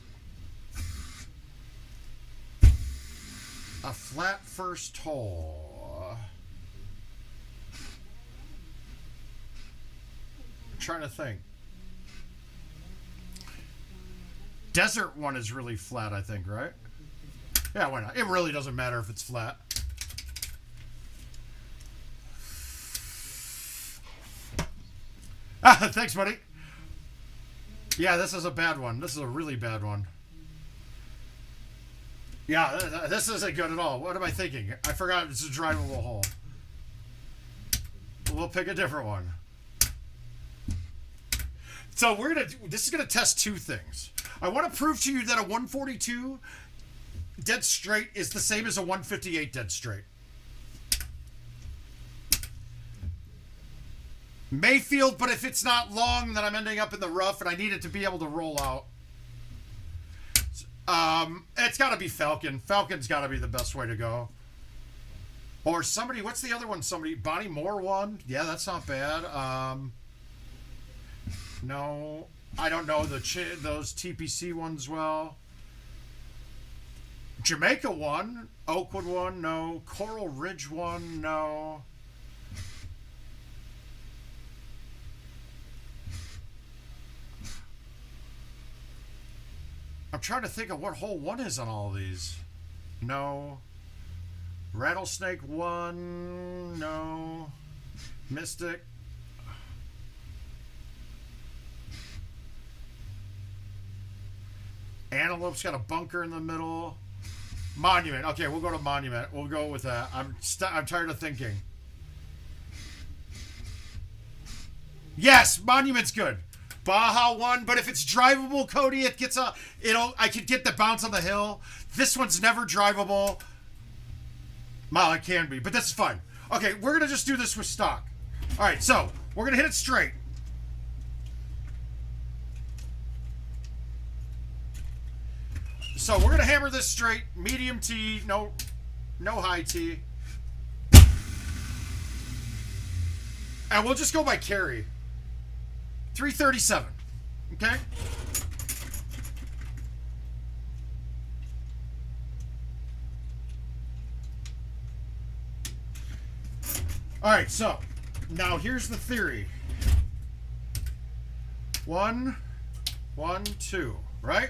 A flat first hole. I'm trying to think. Desert one is really flat, I think, right? Yeah, why not? It really doesn't matter if it's flat. Ah, thanks, buddy. Yeah, this is a bad one. This is a really bad one. Yeah, this isn't good at all. What am I thinking? I forgot it's a drivable hole. We'll pick a different one. So this is gonna test two things. I want to prove to you that a 142 dead straight is the same as a 158 dead straight. Mayfield, but if it's not long, then I'm ending up in the rough, and I need it to be able to roll out. It's got to be Falcon. Falcon's got to be the best way to go. Or somebody, what's the other one? Somebody, Bonnie Moore one? Yeah, that's not bad. No, I don't know those TPC ones well. Jamaica one. Oakwood one, no. Coral Ridge one, no. I'm trying to think of what hole one is on all of these. No. Rattlesnake one. No. Mystic. Antelope's got a bunker in the middle. Monument. Okay, we'll go to Monument. We'll go with that. I'm tired of thinking. Yes, Monument's good. Baja one, but if it's drivable, Cody, it gets a, I could get the bounce on the hill. This one's never drivable. Well, it can be, but that's fine. Okay, we're gonna just do this with stock. All right, so we're gonna hit it straight. So we're gonna hammer this straight, medium T, no high T, and we'll just go by carry. 337. Okay? Alright, so now here's the theory. 1, 1, 2, right?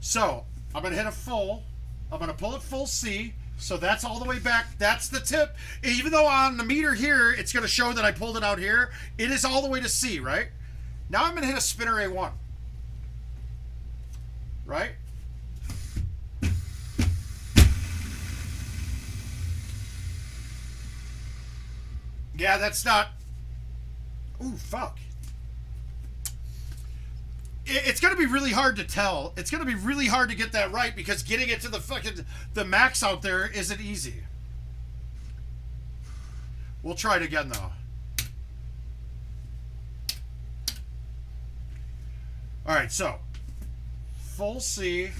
So I'm gonna hit a full. I'm gonna pull it full C. So that's all the way back. That's the tip. Even though on the meter here, it's going to show that I pulled it out here, it is all the way to C, right? Now I'm going to hit a spinner A1. Right? Yeah, that's not... Ooh, fuck. It's going to be really hard to tell. It's going to be really hard to get that right because getting it to the max out there isn't easy. We'll try it again though. All right, so full C,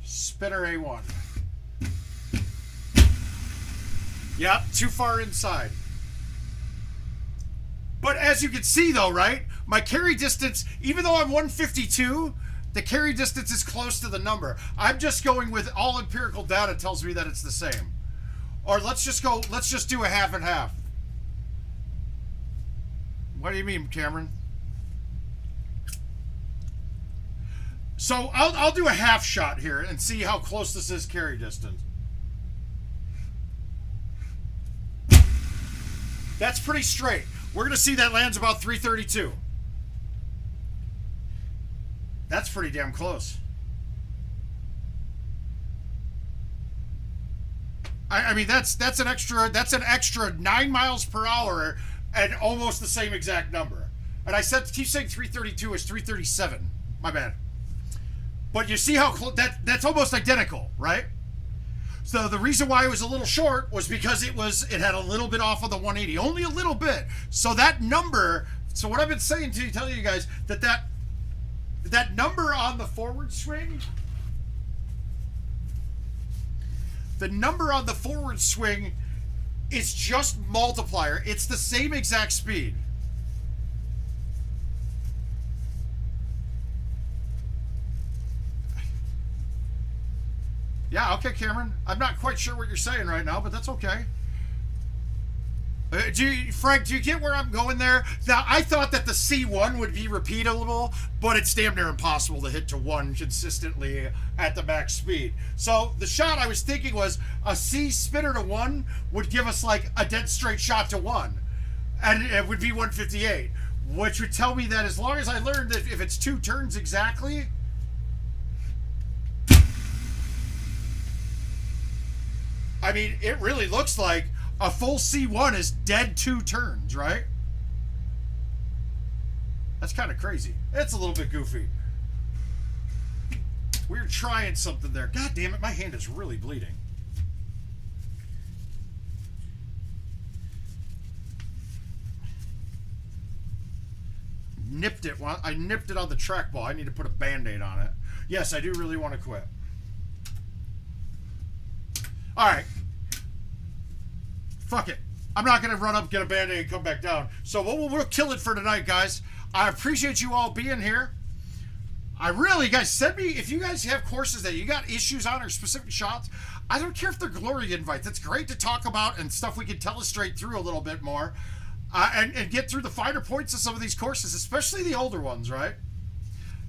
spinner A1. Yep, too far inside. But as you can see though, right? My carry distance, even though I'm 152, the carry distance is close to the number. I'm just going with all empirical data tells me that it's the same. Or let's just do a half and half. What do you mean, Cameron? So I'll do a half shot here and see how close this is carry distance. That's pretty straight. We're going to see that lands about 332. That's pretty damn close. I mean, that's an extra 9 miles per hour and almost the same exact number. And I keep saying 332 is 337. My bad. But you see how close that's almost identical, right? So the reason why it was a little short was because it had a little bit off of the 180, only a little bit. So that number. So what I've been saying to you, telling you guys that number on the forward swing. The number on the forward swing is just multiplier. It's the same exact speed. Yeah, okay, Cameron. I'm not quite sure what you're saying right now, but that's okay. Frank, do you get where I'm going there? Now, I thought that the C1 would be repeatable, but it's damn near impossible to hit to 1 consistently at the max speed. So the shot I was thinking was a C spinner to 1 would give us like a dead straight shot to 1. And it would be 158, which would tell me that as long as I learned that if it's 2 turns exactly... I mean, it really looks like a full C1 is dead 2 turns, right? That's kind of crazy. It's a little bit goofy. We're trying something there. God damn it, my hand is really bleeding. Nipped it. I nipped it on the trackball. I need to put a Band-Aid on it. Yes, I do really want to quit. All right. Fuck it. I'm not going to run up, get a Band-Aid, and come back down. So we'll kill it for tonight, guys. I appreciate you all being here. I really, guys, send me, if you guys have courses that you got issues on or specific shots, I don't care if they're glory invites. That's great to talk about and stuff we can telestrate through a little bit more and get through the finer points of some of these courses, especially the older ones, right?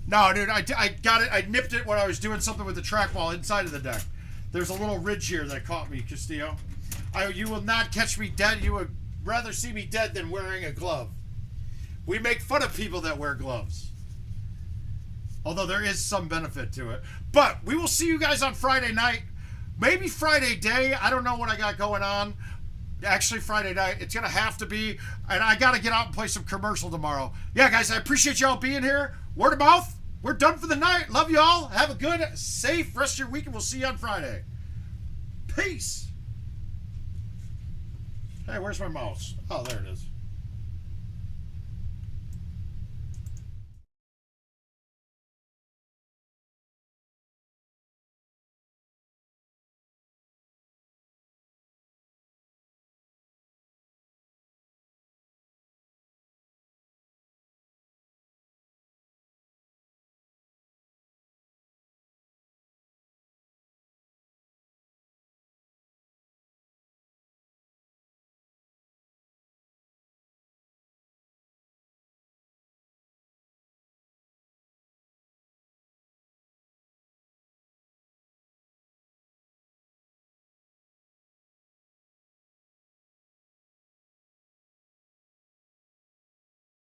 No, dude, I got it. I nipped it when I was doing something with the trackball inside of the deck. There's a little ridge here that caught me, Castillo. You will not catch me dead. You would rather see me dead than wearing a glove. We make fun of people that wear gloves. Although there is some benefit to it. But we will see you guys on Friday night. Maybe Friday day. I don't know what I got going on. Actually, Friday night. It's going to have to be. And I got to get out and play some commercial tomorrow. Yeah, guys, I appreciate y'all being here. Word of mouth. We're done for the night. Love y'all. Have a good, safe rest of your week, and we'll see you on Friday. Peace. Hey, where's my mouse? Oh, there it is.